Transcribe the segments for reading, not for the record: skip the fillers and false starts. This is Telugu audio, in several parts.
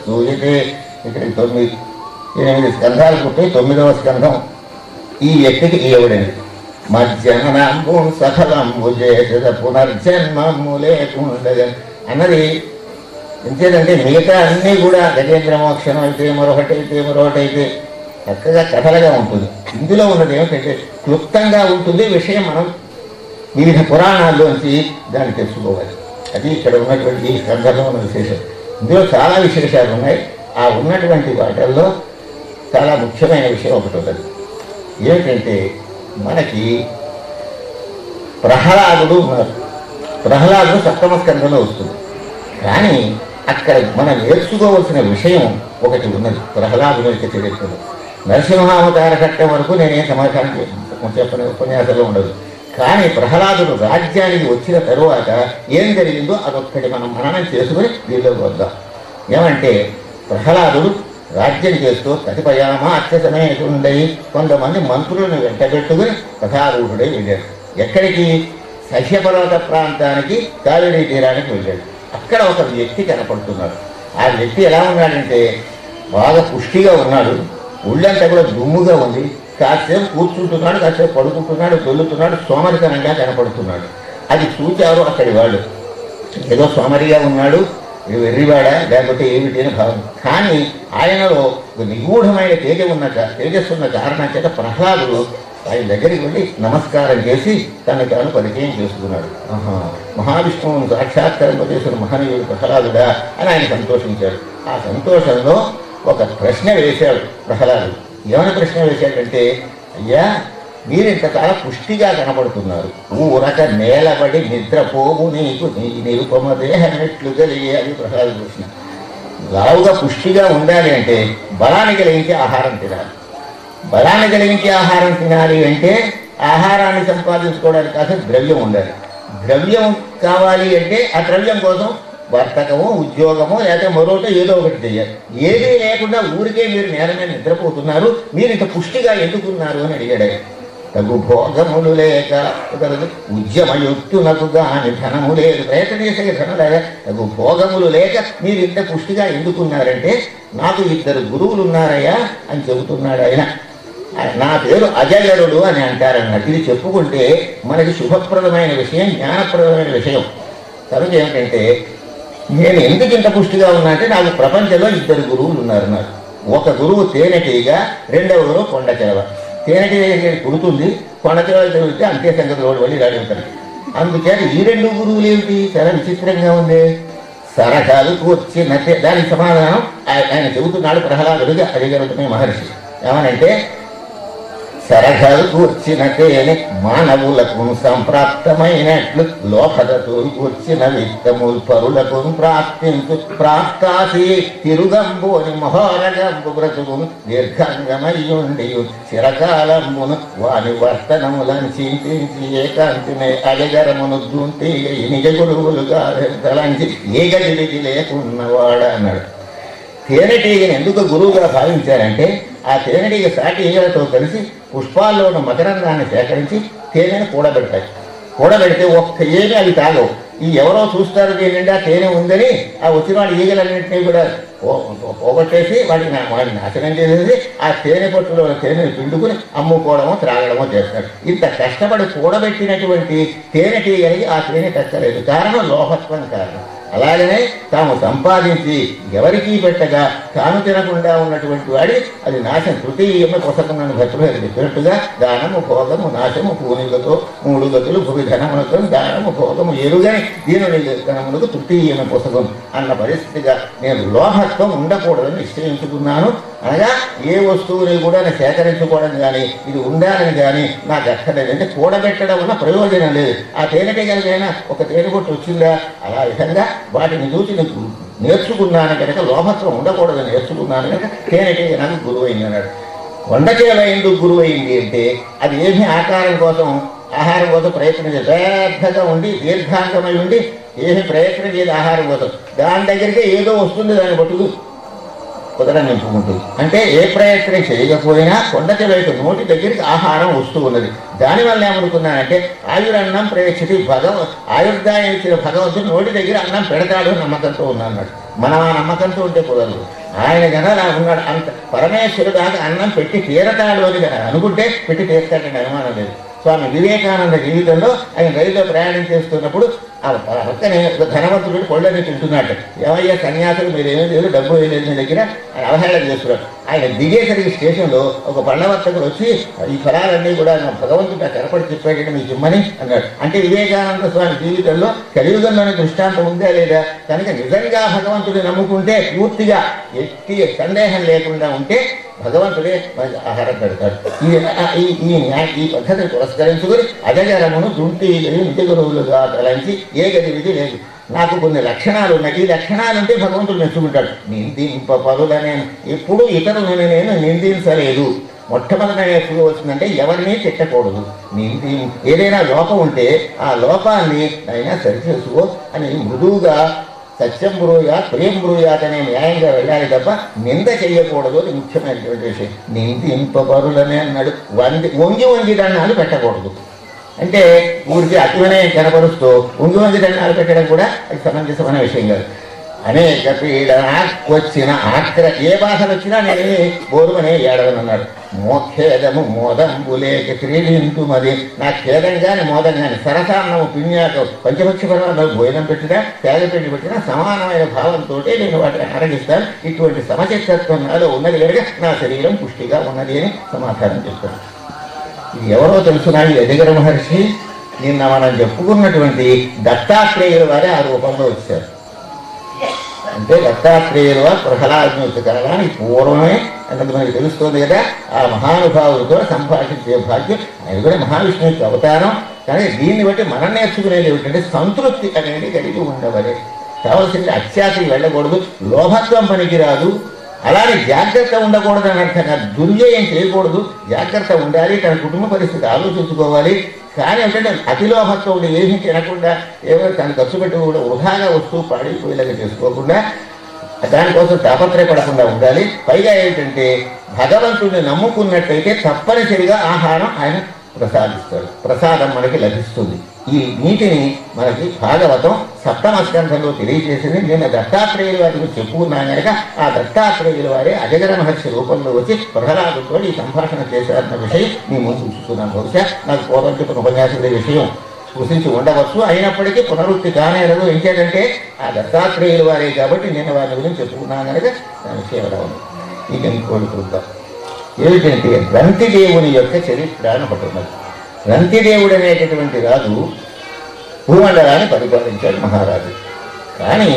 సూయతే ఇక్కడ 8 స్కంధాలు పుట్టి 9వ స్కంధం ఈ వ్యక్తికి ఇవ్వబడింది. మధ్యమనంబు సఫలంబు చేసద పునర్జన్మము లేకుండగా అన్నది ఎంచేదంటే మిగతా అన్నీ కూడా గజేంద్ర మోక్షం అయితే మరొకటైతే చక్కగా కథలుగా ఉంటుంది. ఇందులో ఉన్నది ఏమిటంటే క్లుప్తంగా ఉంటుంది విషయం. మనం వివిధ పురాణాల్లోంచి దాన్ని తెలుసుకోవాలి. అది ఇక్కడ ఉన్నటువంటి ఈ స్కంధంలో ఉన్న విశేషం. ఇందులో చాలా విశేషాలు ఉన్నాయి. ఆ ఉన్నటువంటి వాటిల్లో చాలా ముఖ్యమైన విషయం ఒకటి ఉన్నది. ఏమిటంటే మనకి ప్రహ్లాదుడు ఉన్నారు. ప్రహ్లాదుడు 7వ స్కంధంలో వస్తుంది. కానీ అక్కడ మనం నేర్చుకోవలసిన విషయం ఒకటి ఉన్నది ప్రహ్లాదుని యొక్క చరిత్రలో. నరసింహావతార ఘట్టం వరకు నేనేం సమాచారం చెప్పని ఉపన్యాసంలో ఉండదు. కానీ ప్రహ్లాదుడు రాజ్యానికి వచ్చిన తరువాత ఏం జరిగిందో అదొక్కటి మనం మననం చేసుకుని దీనిలోకి వద్దాం. ఏమంటే ప్రహ్లాదుడు రాజ్యం చేస్తూ కతిపయామా అత్యసమేతుండయి కొంతమంది మంత్రులను వెంటబెట్టుకుని కథారూఢుడై వెళ్ళాడు. ఎక్కడికి? సహ్యపర్వత ప్రాంతానికి, కావేరీ తీరానికి వెళ్ళాడు. అక్కడ ఒక వ్యక్తి కనపడుతున్నాడు. ఆ వ్యక్తి ఎలా ఉన్నాడంటే బాగా పుష్టిగా ఉన్నాడు. ఒళ్ళంతా కూడా దుమ్ముగా ఉంది. కాసేపు కూర్చుంటున్నాడు, కాసేపు పడుకుంటున్నాడు, దొల్లుతున్నాడు, సోమరితనంగా కనపడుతున్నాడు. అది చూచారు అక్కడి వాళ్ళు. ఏదో సోమరిగా ఉన్నాడు, వెర్రివాడా లేకపోతే ఏమిటి అని భావం. కానీ ఆయనలో నిగూఢమైన తేజస్సున్న కారణం చేత ప్రహ్లాదుడు ఆయన దగ్గరికి వెళ్ళి నమస్కారం చేసి తనకు తాను పరిచయం చేసుకున్నాడు. మహావిష్ణువును సాక్షాత్కరింపజేసిన మహనీయుడు ప్రహ్లాదుడా అని ఆయన సంతోషించాడు. ఆ సంతోషంలో ఒక ప్రశ్న వేశాడు ప్రహ్లాదుడు. ఏమైనా ప్రశ్న వేశాడంటే, అయ్యా మీరింత చాలా పుష్టిగా కనపడుతున్నారు, ఊరక నేలబడి నిద్రపోవు నీకు నీ నిరుపమ దేహమెట్లు కలిగే అని ప్రహ్లాదుడు ప్రశ్న. లావుగా పుష్టిగా ఉండాలి అంటే బలాన్ని కలిగించే ఆహారం తినాలి. బలాన్ని కలిగించే ఆహారం తినాలి అంటే ఆహారాన్ని సంపాదించుకోవడానికి కాస్త ద్రవ్యం ఉండాలి. ద్రవ్యం కావాలి అంటే ఆ ద్రవ్యం కోసం వర్తకము, ఉద్యోగము, లేకపోతే మరోటో ఏదో ఒకటి చేయాలి. ఏదీ లేకుండా ఊరికే మీరు నేల మీద నిద్రపోతున్నారు, మీరు ఇంత పుష్టిగా ఎందుకున్నారు అని అడిగాడు. తగు భోగములు లేక ఉద్యమయుక్తునకు గాని ధనము లేదు, ప్రయత్నం చేసే ధనం లేదా, తగు భోగములు లేక మీరు ఇంత పుష్టిగా ఎందుకున్నారంటే నాకు 2 గురువులు ఉన్నారయ్యా అని చెబుతున్నాడు ఆయన. నా పేరు అజగరుడు అని అంటారన్నట్టు. ఇది చెప్పుకుంటే మనకి శుభప్రదమైన విషయం, జ్ఞానప్రదమైన విషయం. కనుక ఏమిటంటే నేను ఎందుకు ఇంత పుష్టిగా ఉన్నా అంటే నాకు ప్రపంచంలో 2 గురువులు ఉన్నారు. నాకు ఒక గురువు తేనెటీగ, రెండవ గురువు కొండ చెలవ. తేనెటీగ కుడుతుంది, కొండ చెలవ తిరిగితే అంతే సంగతి రోడ్డు వెళ్ళి రాడుతారు. అందుచేత ఈ 2 గురువులు ఏమిటి? చాలా విచిత్రంగా ఉంది. సరకాలు కూర్చిన దానికి సమాధానం ఆయన చెబుతున్నాడు ప్రహ్లాదుడిగా అడిగలుగుతున్న మహర్షి. ఏమనంటే సరకాలు కూర్చిన తేనె మానవులకు సంప్రాప్తమైనట్లు లోపదతో కూర్చిన విత్తములు పరులకు ప్రాప్తించు ప్రాప్తాసి తిరుగంబోని మహోరగంబు బ్రతుకును దీర్ఘంగమయ్యుండి చిరకాలంబును వాని వర్తనములను చింతించి ఏకాంతినే అజగరమును దుంటి నిజ గురువులుగా తలంచి ఏ గదికి లేకున్నవాడు అన్నాడు. తేనెటీగని ఎందుకు గురువుగా భావించారంటే ఆ తేనెటీగ సాటి ఈగలతో కలిసి పుష్పాల్లో ఉన్న మకరందాన్ని సేకరించి తేనెను కూడబెడతాయి. కూడబెడితే ఒక్క ఏమీ అవి తాగవు. ఈ ఎవరో చూస్తారు దీని నిండా తేనె ఉందని ఆ వచ్చిన వాడి ఈగలన్నింటినీ కూడా పోగొట్టేసి వాడిని నాశనం చేసేసి ఆ తేనె పట్టులో తేనెను పిండుకుని అమ్ముకోవడమో త్రాగడమో చేస్తారు. ఇంత కష్టపడి కూడబెట్టినటువంటి తేనెటీగలిగి ఆ తేనె తక్కలేదు. కారణం లోహత్వం కారణం. అలాగనే తాము సంపాదించి ఎవరికీ పెట్టగా తాను తినకుండా ఉన్నటువంటి వాడి అది నాశం. తృతీయమే పొసకున్నాను భక్తులు చెప్పినట్టుగా దానము భోగము నాశము పూనిలతో 3 గతులు భూమి ధనములతో దానము భోగము ఎరుగని దీనుని ధనములకు తృతీయమే పొసకం అన్న పరిస్థితిగా నేను లోహత్వం ఉండకూడదని నిశ్చయించుకున్నాను. అనగా ఏ వస్తువుని కూడా నేను సేకరించుకోవడం కానీ ఇది ఉండాలని కానీ నాకు అక్కర్లేదంటే కూడబెట్టడం వల్ల ప్రయోజనం లేదు. ఆ తేనెటీగలకైనా ఒక తేనెగొట్టు వచ్చిందా? అలా విధంగా వాటిని చూసి నీకు నేర్చుకున్నాను కనుక లోహత్వం ఉండకూడదని నేర్చుకున్నాను కనుక తేనెటీగ నాకు గురువైంది అన్నాడు. కొండచేల ఎందుకు గురువైంది అంటే అది ఏమీ ఆకారం కోసం ఆహారం కోసం ప్రయత్నం చేసి పెద్దగా ఉండి దీర్ఘాంగమై ఉండి ఏమీ ప్రయత్నం చేయదు ఆహారం కోసం. దాని దగ్గరికే ఏదో వస్తుంది, దాన్ని పట్టుకు కుదర నింపుకుంటుంది. అంటే ఏ ప్రయత్నం చేయకపోయినా కొండకి వైపు నోటి దగ్గరికి ఆహారం వస్తూ ఉన్నది. దానివల్ల ఏమనుకున్నానంటే ఆయురన్నం ప్రేక్షితి ఆయుర్దాయం ఇచ్చిన భగవంతుడు నోటి దగ్గర అన్నం పెడతాడు నమ్మకంతో ఉన్నాడు. మనం ఆ నమ్మకంతో ఉంటే కుదరదు. ఆయన కనుక అలా ఉన్నాడు, అంత పరమేశ్వరుడు దాకా అన్నం పెట్టి తీరతాడు అని అనుకుంటే పెట్టి తీరుతాడని అనుమానం లేదు. స్వామి వివేకానంద జీవితంలో ఆయన రైల్లో ప్రయాణం చేస్తున్నప్పుడు ఆ పక్కనే ఒక ధనవంతుడు కొళ్ళని తింటున్నాడు. ఏమయ్యా సన్యాసులు మీరేమీ లేదు, డబ్బు వేయలేదు మీ దగ్గర ఆయన అవహేళన చేస్తున్నాడు. ఆయన దిగేసరికి స్టేషన్లో ఒక పళ్ళవర్తకుడు వచ్చి ఈ ఫలాలన్నీ కూడా భగవంతుడు తెరపడి చెప్పాడంటే మీకు ఇమ్మని అన్నాడు. అంటే వివేకానంద స్వామి జీవితంలో కలియుగంలోని దృష్టాంతం ఉందా లేదా? కనుక నిజంగా భగవంతుడిని నమ్ముకుంటే పూర్తిగా ఎట్టి సందేహం లేకుండా ఉంటే భగవంతుడే మనకి ఆహారం పెడతాడు. ఈ పద్ధతిని పురస్కరించుకుని అజగరమును దుంటి నిజ గురువులుగా తలంచి ఏ గది లేదు. నాకు కొన్ని లక్షణాలు ఉన్నాయి, ఈ లక్షణాలు ఉంటే భగవంతుడు మెచ్చుకుంటాడు. నిందింపరులనే ఎప్పుడు ఇతరులను నేను నిందించలేదు. మొట్టమొదట నేర్చుకోవచ్చిందంటే ఎవరిని తిట్టకూడదు. ఏదైనా లోపం ఉంటే ఆ లోపాన్ని అయినా సరిచేసుకో అని మృదువుగా సత్యం బ్రూయాత్ ప్రేమ బ్రూయాత్ అనే న్యాయంగా వెళ్ళాలి తప్ప నింద చెయ్యకూడదు. అది ముఖ్యమైనటువంటి విషయం. నిందింపబరులనే అన్నాడు. వంగి దండాలు పెట్టకూడదు. అంటే ఊరికి అతివనే కనపరుస్తూ వంగి దండాలు పెట్టడం కూడా అది సమంజసమైన విషయం కాదు. అనేక పీడనాకొచ్చిన ఆక్ర ఏ భాషలు వచ్చినా నేనే బోరుమనే ఏడవనన్నాడు. మోఖేదము మోదంబులేక క్రీడింతుమది. నా ఖేదం కానీ మోదం కానీ సరసాన్నము పిన్యాక పంచపక్ష పర్వాలకు భోజనం పెట్టినా పేదపెట్టి పెట్టినా సమానమైన భావంతో నేను వాటిని ఆరగిస్తాను. ఇటువంటి సమచిత్తత్వం నాలో ఉన్నది కనుక నా శరీరం పుష్టిగా ఉన్నది అని సమాధానం చెప్తాను. ఇది ఎవరో తెలుసునా? ఈ అజగర మహర్షి నిన్న మనం చెప్పుకున్నటువంటి దత్తాత్రేయుల వారే ఆ రూపంలో వచ్చారు. అంటే దత్తాత్రేయుల వారు ప్రహ్లాదుని కలగానికి పూర్వమే అన్నది మనకి తెలుస్తుంది కదా. ఆ మహానుభావులతో సంభాషించే భాగ్యం ఆయన కూడా మహావిష్ణువుకి అవతారం. కానీ దీన్ని బట్టి మనం నేర్చుకునేది ఏమిటంటే సంతృప్తి అనేది కలిగి ఉండవలే. కావలసింది అత్యాశకి వెళ్ళకూడదు, లోభత్వం పనికిరాదు. అలానే జాగ్రత్త ఉండకూడదు అని అర్థంగా దుర్వ్యయం చేయకూడదు. జాగ్రత్త ఉండాలి, తన కుటుంబ పరిస్థితి ఆలోచించుకోవాలి. కానీ ఏంటంటే అతిలోభత్వం ఉండి ఏమీ తినకుండా ఏమో తను ఖర్చు పెట్టి కూడా వృధాగా వస్తూ పాడైపోయేలాగా చేసుకోకుండా దానికోసం తాపత్రయపడకుండా ఉండాలి. పైగా ఏంటంటే భగవంతుడిని నమ్ముకున్నట్టయితే తప్పనిసరిగా ఆహారం ఆయన ప్రసాదిస్తాడు, ప్రసాదం మనకి లభిస్తుంది. ఈ నీటిని మనకి భాగవతం 7వ స్కంధంలో తెలియజేసింది. నేను దత్తాత్రేయుల వారికి చెప్పుకున్నాను కనుక ఆ దత్తాత్రేయుల వారే అజగర మహర్షి రూపంలో వచ్చి ప్రహ్లాదుతో ఈ సంభాషణ చేశారన్న విషయం మీ ముందు ఉంచుతున్నాను. బహుశా నాకు పూర్వం చెప్పిన ఉపన్యాసంలో విషయం స్పృశించి ఉండవచ్చు, అయినప్పటికీ పునరుక్తి కానేరదు. ఇంకేదంటే ఆ దత్తాత్రేయుల వారే కాబట్టి నేను వారి గురించి చెప్పుకున్నాను కనుక దాని విషయం రావు. ఇక ఇంకోటి చూద్దాం. ఏమిటంటే రంతిదేవుని యొక్క చరిత్ర అని ఒకటి ఉన్నది. రంతిదేవుడు అనేటటువంటి రాజు భూమండలాన్ని పరిపాలించాడు మహారాజు. కానీ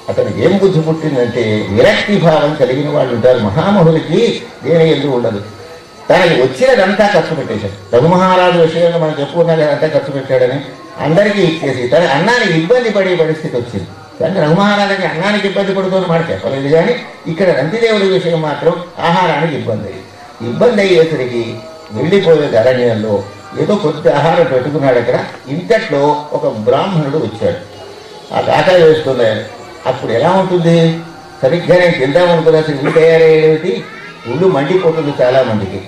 అతనికి ఏం బుద్ధి పుట్టిందంటే విరక్తి భావం కలిగిన వాళ్ళు ఉంటారు. మహామహులకి దేని ఎందుకు ఉండదు. తనకి వచ్చినదంతా ఖర్చు పెట్టేశాడు. రఘు మహారాజు విషయంలో మనం చెప్పుకున్నది అంతా ఖర్చు పెట్టాడని అందరికీ ఇచ్చేసి తన అన్నానికి ఇబ్బంది పడే పరిస్థితి వచ్చింది. కానీ రఘుమహారాజుకి అన్నానికి ఇబ్బంది పడుతుంది మాట చెప్పలేదు. కానీ ఇక్కడ రంతిదేవుడి విషయం మాత్రం ఆహారానికి ఇబ్బంది అయ్యేసరికి వెళ్ళిపోయే అరణ్యంలో ఏదో కొద్ది ఆహారం పెట్టుకున్నాడు. అక్కడ ఇంతట్లో ఒక బ్రాహ్మణుడు వచ్చాడు. ఆ కాకా వేస్తున్నాడు. అప్పుడు ఎలా ఉంటుంది? సరిగ్గా నేను తిందామనుకున్నా ఇల్లు తయారయ్యేటి ఉళ్ళు మండిపోతుంది చాలా మందికి.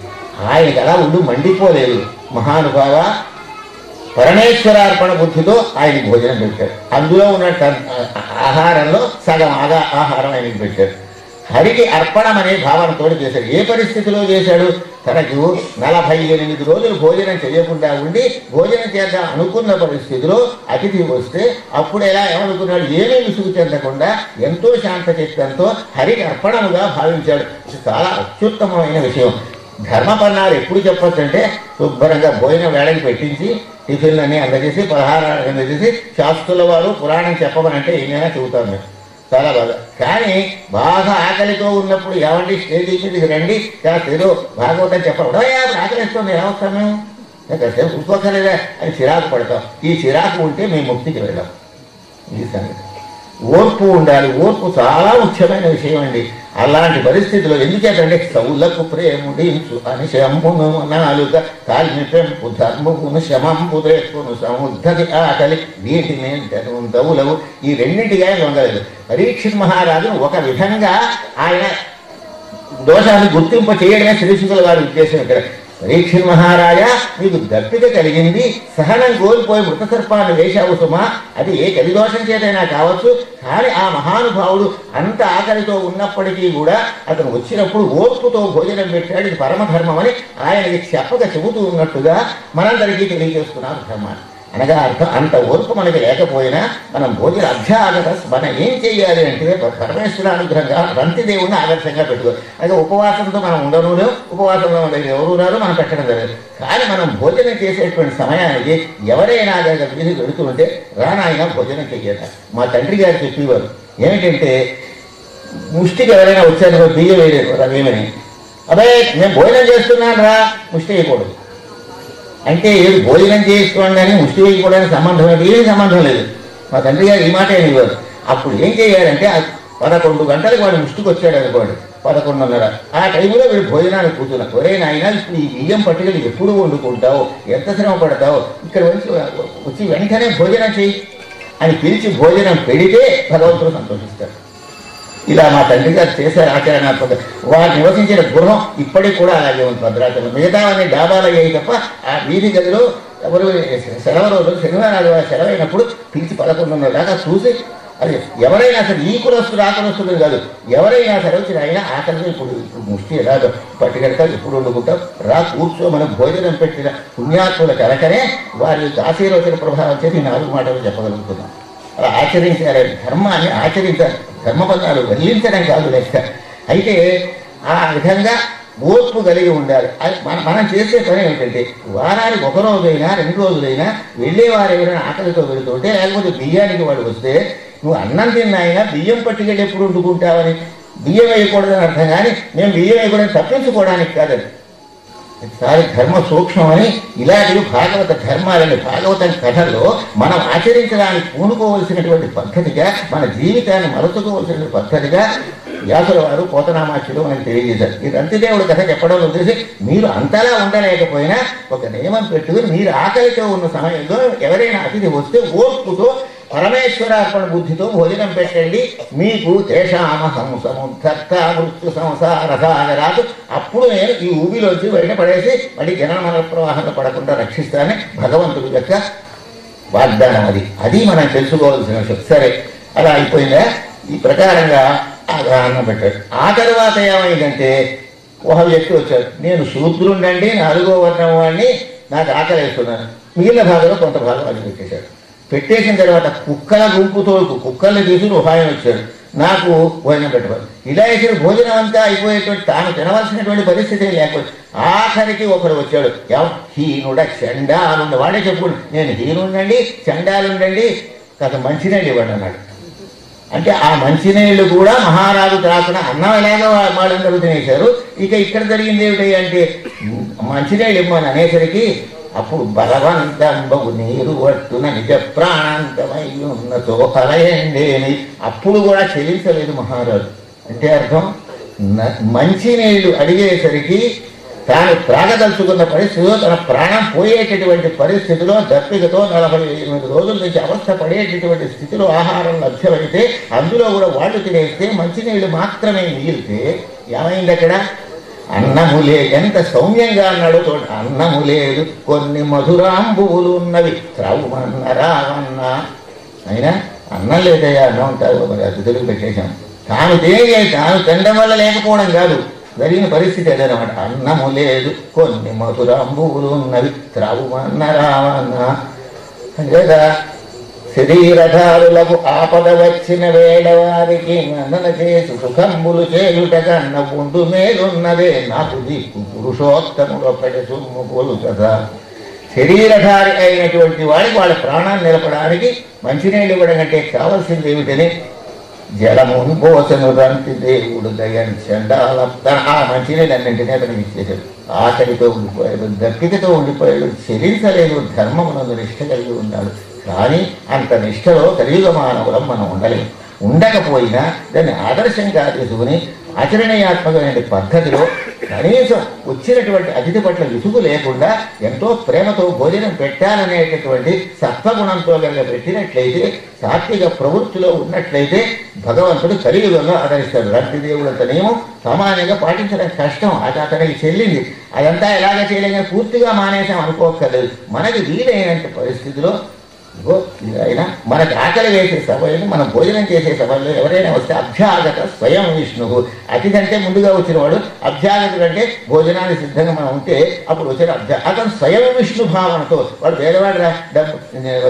ఆయనకి అలా ఉళ్ళు మండిపోలేదు. మహానుభావ పరమేశ్వరార్పణ బుద్ధితో ఆయన భోజనం పెట్టాడు. అందులో ఉన్న ఆహారంలో సగం ఆహారం ఆయనకి పెట్టాడు. హరికి అర్పణం అనే భావనతో చేశాడు. ఏ పరిస్థితిలో చేశాడు? తనకు 48 రోజులు భోజనం చేయకుండా ఉండి భోజనం చేద్దాం అనుకున్న పరిస్థితిలో అతిథి వస్తే అప్పుడు ఎలా ఏమనుకున్నాడు? ఏమీ విసుగు చెందకుండా ఎంతో శాంత చిత్తంతో హరికి అర్పణముగా భావించాడు. ఇది చాలా అత్యుత్తమమైన విషయం. ధర్మపన్నాలు ఎప్పుడు చెప్పొచ్చు అంటే శుభ్రంగా భోజనం వేళకి పెట్టించి టిఫిన్లన్నీ అందజేసి పలహారాలు అందజేసి శాస్త్రుల వారు పురాణం చెప్పమనంటే ఏమైనా చెబుతాం మేము చాలా బాగా. కానీ బాగా ఆకలితో ఉన్నప్పుడు ఏమంటే స్టేజ్ మీదకి రండి కాస్త ఏదో భాగవతం చెప్పడం ఆకలి ఇస్తాం ఎలా వస్తాం మేము కాసేపు చూసుకోకలేదా అని చిరాకు పడతాం. ఈ చిరాకు ఉంటే మేము ముక్తికి వెళ్ళాం. ఈ సంగతి ఓర్పు ఉండాలి. ఓర్పు చాలా ముఖ్యమైన విషయం అండి. అలాంటి పరిస్థితిలో ఎందుచేతంటే సౌలకు ప్రేముడించు అని శంపును నాలుక కాలిని పెంపు ధర్మమును శమంపు రేపును సముద్ధది ఆకలి వీటిని దౌలవు. ఈ రెండింటిగా లొంగలేదు. పరీక్షిత్ మహారాజును ఒక విధంగా ఆయన దోషాన్ని గుర్తింప చేయడమే శ్రీశుకుల వారి ఉద్దేశం. ఇక్కడ పరీక్షిత్ మహారాజా, నీకు దప్పిక కలిగింది, సహనం కోల్పోయి మృత సర్పాన్ని వేశావు సుమా, అది ఏ కలిదోషం చేతైనా కావచ్చు. కానీ ఆ మహానుభావుడు అంత ఆకలితో ఉన్నప్పటికీ కూడా అతను వచ్చినప్పుడు ఓర్పుతో భోజనం పెట్టాడు. ఇది పరమధర్మం అని ఆయనకి చెప్పక చెబుతూ ఉన్నట్టుగా మనందరికీ తెలియజేస్తున్నారు ధర్మాన్ని. అనగా అర్థం, అంత ఓర్పు మనకి లేకపోయినా మనం భోజన అభ్యాగత మనం ఏం చేయాలి అంటే పరమేశ్వర అనుగ్రహంగా రంతిదేవుడిని ఆదర్శంగా పెట్టుకోవాలి. అయితే ఉపవాసంతో మనం ఉండను, ఉపవాసంలో ఉండేది ఎవరు ఉన్నారు, మనం పెట్టడం జరగదు. కానీ మనం భోజనం చేసేటువంటి సమయానికి ఎవరైనా వీధి పెడుతూ ఉంటే రానాయన భోజనం చెయ్యాలి. మా తండ్రి గారు చెప్పేవారు ఏమిటంటే, ముష్టికి ఎవరైనా వచ్చారు బియ్యం వేయలేదు రవేమని, అబ్బాయి నేను భోజనం చేస్తున్నాను రా, ముష్టి వేయకూడదు అంటే ఏది భోజనం చేసుకోండి అని ముష్టి వేయకూడడానికి సంబంధం లేదు, ఏమీ సంబంధం లేదు. మా తండ్రి గారు ఈ మాట అనేవారు. అప్పుడు ఏం చేయాలంటే 11 గంటలకు వాడు ముష్టికి వచ్చాడు అనుకోండి, 11:30 ఆ టైంలో వీడు భోజనానికి కూర్చున్నా, ఒరే నాయన ఇప్పుడు ఈ బియ్యం పట్టుకెళ్ళి ఎప్పుడు వండుకుంటావు, ఎంత శ్రమ పడతావు, ఇక్కడ వచ్చి వెంటనే భోజనం చేయి అని పిలిచి భోజనం పెడితే భగవంతుడు సంతోషిస్తాడు. ఇలా మా తండ్రి గారు చేశారు ఆచరణాత్మక. వారు నివసించిన గృహం ఇప్పటికి కూడా అలాగే ఉంది భద్రాచలం. మిగతావన్నీ డాబాలు అయ్యాయి తప్ప ఆ వీధి గదిలో ఎవరు సెలవు రోజు శనివారాలు సెలవైనప్పుడు పిలిచి 11:30 దాకా చూసి, అది ఎవరైనా సరే ఈ కులస్తులు ఆ కులస్తులు కాదు, ఎవరైనా సరే వచ్చిన అయినా ఆకలితో ఇప్పుడు ముష్టి ఎలాగో పట్టుకెడతాం, ఎప్పుడు వండుకుంటాం, రా కూర్చో, మనం భోజనం పెట్టిన పుణ్యాత్ముల కనుకనే వారి ఆశీర్వచన ప్రభావం చేసి 4 మాటలు చెప్పగలుగుతున్నాం. అలా ఆచరించాలి, ధర్మాన్ని ఆచరించాలి, ధర్మపదాలు వల్లించడం కాదు లెక్క. అయితే ఆ విధంగా ఓర్పు కలిగి ఉండాలి. మనం చేసే పని ఏమిటంటే, వారానికి 1 రోజైనా 2 రోజులైనా వెళ్ళేవారు ఎవరైనా ఆకలితో వెళుతుంటే, లేకపోతే బియ్యానికి వాడు వస్తే నువ్వు అన్నం తిన్నాయినా బియ్యం పట్టుకెళ్ళి ఎప్పుడు వండుకుంటావని, బియ్యం వేయకూడదని అర్థం. కానీ మేము బియ్యం వేయకూడదని తప్పించుకోవడానికి కాదని, ఒకసారి ధర్మ సూక్ష్మమని ఇలాంటివి భాగవత ధర్మాలని భాగవతం కథల్లో మనం ఆచరించడానికి పూనుకోవలసినటువంటి పద్ధతిగా, మన జీవితాన్ని మలుచుకోవలసిన పద్ధతిగా వ్యాసుల వారు పోతనామాచ్యులు మనకు తెలియజేశారు. ఈ రంతిదేవుడు కథ చెప్పడం ఉద్దేశి, మీరు అంతలా ఉండలేకపోయినా ఒక నియమం పెట్టుకుని మీరు ఆకలితో ఉన్న సమయంలో ఎవరైనా అతిథి వస్తే ఓర్పుతో పరమేశ్వరార్పణ బుద్ధితో భోజనం పెట్టండి, మీకు తేషామహం సముద్ధర్త మృత్యు సంసార సాగరాదు, అప్పుడు నేను ఈ ఊబిలోంచి బయటపడేసి మళ్ళీ జన మన ప్రవాహంలో పడకుండా రక్షిస్తానని భగవంతుడి యొక్క వాగ్దానం. అది మనం తెలుసుకోవాల్సిన విషయం. సరే, అలా అయిపోయిందా? ఈ ప్రకారంగా అన్నం పెట్టాడు. ఆ తర్వాత ఏమైందంటే, ఒక వ్యక్తి వచ్చాడు, నేను శూద్రుండండి, 4వ వర్ణం వాడిని, నాకు ఆకలి వేస్తున్నాను. మిగిలిన భాగంలో కొంత భాగం అది పెట్టేశాడు. పెట్టేసిన తర్వాత కుక్కల గుంపుతో కుక్కల్ని తీసుకుని ఉపాయం వచ్చాడు, నాకు భోజనం పెట్టవాలి. ఇలా వేసిన భోజనం అంతా అయిపోయేటువంటి తాను తినవలసినటువంటి పరిస్థితి లేకపోతే ఆఖరికి ఒకడు వచ్చాడు, హీనుడ చండాలుండ, వాడే చెప్పుకోండి, నేను హీనుండండి, చండాలుండండి, కాస్త మంచినీళ్ళు ఇవ్వండి అన్నాడు. అంటే ఆ మంచినీళ్ళు కూడా మహారాజు తాకున అన్నం ఎలాగో వాళ్ళందరూ తినేశారు. ఇక ఇక్కడ జరిగింది ఏమిటి అంటే, మంచినీళ్ళు ఇవ్వమని అనేసరికి అప్పుడు బలవంతంబగు నీరు వట్టున నిజ ప్రాణాంతమై ఉన్నతో ఫలయండేని, అప్పుడు కూడా చెల్లించలేదు మహారాజు. అంటే అర్థం, మంచినీళ్ళు అడిగేసరికి తాను త్రాగదలుచుకున్న పరిస్థితిలో, తన ప్రాణం పోయేటటువంటి పరిస్థితిలో, దప్పికతో 48 రోజుల నుంచి అవస్థ పడేటటువంటి స్థితిలో ఆహారం లభ్యమైతే అందులో కూడా వాళ్ళు తినేస్తే మంచినీళ్ళు మాత్రమే మిగిలితే ఏమైంది అక్కడ? అన్నము లేదు. ఎంత సౌమ్యంగా అన్నాడు చూడండి, అన్నము లేదు, కొన్ని మధురాంబువులు ఉన్నవి, త్రావుమన్నరావన్నా. అయినా అన్నం లేదయ్యా, అన్నం ఉంటారు మరి అతిథులకు పెట్టేశాం. తాను తినడం వల్ల లేకపోవడం కాదు, జరిగిన పరిస్థితి అదనమాట. అన్నము లేదు, కొన్ని మధురాంబువులు ఉన్నవి, త్రావుమన్నరావన్నా. అంతేగా శరీరధారులకు ఆపద వచ్చిన వేడవారికి మన్నన చేసు సుఖంబులు చేయుట కన్న ఉండు మేలున్నదే, నాకు దిక్కు పురుషోత్తముడు ఒక్కటి సుమ్ముకోలు కదా. శరీరధారి అయినటువంటి వాడికి వాళ్ళ ప్రాణాన్ని నిలపడానికి మంచినీళ్ళు ఇవ్వడం కంటే కావాల్సింది ఏమిటని, జలమును పోసను రంతి దేవుడు దయన్ చండాల, ఆ మంచినీళ్ళు అన్నింటినీ అతనికి ఇచ్చేశాడు. ఆకలితో ఉండిపోయాడు, దప్పికతో ఉండిపోయాడు, చెల్లించలేదు, ధర్మమునందు నిష్ట కలిగి ఉన్నాడు. కానీ అంత నిష్టలో కలియుగ మానవులం మనం ఉండలేము. ఉండకపోయినా దాన్ని ఆదర్శంగా తీసుకుని ఆచరణీయాత్మకమైన పద్ధతిలో కనీసం వచ్చినటువంటి అతిథి పట్ల విసుగు లేకుండా ఎంతో ప్రేమతో భోజనం పెట్టాలనేటటువంటి సత్వగుణంతో కనుక పెట్టినట్లయితే, సాత్విక ప్రవృత్తిలో ఉన్నట్లయితే భగవంతుడు కలియుగంలో ఆదరిస్తాడు. రంతిదేవుడంత నియమం సామాన్యంగా పాటించడం కష్టం, అది అతనికి చెల్లింది. అదంతా ఎలాగ చేయలేక పూర్తిగా మానేసాం అనుకోక్కర్లేదు. మనకి వీలైనంత పరిస్థితిలో అయినా మనకు ఆకలి వేసే సమయంలో, మనం భోజనం చేసే సమయంలో ఎవరైనా వస్తే అభ్యాగత స్వయం విష్ణువు, అతిథి అంటే ముందుగా వచ్చిన వాడు, అభ్యాగతుడు అంటే భోజనానికి సిద్ధంగా మనం ఉంటే అప్పుడు వచ్చిన అతను స్వయం విష్ణు భావనతో, వాడు వేరేవాడు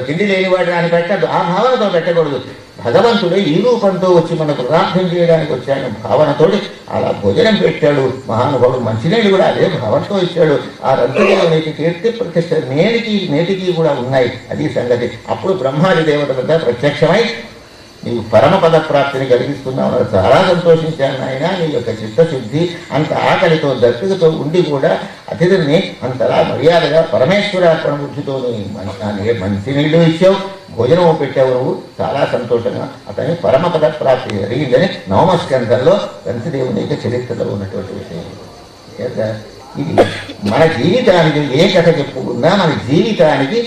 తిండి లేనివాడు అని పెట్టద్దు, ఆ భావనతో పెట్టకూడదు. భగవంతుడు ఈ రూపంతో వచ్చి మనకు ప్రార్థన చేయడానికి వచ్చాడు భావనతో అలా భోజనం పెట్టాడు మహానుభావుడు. మంచినీళ్ళు కూడా అదే భావనతో ఇచ్చాడు. ఆ రంగదేవునికి కీర్తి ప్రతిష్ట నేటికి కూడా ఉన్నాయి. అది సంగతి. అప్పుడు బ్రహ్మాది దేవతలంతా ప్రత్యక్షమై నీవు పరమపద ప్రాప్తిని కలిగిస్తున్నావు, చాలా సంతోషించాను ఆయన. నీ యొక్క చిత్తశుద్ధి అంత ఆకలితో దర్శకతో ఉండి కూడా అతిథిని అంతలా మర్యాదగా పరమేశ్వరార్పణ బుద్ధితో మంచినీళ్ళు ఇచ్చావు, భోజనం పెట్టావు, నువ్వు చాలా సంతోషంగా అతని పరమపద ప్రాప్తి జరిగిందని నవమస్కంధంలో రంతిదేవుని యొక్క చరిత్రలో ఉన్నటువంటి విషయం. ఇది మన జీవితానికి ఏ కథ చెప్పుకున్నా మన జీవితానికి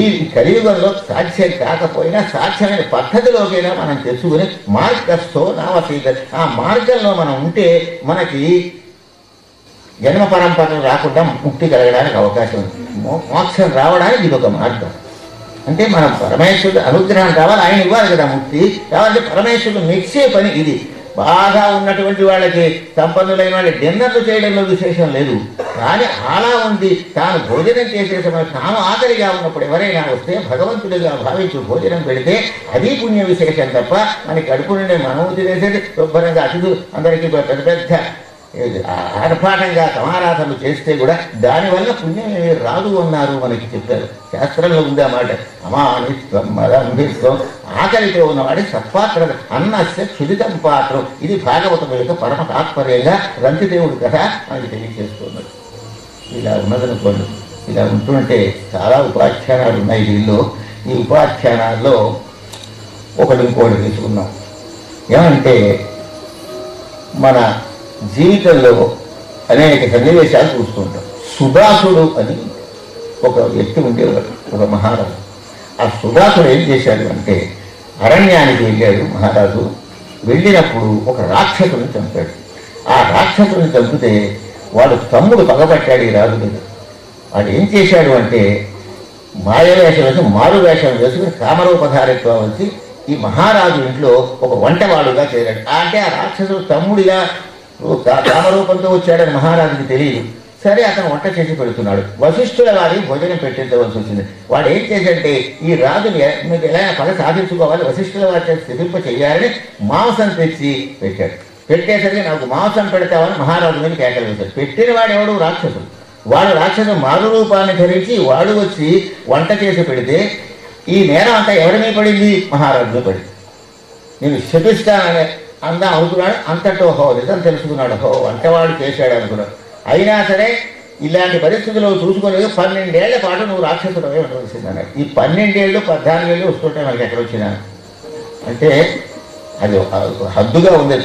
ఈ కలియుగంలో సాధ్యం కాకపోయినా సాధ్యమైన పద్ధతిలోకైనా మనం తెచ్చుకుని మార్గస్థో నావసీత, ఆ మార్గంలో మనం ఉంటే మనకి జన్మ పరంపరలు రాకుండా ముక్తి కలగడానికి అవకాశం ఉంది. మోక్షం రావడానికి ఇది ఒక మార్గం. అంటే మనం పరమేశ్వరుడు అనుగ్రహం కావాలి, ఆయన ఇవ్వాలి కదా ముక్తి కావాలంటే పరమేశ్వరుడు మెచ్చే పని ఇది. బాగా ఉన్నటువంటి వాళ్ళకి, సంపన్నులైన వాళ్ళకి డిన్నర్లు చేయడంలో విశేషం లేదు. కానీ అలా ఉంది తాను భోజనం చేసే సమయం తాను ఆకలిగా ఉన్నప్పుడు ఎవరైనా వస్తే భగవంతుడిగా భావించి భోజనం పెడితే అది పుణ్య విశేషం తప్ప మనకి కడుపు నుండి మనము తినేసేది శుభ్రంగా అతిథులు అందరికీ పెద్ద పెద్ద ఆర్భాటంగా సమారాధనలు చేస్తే కూడా దానివల్ల పుణ్యం రాదు అన్నారు మనకి చెప్పారు. శాస్త్రంలో ఉంది ఆ మాట. అమానిత్వం మదంభిత్వం, ఆకలితో ఉన్నవాడి సత్పాత్ర అన్నస్య క్షుదితం పాత్రం. ఇది భాగవతం యొక్క పరమ తాత్పర్యంగా రంతిదేవుడి కథ మనకి తెలియజేస్తున్నారు. ఇలా ఉన్నదనుకోండి. ఇలా ఉంటుంటే చాలా ఉపాఖ్యానాలు ఉన్నాయి దీనిలో. ఈ ఉపాఖ్యానాల్లో ఒకటి ఇంకోటి తీసుకున్నాం. ఏమంటే మన జీవితంలో అనేక సన్నివేశాలు చూస్తుంటాం. సుదాసుడు అని ఒక వ్యక్తి ఉండేవాడు, ఒక మహారాజు. ఆ సుదాసుడు ఏం చేశాడు అంటే అరణ్యానికి వెళ్ళాడు మహారాజు. వెళ్ళినప్పుడు ఒక రాక్షసుని చంపాడు. ఆ రాక్షసుని చంపితే వాడు తమ్ముడు పగబట్టాడు ఈ రాజు మీద. వాడు ఏం చేశాడు అంటే మాయవేషం వేసి మారు వేషం వేసుకుని కామరూపధారిత్వం వచ్చి ఈ మహారాజు ఇంట్లో ఒక వంటవాడుగా చేరాడు. అంటే ఆ రాక్షసుడు తమ్ముడిగా కామరూపంతో వచ్చాడని మహారాజుకి తెలియదు. సరే అతను వంట చేసి పెడుతున్నాడు. వశిష్ఠుల వారికి భోజనం పెట్టించవలసి వచ్చింది. వాడు ఏం చేశాడంటే ఈ రాజుని మీకు ఎలా పగ సాధించుకోవాలి, వశిష్ఠుల వారి స్థితింప చేయాలని మాంసం తెచ్చి పెట్టాడు. పెట్టేసరికి నాకు మాంసం పెడతావని మహారాజు మీద కేకలు వేశాడు. పెట్టిన వాడు ఎవడు రాక్షసుడు. వాడు రాక్షసు మారు రూపాన్ని ధరించి వాడు వచ్చి వంట చేసి పెడితే ఈ నేరం అంతా ఎవరి మీద పడింది? మహారాజు మీద పడింది. నేను శపిస్తానని అందా అనుకున్నాడు. అంతటో హో నిజం తెలుసుకున్నాడు. హో వంటవాడు చేశాడు అనుకున్నాడు. అయినా సరే ఇలాంటి పరిస్థితుల్లో చూసుకొని 12 ఏళ్ల పాటు నువ్వు రాక్షసుడవే ఉండవలసిందన్నాడు. ఈ 12 ఏళ్ళు 14 ఏళ్ళు వస్తుంటే మనకి ఎక్కడ వచ్చినా అంటే అది హద్దుగా ఉంది.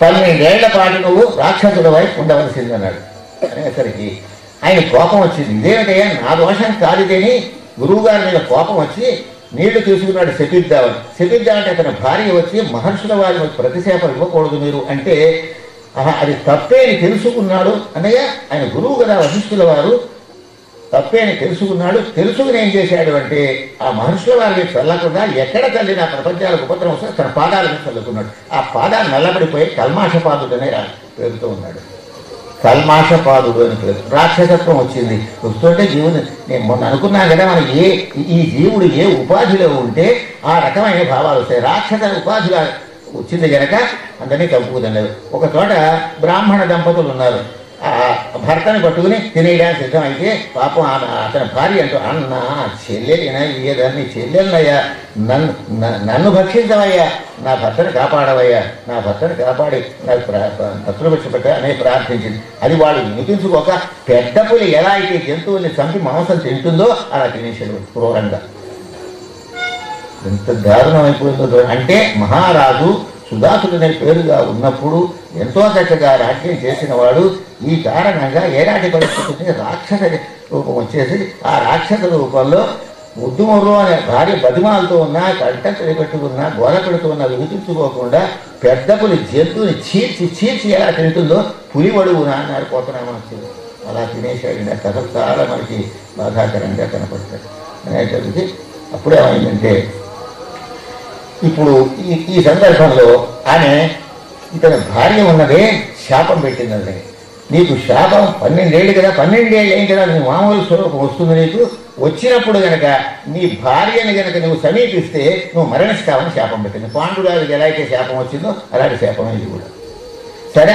12 ఏళ్ల పాటు నువ్వు రాక్షసుడవై ఉండవలసిందన్నాడు. అనేసరికి ఆయన కోపం వచ్చింది. ఇదేమిటయ్యా నా దోషం కాదుదేని గురువుగారి మీద కోపం వచ్చి నీళ్లు తీసుకున్నాడు శపిద్దామంటే అతని భార్య వచ్చి మహర్షుల వారిని ప్రతిసేప ఇవ్వకూడదు మీరు అంటే అది తప్పేని తెలుసుకున్నాడు. అన్నయ్య ఆయన గురువు కదా వశిష్ఠుల వారు, తప్పేని తెలుసుకున్నాడు. తెలుసుకుని ఏం చేశాడు అంటే ఆ మహర్షుల వారిని చల్లకుండా ఎక్కడ తల్లి నా ప్రపంచాలకు ఉపద్రవం వస్తే తన పాదాలను చల్లుకున్నాడు. ఆ పాదాలు నల్లబడిపోయి కల్మాషపాదుడనే పేరుతో ఉన్నాడు. కల్మాషపాదుడు అని పేరు. రాక్షసత్వం వచ్చింది. వస్తుంటే జీవుని నేను మొన్న అనుకున్నాను కదా, మన ఈ జీవుడు ఏ ఉపాధిలో ఉంటే ఆ రకమైన భావాలు వస్తాయి. రాక్షస ఉపాధిగా వచ్చింది కనుక అందరినీ చంపుకుతున్నారు. ఒక చోట బ్రాహ్మణ దంపతులు ఉన్నారు. ఆ భర్తని పట్టుకుని తినేయడానికి సిద్ధం అయితే పాపం అతని భార్య అంటూ అన్న చెల్లెలినా ఏదాన్ని చెల్లెలనయ్యా నన్ను భక్షించవయ్యా, నా భర్తను కాపాడవయ్యా, నా భర్తను కాపాడి నాకు భర్తృపక్ష పెట్ట అనే ప్రార్థించింది. అది వాళ్ళు వినిపించుకోక పెద్ద పులి ఎలా అయితే జంతువుల్ని చంపి మాంసం తింటుందో అలా తినేసాడు క్రూరంగా. ఎంత దారుణం అయిపోయిందో. అంటే మహారాజు సుదాసుడనే పేరుగా ఉన్నప్పుడు ఎంతో చక్కగా రాజ్యం చేసిన వాడు ఈ కారణంగా ఏనాటి పరిస్థితిని రాక్షస రూపం వచ్చేసి ఆ రాక్షస రూపంలో ముద్దుమొర్రు అనే భార్య బతిమాలతో ఉన్నా కంట పెట్టుకున్నా గోల పెడుతున్నా వినిపించుకోకుండా పెద్ద పులి జంతువుని చీల్చి చీల్చి ఎలా తింటుందో పులి వడువునా అన్నారు పోతనామనసుడు. అలా తినేసాడు. ఆ కథ చాలా మనకి బాధాకరంగా కనపడతాడు అనేటప్పటికి అప్పుడు ఏమైందంటే ఇప్పుడు ఈ సందర్భంలో ఆమె ఇతని భార్య ఉన్నదే శాపం పెట్టిందండి. నీకు శాపం 12 ఏళ్ళు కదా, 12 ఏళ్ళు ఏం కదా నీ మామూలు స్వరూపం వస్తుంది. నీకు వచ్చినప్పుడు గనక నీ భార్యని గనక నువ్వు సమీపిస్తే నువ్వు మరణిస్తావని శాపం పెట్టింది. పాండురాజుకి ఎలా అయితే శాపం వచ్చిందో అలాంటి శాపం ఇది కూడా. సరే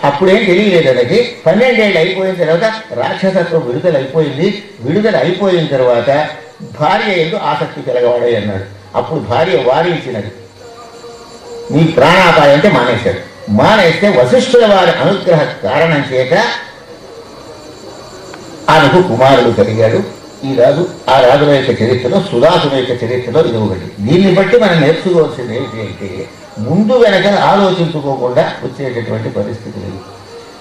అప్పుడేం తెలియలేదు అన్నది. 12 ఏళ్ళు అయిపోయిన తర్వాత రాక్షసత్వం విడుదల అయిపోయింది. విడుదల అయిపోయిన తర్వాత భార్య ఎందుకు ఆసక్తి కలగవాడే అన్నాడు. అప్పుడు భార్య వారించినది, నీ ప్రాణాపాయం అంటే మానేశాడు. మానేస్తే వశిష్ఠుల వారి అనుగ్రహ కారణం చేత ఆమెకు కుమారుడు కలిగాడు. ఈ రాజు ఆ రాజుల యొక్క చరిత్రలో సుదాసుల యొక్క చరిత్రలో ఇది ఒకటి. దీన్ని బట్టి మనం నేర్చుకోవాల్సింది ఏమిటి అంటే ముందు వెనక ఆలోచించుకోకుండా వచ్చేటటువంటి పరిస్థితి లేదు.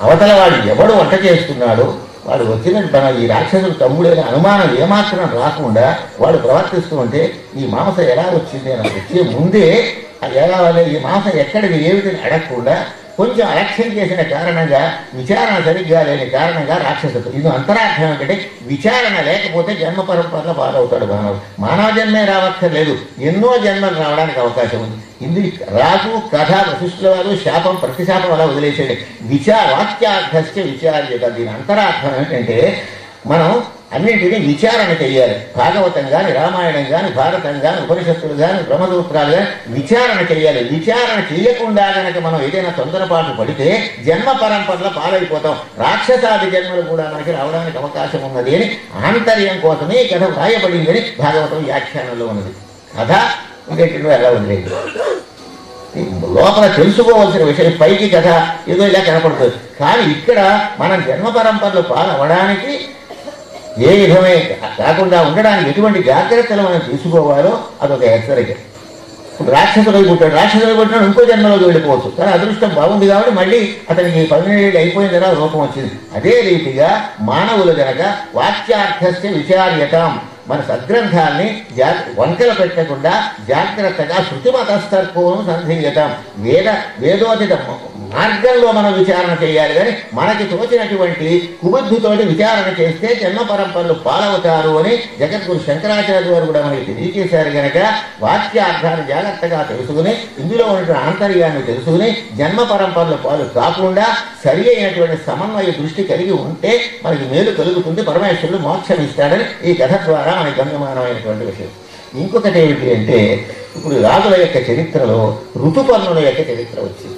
అవతల వాడు ఎవడు వంట చేస్తున్నాడో వాడు వచ్చిన మన ఈ రాక్షసుడు తమ్ముడైన అనుమానం ఏమాత్రం రాకుండా వాడు ప్రవర్తిస్తూ ఉంటే ఈ మాంసం ఎలా వచ్చింది అని వచ్చే ముందే ఎలా ఈ మాంసం ఎక్కడికి ఏమిటి అడగకుండా కొంచెం అలక్ష్యం చేసిన కారణంగా విచారణ సరిగ్గా లేని కారణంగా రాక్షసుడు. ఇది అంతరార్థం ఏంటంటే విచారణ లేకపోతే జన్మ పరంపరలో పాలవుతాడు మానవుడు. మానవ జన్మే రావక్కర్లేదు, ఎన్నో జన్మలు రావడానికి అవకాశం ఉంది. ఇందుకు రాజు కథ వశిష్ఠుల వారు శాపం ప్రతిశాపం అలా వదిలేసేది. వాక్యార్థస్య విచార్యత. దీని అంతరార్థం ఏంటంటే మనం అన్నింటినీ విచారణ చేయాలి. భాగవతం కానీ, రామాయణం కానీ, భారతం కానీ, ఉపనిషత్తులు కానీ, బ్రహ్మసూత్రాలు కానీ విచారణ చేయాలి. విచారణ చేయకుండా కనుక మనం ఏదైనా తొందరపాటు పడితే జన్మ పరంపరలో పాలైపోతాం. రాక్షసాది జన్మలు కూడా మనకి రావడానికి అవకాశం ఉన్నది అని ఆంతర్యం కోసమే ఈ కథ వ్రాయబడిందని భాగవతం వ్యాఖ్యానంలో ఉన్నది. కథ ఇంకెంటో ఎలా వదిలేదు. లోపల తెలుసుకోవాల్సిన విషయం పైకి కథ ఏదో ఇలా కనపడుతుంది. కానీ ఇక్కడ మనం జన్మ పరంపరలో పాలవడానికి ఏ విధమే కాకుండా ఉండడానికి ఎటువంటి జాగ్రత్తలు మనం తీసుకోవాలో అదొక హెచ్చరిక. ఇప్పుడు రాక్షసులు పుట్టాడు ఇంకో జన్మలోకి వెళ్ళిపోవచ్చు. కానీ అదృష్టం బాగుంది కాబట్టి మళ్ళీ అతనికి 12 ఏళ్ళు అయిపోయిన తర్వాత రూపం వచ్చింది. అదే రీతిగా మానవులు గనక వాక్యార్థస్య విచార్యతం, మన సద్గ్రంథాన్ని వంకలు పెట్టకుండా జాగ్రత్తగా శృతిమతస్తర్కోను సంధించటం, వేదోచిత మార్గంలో మనం విచారణ చేయాలి. కానీ మనకి తోచినటువంటి కుబుద్ధితోటి విచారణ చేస్తే జన్మ పరంపరలు పాలవుతారు అని జగద్గురు శంకరాచార్య వారు కూడా మనకి తెలియజేశారు. కనుక వాక్యార్థాన్ని జాగ్రత్తగా తెలుసుకుని ఇందులో ఉన్నటువంటి ఆంతర్యాన్ని తెలుసుకుని జన్మ పరంపరలు పాలు కాకుండా సరి అయినటువంటి సమన్వయ దృష్టి కలిగి ఉంటే మనకి మేలు కలుగుతుంది. పరమేశ్వరుడు మోక్షం ఇస్తాడని ఈ కథ ద్వారా మనకి గమ్యమానమైనటువంటి విషయం. ఇంకొకటి ఏమిటి అంటే ఇప్పుడు రాజుల యొక్క చరిత్రలో ఋతుపర్ణుల యొక్క చరిత్ర వచ్చింది.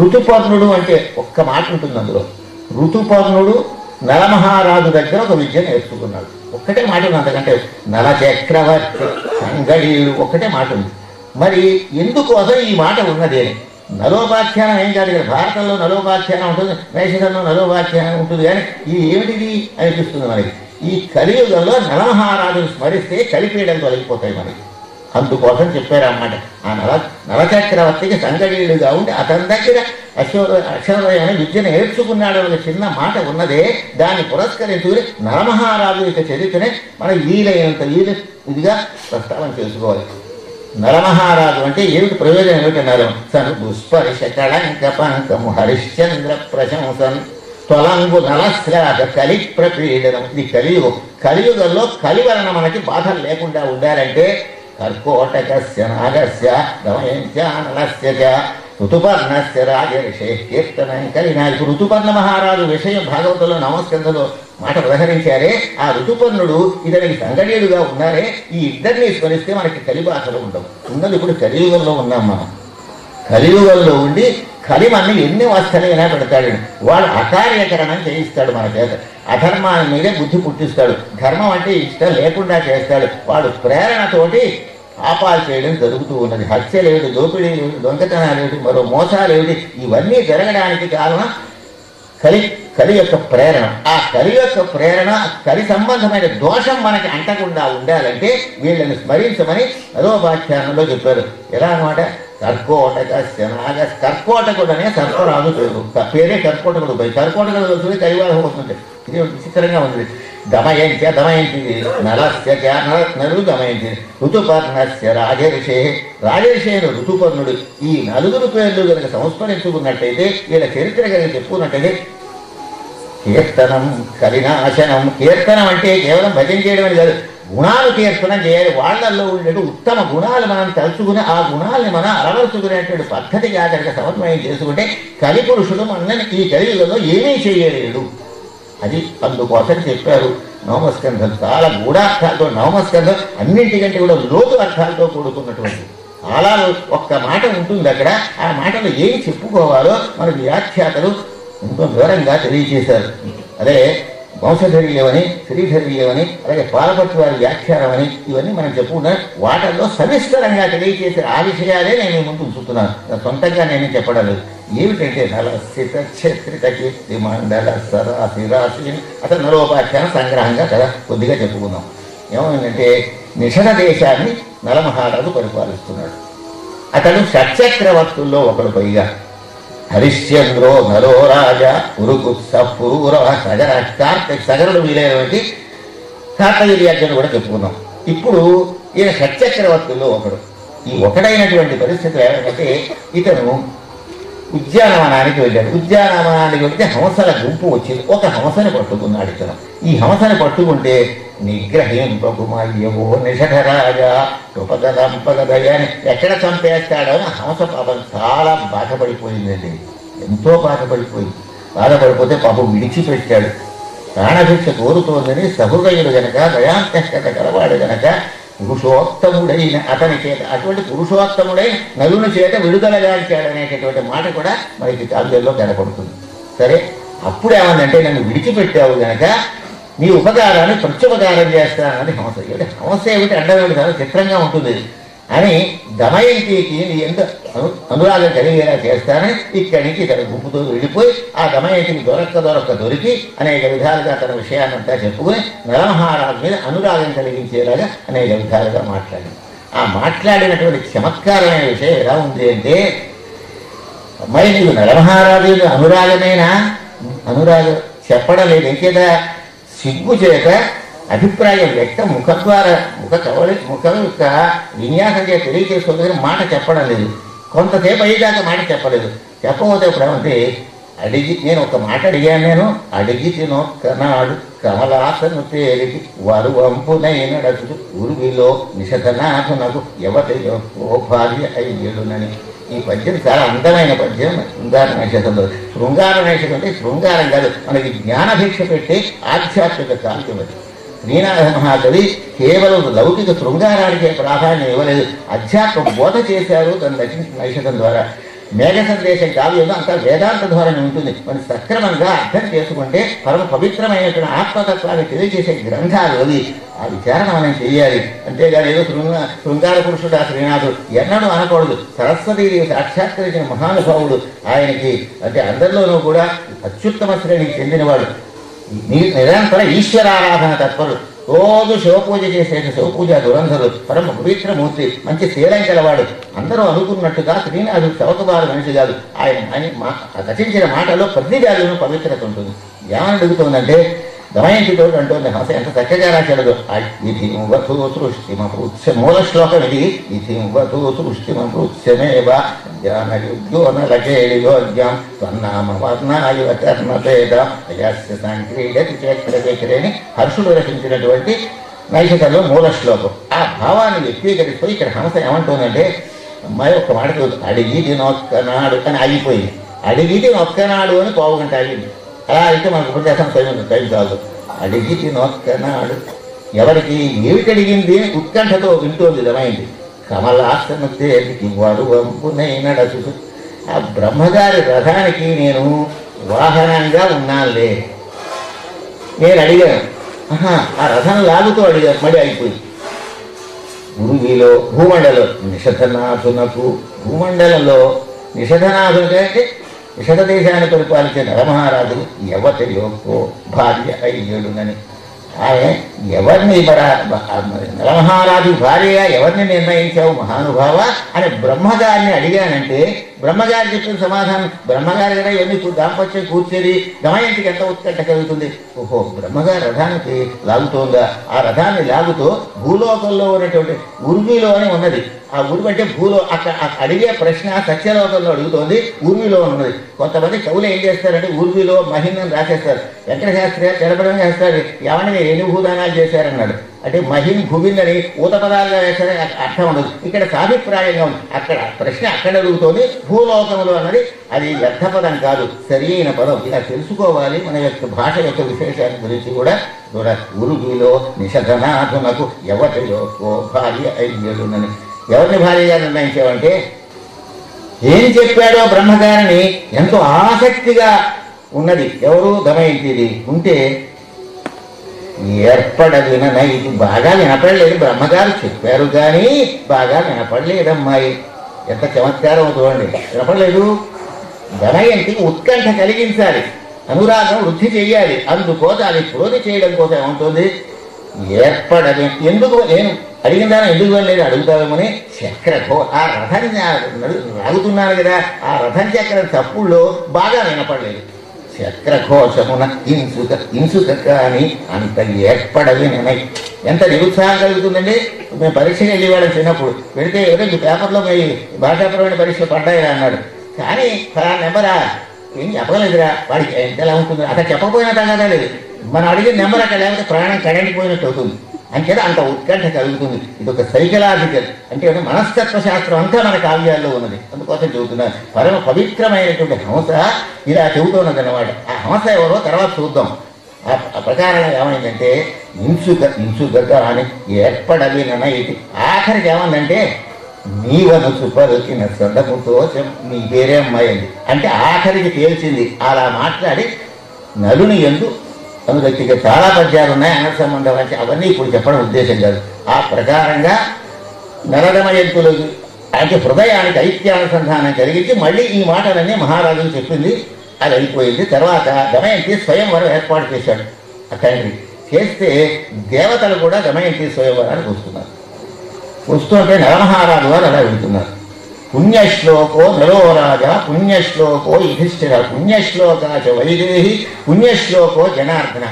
ఋతుపర్ణుడు అంటే ఒక్క మాట ఉంటుంది అందులో. ఋతుపర్ణుడు నలమహారాజు దగ్గర ఒక విద్య నేర్చుకున్నాడు. ఒక్కటే మాట ఉంది, అంతకంటే నల చక్రవర్తి సంగడీయుడు ఒక్కటే మాట ఉంది. మరి ఎందుకోసం ఈ మాట ఉన్నది అని నలోపాఖ్యానం ఏం కాదు. ఇక్కడ భారతంలో నలోపాఖ్యానం ఉంటుంది, నైషధంలో నలోపాఖ్యానం ఉంటుంది. కానీ ఇది ఏమిటిది అనిపిస్తుంది మనకి. ఈ కలియుగంలో నలమహారాజును స్మరిస్తే కలిపీడలు తొలగిపోతాయి మనకి. అందుకోసం చెప్పారన్నమాట. ఆ నలచక్రవర్తికి సంగడీయుడుగా ఉండి అతని దగ్గర అక్షరోదయం అనే విద్యను నేర్చుకున్నాడు ఒక చిన్న మాట ఉన్నదే. దాన్ని పురస్కరించుకుని నలమహారాజు యొక్క చరిత్రనే మనం వీలైనంత ఇదిగా ప్రస్తావన చేసుకోవాలి. నలమహారాజు అంటే ఏమిటి ప్రయోజనం ఏమిటన్నారు? సన్ దుష్పరిష కళంక పంకము హరిశ్చంద్ర ప్రశంసన్ తొలంగు నలశ్లాఘ కలి ప్రపీడనం. ఇది కలియుగం. కలియుగంలో కలి వలన మనకి బాధలు లేకుండా ఉండాలంటే కర్కోటకస్య నాగస్య దమయంత్యానలస్య ఋతుపర్ణస్య రాజర్షే కీర్తనం కలినా. ఇప్పుడు ఋతుపర్ణ మహారాజు విషయం భాగవతంలో నమస్కందంలో మాట ప్రహరించారే. ఆ ఋతుపర్ణుడు ఇతనికి సంగడీయుడుగా ఉన్నారే. ఈ ఇద్దరిని స్మరిస్తే మనకి కలిబాధలు ఉండవు. ఉన్నది ఇప్పుడు కలియుగంలో ఉన్నాం మనం. కలియుగంలో ఉండి కలిమన్ని ఎన్ని వస్తలైనా పెడతాడు. వాడు అకార్యకరణం చేయిస్తాడు మన చేత. అధర్మాన్ని మీదే బుద్ధి పుట్టిస్తాడు. ధర్మం అంటే ఇష్టం లేకుండా చేస్తాడు. వాడు ప్రేరణతోటి పాపాలు చేయడం జరుగుతూ ఉన్నది. హత్యలేడు, దోపిడీ లేడు, దొంగతనాలేడు, మరో మోసాలేడు. ఇవన్నీ జరగడానికి కారణం కలి యొక్క ప్రేరణ. ఆ కలి యొక్క ప్రేరణ, కలి సంబంధమైన దోషం మనకి అంటకుండా ఉండాలంటే వీళ్ళని స్మరించమని అదోపాఖ్యానంలో చెప్పారు. ఎలా అనమాట? కర్కోటకుడనే సర్పరాజు పేరే కర్కోటకుడు. కర్కోటకుడు వస్తుంది కలివాహం వస్తుంది. ఇది విచిత్రంగా ఉంది. దమయంతి నలస్య నలు దమయంతి ఋతుపర్ణస్య రాజర్షే రాజర్షేను ఋతుపర్ణుడు. ఈ నలుగురు పేర్లు కనుక సంస్మరించుకున్నట్టయితే, వీళ్ళ చరిత్ర కనుక చెప్పుకున్నట్టయితే, కీర్తనం కలినాశనం. కీర్తనం అంటే కేవలం భజన చేయడం అని కాదు, గుణాలు కీర్తనం చేయాలి. వాళ్లల్లో ఉండే ఉత్తమ గుణాలు మనం తలుచుకుని ఆ గుణాలని మనం అలవరుచుకునేటువంటి పద్ధతిగా కనుక సమన్వయం చేసుకుంటే కలిపురుషుడు మనల్ని ఈ కలియుగంలో ఏమీ చేయలేడు. అది అందుకోసం చెప్పారు. నవమస్కంధం చాలా గూఢార్థాలతో, నవమస్కంధం అన్నింటికంటే కూడా లోతు అర్థాలతో కూడుకున్నటువంటి చాలా ఒక్క మాట ఉంటుంది అక్కడ. ఆ మాటలో ఏమి చెప్పుకోవాలో మనకు వ్యాఖ్యాతలు ఎంతో వివరంగా తెలియజేశారు. అదే వంశధరీయమని, శ్రీధరీయమని, అలాగే పాలపట్టు వారి వ్యాఖ్యానం అని, ఇవన్నీ మనం చెప్పుకున్నాం. వాటిల్లో సవిస్తరంగా తెలియజేసే ఆ విషయాలే నేను ముందు ఉంచుతున్నాను. సొంతంగా నేను చెప్పడం లేదు. ఏమిటంటే నలసిత క్షత్రిత కీర్తి మండల సరాశిరాశి అతను నలోపాఖ్యానం సంగ్రహంగా కదా కొద్దిగా చెప్పుకున్నాం. ఏమైందంటే నిషధ దేశాన్ని నలమహారాజు పరిపాలిస్తున్నాడు. అతడు షట్చక్రవర్తుల్లో ఒకడు. పైగా హరిశ్చంద్రో నలో రాజా పురుగుత్స పురూర సగర సగరుడు వీలైనటువంటి కార్తవీర్యార్జును కూడా చెప్పుకున్నాం. ఇప్పుడు ఈయన షట్చక్రవర్తుల్లో ఒకడు. ఈ ఒకడైనటువంటి పరిస్థితులు ఏమంటే, ఇతను ఉద్యానవనానికి వెళ్ళాడు. ఉద్యానవనానికి వెళ్తే హంసల గుంపు వచ్చింది. ఒక హంసని పట్టుకున్నాడు ఇతను. ఈ హంసని పట్టుకుంటే నిగ్రహింపకుమయ్యవో నిషధరాజా కృపదలంపగదయాని ఎక్కడ చంపేస్తాడో అని హంస పాపం చాలా బాధపడిపోయిందండి. ఎంతో బాధపడిపోతే పాపం విడిచిపెట్టాడు. ప్రాణభిక్ష కోరుతోందని సహృదయుడు గనక, దయాంతఃకత గలవాడు గనక పురుషోత్తముడైన అతని చేత, అటువంటి పురుషోత్తముడైన నలుని చేత విడుదలగాంచాడనేటటువంటి మాట కూడా మనకి కావ్యంలో కనపడుతుంది. సరే, అప్పుడు ఏమందంటే, నన్ను విడిచిపెట్టావు గనక నీ ఉపకారాన్ని ప్రత్యుపకారం చేస్తానని హంస. హంస ఏమిటి అండవేమిటి చాలా చిత్రంగా ఉంటుంది అని దమయంతికి నీ ఎంత అనురాగం కలిగేలా చేస్తానని ఇక్కడి నుంచి తన గుంపుతో వెళ్ళిపోయి ఆ దమయంతికి దొరికి అనేక విధాలుగా తన విషయాన్నంతా చెప్పుకుని నలమహారాజు మీద అనురాగం కలిగించేలాగా అనేక విధాలుగా మాట్లాడింది. ఆ మాట్లాడినటువంటి చమత్కారమైన విషయం ఎలా ఉంది అంటే, అమ్మాయి నీకు నలమహారాజు అనురాగమేనా? అనురాగం చెప్పడం లేదు. ఇంకేత సిగ్గు చేత అభిప్రాయం వ్యక్తం ముఖ యొక్క విన్యాసం చేసి తెలియజేసుకోవాలి. మాట చెప్పడం లేదు. కొంతసేపు అయ్యేదాకా మాట చెప్పలేదు. చెప్పబోతే ఇప్పుడు ఏమంటే, నేను ఒక మాట అడిగాను. నేను అడిగి తినొక్కనాడు కమలాసను తేలికి వారు వంపునైనడచు ఉరువిలో నిషధనాథునకు ఎవరిలో భార్య అయ్యేడునని. ఈ పద్యం చాలా అందమైన పద్యం. శృంగార నైషధంలో శృంగార నైషధం అంటే శృంగారం కాదు, మనకి జ్ఞానభిక్ష పెట్టే ఆధ్యాత్మిక కావ్యం అది. శ్రీనాథ మహాకవి కేవలం లౌకిక శృంగారానికే ప్రాధాన్యం ఇవ్వలేదు, అధ్యాత్మ బోధ చేశారు తను రచించిన నైషధం ద్వారా. మేఘ సందేశం కావ్యంలో అంతా వేదాంత ధోరణి ఉంటుంది. మనం సక్రమంగా అర్థం చేసుకుంటే పరమ పవిత్రమైనటువంటి ఆత్మతత్వాన్ని తెలియజేసే గ్రంథాలు అవి. ఆ విచారణ మనం చేయాలి. అంతేగాని ఏదో శృంగార పురుషుడు ఆ శ్రీనాథుడు ఎన్నడూ అనకూడదు. సరస్వతీదేవి సాక్షాత్కరించిన మహానుభావుడు. ఆయనకి అంటే అందరిలోనూ కూడా అత్యుత్తమ శ్రేణికి చెందినవాడు. నిరంతర ఈశ్వరారాధన తత్పరుడు. రోజు శివపూజ చేసేట శివపూజ దురంధరుడు, పరమ పవిత్రమూర్తి, మంచి శీలం గలవాడు. అందరూ అనుకున్నట్టుగా శ్రీనాథుడు చౌకబారు మనిషి కాదు. ఆయన రచించిన మాటలో ప్రతి దానిలోనూ పవిత్రత ఉంటుంది. ఏమని అడుగుతుందంటే, దమయంతితో అంటుంది హంస ఎంత చక్కగా రాశాడు. ఇది వధూ సృష్టిమృత్య మూల శ్లోకం ఇది. ఇది వధూ సృష్టిమృత్యమేవ జ్ఞానయుగ్యోనలకేళియోగ్యం త్వన్నామ వర్ణాయువకర్ణపేద అయస్య సంక్రీడతి చేత్రని హర్షుడు రచించినటువంటి నైషధంలో మూల శ్లోకం. ఆ భావాన్ని వ్యక్తీకరిస్తూ ఇక్కడ హంస ఏమంటుందంటే, అమ్మాయి ఒక్క మాట చదువుతుంది, అడిగి తినొక్కనాడు అని ఆగిపోయింది. అడిగి తినొక్కనాడు అని పావుగంట ఆగింది. అలా అయితే మనకు ఉపన్యాసం టైం కాదు. అడిగి తినొక్కనాడు ఎవరికి ఏమిటి అడిగింది ఉత్కంఠతో వింటోంది దమైంది. కమలాసను తేలికి వాడు వంపునైనడచు. ఆ బ్రహ్మగారి రథానికి నేను వాహనంగా ఉన్నానులే. నేను అడిగాను, ఆ రథం లాగుతూ అడిగాను, మడి అయిపోయింది. గురువిలో భూమండలం నిషధనాథునకు, భూమండలంలో నిషధనాథునికంటే విషద దేశాన్ని పరిపాలించే నరమహారాజు యవతయోకో భార్య అయ్యేడునని. ఆమె ఎవరిని నరమహారాజు భార్యగా ఎవరిని నిర్ణయించావు మహానుభావ అని బ్రహ్మగారిని అడిగానంటే బ్రహ్మగారు చెప్పిన సమాధానం, బ్రహ్మగారి కదా ఇవన్నీ దాంపత్యం కూర్చేది, దమయంతికి ఎంత ఉత్కంఠ కలుగుతుంది. ఓహో, బ్రహ్మగారి రథానికి లాగుతోందా? ఆ రథాన్ని లాగుతూ భూలోకంలో ఉన్నటువంటి ఉర్మిలో అని ఉన్నది. ఆ ఉర్మి అంటే అక్కడ అడిగే ప్రశ్న సత్యలోకంలో అడుగుతోంది, ఉర్మిలో ఉన్నది. కొంతమంది కవులు ఏం చేస్తారంటే ఉర్మిలో మహిన్ అని రాసేస్తారు. వెంకటశాస్త్రి తెలపడం చేస్తారు, ఎవరిని ఎన్ని భూదానాలు చేశారన్నాడు. అంటే మహిన్ భువిన్ అని ఊత పదాలుగా వేస్తారే అర్థం ఉండదు. ఇక్కడ సాభిప్రాయంగా ఉంది. అక్కడ ప్రశ్న అక్కడ అడుగుతోంది, భూలోకములు అన్నది అది వ్యర్థ పదం కాదు, సరి అయిన పదం. ఇలా తెలుసుకోవాలి మన యొక్క భాష యొక్క విశేషాన్ని గురించి కూడా. ఉరుగిలో నిషధనాథునకు ఎవరిలోకో భార్య అయ్యేడునని. ఎవరిని భార్యగా నిర్ణయించావంటే ఏం చెప్పాడో బ్రహ్మగారిని ఎంతో ఆసక్తిగా ఉన్నది. ఎవరు? దమయంతిది ఉంటే ఏర్పడవినన. ఇది బాగా వినపడలేదు, బ్రహ్మగారు చెప్పారు కానీ బాగా వినపడలేదమ్మాయి. ఎంత చమత్కారం చూడండి, వినపడలేదు. దమయంతికి ఉత్కంఠ కలిగించాలి, అనురాగం వృద్ధి చెయ్యాలి. అందుకోసం అది ప్రోధి చేయడం కోసం ఏమవుతుంది, ఏర్పడవి. ఎందుకు నేను అడిగిన దాన్ని ఎందుకు వెళ్ళలేదు అడుగుతామని చక్రఘో ఆ రథం లాగుతున్నాను కదా, ఆ రథం చక్ర తప్పుల్లో బాగా వినపడలేదు. చక్రఘోషమున ఇంసుక కానీ అంత ఏర్పడవినై. ఎంత నిరుత్సాహం కలుగుతుందండి. మేము పరీక్షకి వెళ్ళి వాళ్ళని చిన్నప్పుడు పెడితే ఏదో మీ పేపర్లో మీ భాషాపరమైన పరీక్షలు పడ్డాయిరా అన్నాడు. కానీ నెంబరా ఏం చెప్పగలేదురా, వాడికి ఎంతలా ఉంటుంది. అక్కడ చెప్పకపోయినా తగ్గదా లేదు. మనం అడిగిన నెంబర్ అక్కడ లేకపోతే ప్రాణం కడలిపోయినట్టు అవుతుంది. అంచేత అంత ఉత్కంఠ కలుగుతుంది. ఇది ఒక సైకలాజికల్ అంటే మనస్తత్వ శాస్త్రం అంతా మన కావ్యాల్లో ఉన్నది. అందుకోసం చెబుతున్నాను. పరమ పవిత్రమైనటువంటి హంస ఇలా చెబుతున్నది అన్నమాట. ఆ హంస ఎవరో తర్వాత చూద్దాం. ఆ ప్రకారంగా ఏమైందంటే ఇంసుక అని ఏర్పడవినన. ఇది ఆఖరికి ఏమందంటే నీవను సుపరుచిన సందముతో నీ పేరే అమ్మాయి అంది. అంటే ఆఖరికి తేల్చింది. అలా మాట్లాడి నలుని ఎందు అనురక్తిగా చాలా పద్యాలు ఉన్నాయి. అన్న సంబంధం అంటే అవన్నీ ఇప్పుడు చెప్పడం ఉద్దేశం కాదు. ఆ ప్రకారంగా నరదమయంతులు అంటే హృదయానికి ఐక్యానుసంధానం కలిగించి మళ్ళీ ఈ మాటలన్నీ మహారాజులు చెప్పింది. అది అయిపోయింది. తర్వాత దమయంతి స్వయంవరం ఏర్పాటు చేశాడు. ఆ తండ్రి చేస్తే దేవతలు కూడా దమయంతి స్వయంవరానికి వస్తున్నారు. వస్తుంటే నరమహారాజు వారు అలా వెళుతున్నారు. పుణ్యశ్లోకో నరోరాజ పుణ్యశ్లోకో యుధిష్ఠిర పుణ్యశ్లోకాచ వైదేహి పుణ్యశ్లోకో జనార్దన.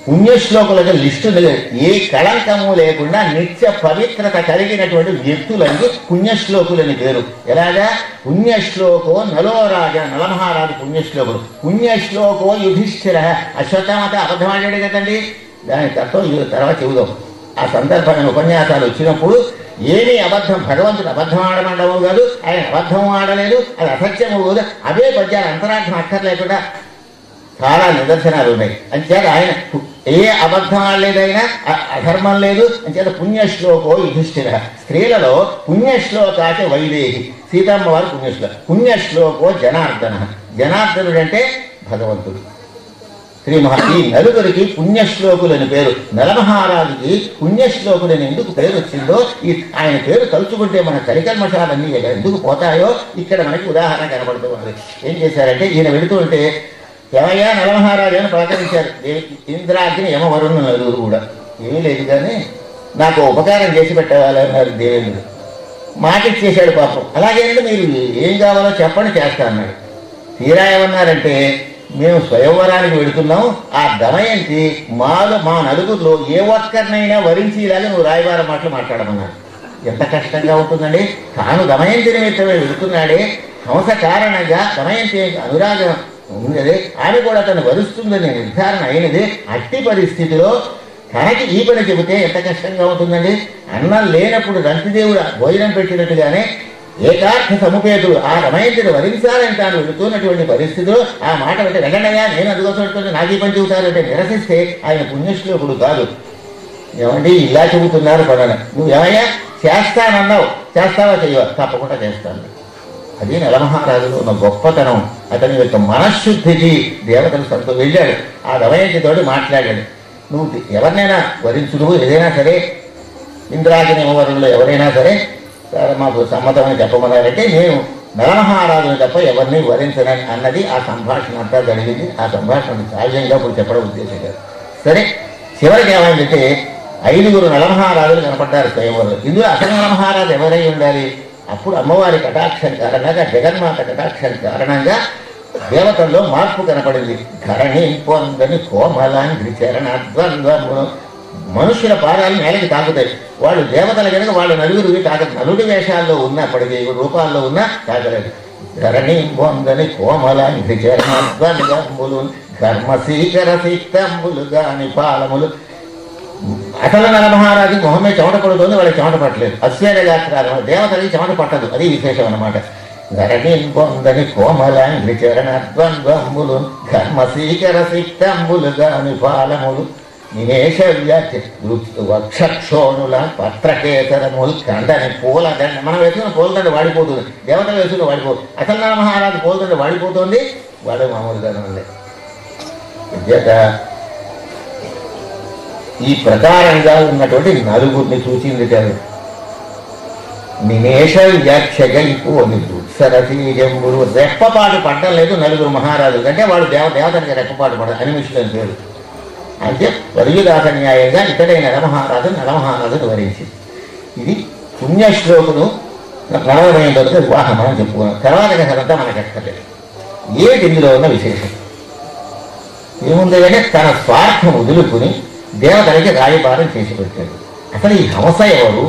పుణ్యశ్లోకులకు లిస్టు ఏ కళంకము లేకుండా నిత్య పవిత్రత కలిగినటువంటి వ్యక్తులని పుణ్యశ్లోకులని పేరు. ఎలాగా? పుణ్యశ్లోకో నలోరాజ నలమహారాజు పుణ్యశ్లోకుడు. పుణ్యశ్లోకో యుధిష్ఠిర. అశ్వత్థామత అబద్ధమాడాడు కదండి, దాని తర్వాత చెబుదాం. ఆ సందర్భమైన ఉపన్యాసాలు వచ్చినప్పుడు ఏమీ అబద్ధం, భగవంతుడు అబద్ధం ఆడమండవు కాదు, ఆయన అబద్ధము ఆడలేదు, అది అసత్యము కాదు. అవే పద్యాలు అంతరార్థం అక్కర్లేకుండా చాలా నిదర్శనాలు ఉన్నాయి. అంచేత ఆయన ఏ అబద్ధం ఆడలేదైనా అధర్మం లేదు. అంచేత పుణ్యశ్లోకో యుధిష్ఠిర. స్త్రీలలో పుణ్యశ్లోకాచ వైదేహి, సీతమ్మ వారు పుణ్యశ్లోకో జనార్దన. జనార్దనుడు అంటే భగవంతుడు. ఈ నలుగురికి పుణ్యశ్లోకులని పేరు. నలమహారాజుకి పుణ్యశ్లోకులని ఎందుకు పేరు వచ్చిందో ఆయన పేరు తలుచుకుంటే మన కలికల్మషాలన్నీ ఎందుకు పోతాయో ఇక్కడ మనకి ఉదాహరణ కనబడుతూ ఉంది. ఏం చేశారంటే ఈయన వెళుతూ ఉంటే ఏమయ్యా నలమహారాజు అని పలకరించారు. ఇంద్రాగ్ని యమవరుణ్ నలుగురు కూడా. ఏమీ లేదు కానీ నాకు ఉపకారం చేసి పెట్టవాలన్నారు దేవేంద్రుడు. మాట ఇచ్చేశాడు పాపం. అలాగేనంటే మీరు ఏం కావాలో చెప్పండి చేస్తా అన్నాడు. తీరా ఏమన్నారంటే మేము స్వయంవరానికి వెళుతున్నాం, ఆ దమయంతి మా నలుగురిలో ఏ ఒక్కరినైనా వరించి ఇలాగే నువ్వు రాయబార మాటలు మాట్లాడమన్నాడు. ఎంత కష్టంగా ఉంటుందండి. తాను దమయంతి నిమిత్తమే వెళుతున్నాడే, హంస కారణంగా దమయంతి అనురాగం ఉన్నదే, ఆమె కూడా తను వరుస్తుందని నిర్ధారణ అయినది. అట్టి పరిస్థితిలో తనకి ఈ పని చెబితే ఎంత కష్టంగా ఉంటుందండి. అన్నం లేనప్పుడు రంతిదేవుడు భోజనం పెట్టినట్టుగానే ఏకార్థ సముపేతుడు ఆ దమయంతిని వరించాలని తాను వెళుతున్నటువంటి పరిస్థితిలో ఆ మాట అంటే వెంటనగా నేను అందుకోసం నాకు ఈ పని చెబుతారంటే నిరసిస్తే ఆయన పుణ్యశ్లోకుడు కాదు. ఏమండి ఇలా చెబుతున్నారు పదన, నువ్వు ఏమయ్యా చేస్తానన్నావు, చేస్తావా చెయ్యవా? తప్పకుండా చేస్తాను. అది నలమహారాజులో ఉన్న గొప్పతనం. అతని యొక్క మనశ్శుద్ధికి దేవతలు వెళ్ళాడు. ఆ దమయంతితోటి మాట్లాడాడు. నువ్వు ఎవరినైనా వరించు, నువ్వు ఏదైనా సరే ఇంద్రాగ్ని యమవరుణులు ఎవరైనా సరే మాకు సమ్మతమని చెప్పమన్నారంటే నేను నరమహారాజుని తప్ప ఎవరిని వరించనని అన్నది ఆ సంభాషణ అంతా జరిగింది. ఆ సంభాషణ సహజంగా ఇప్పుడు చెప్పడం ఉద్దేశం కాదు. సరే, చివరికి ఏమైందంటే 5 నలమహారాజులు కనపడ్డారు స్వయంవరంలో. ఇందులో అసలు నలమహారాజు ఎవరై ఉండాలి? అప్పుడు అమ్మవారి కటాక్షం కారణంగా, జగన్మాత కటాక్షం కారణంగా దేవతల్లో మార్పు కనపడింది. ధరణి పొందని కోమలాంధ్రి చరణద్వంద్వమును. మనుషుల పాదాలు నేలకి తాకుతాయి. వాళ్ళు దేవతలు కనుక వాళ్ళు నలుగురు తాకదు. నలుడి వేషాల్లో ఉన్నప్పటికీ రూపాల్లో ఉన్నా తాకలేదు. ధరణి పొందని కోమలాంధ్రి చరణద్వంద్వములు ధర్మశీకర సిక్తంబులు గాని పాలములు. అసలు నలమహారాజు మొహమే చెమట పడుతుంది, వాళ్ళకి చెమట పట్టలేదు. అశ్వేర గాత్రాలు దేవతలకి చెమట పట్టదు, అది విశేషం అన్నమాట. ధరణి పొందని కోమలాంధ్రి చరణద్వంద్వములు ధర్మశీకర సిక్తంబులు గాని పాలములు నిమేష వక్షక్షోణుల పత్రకేతరములు కందని పూలదండ. మనం వేసుకున్న పూలదండ వాడిపోతుంది, దేవతలు వేసుకుని వాడిపోతుంది. అసలు నలమహారాజు పూలదండ వాడిపోతుంది, వాడు మామూలుగా ఉంది. ఈ ప్రకారంగా ఉన్నటువంటి నలుగురిని చూసింది కాదు. నిమేష వ్యాఖ్యగలిపు సరసీజంబులు. రెప్పపాటు పడ్డం లేదు నలుగురు మహారాజులు అంటే వాడు దేవతనికి రెప్పపాటు పడదు, అనిమిషులని పేరు. అంటే పరియుదాస న్యాయంగా ఇతడైన నలమహారాజును వరించింది. ఇది పుణ్యశ్లోకును 40 వివాహం అని చెప్పుకున్నాం. తర్వాత కథంతా మనకు ఎక్కలేదు. ఏమిటి ఇందులో ఉన్న విశేషం? ఏముంది అంటే తన స్వార్థం వదులుకుని దేవతలకి రాయబారం చేసి పెట్టాడు. అసలు ఈ హంస ఎవరు?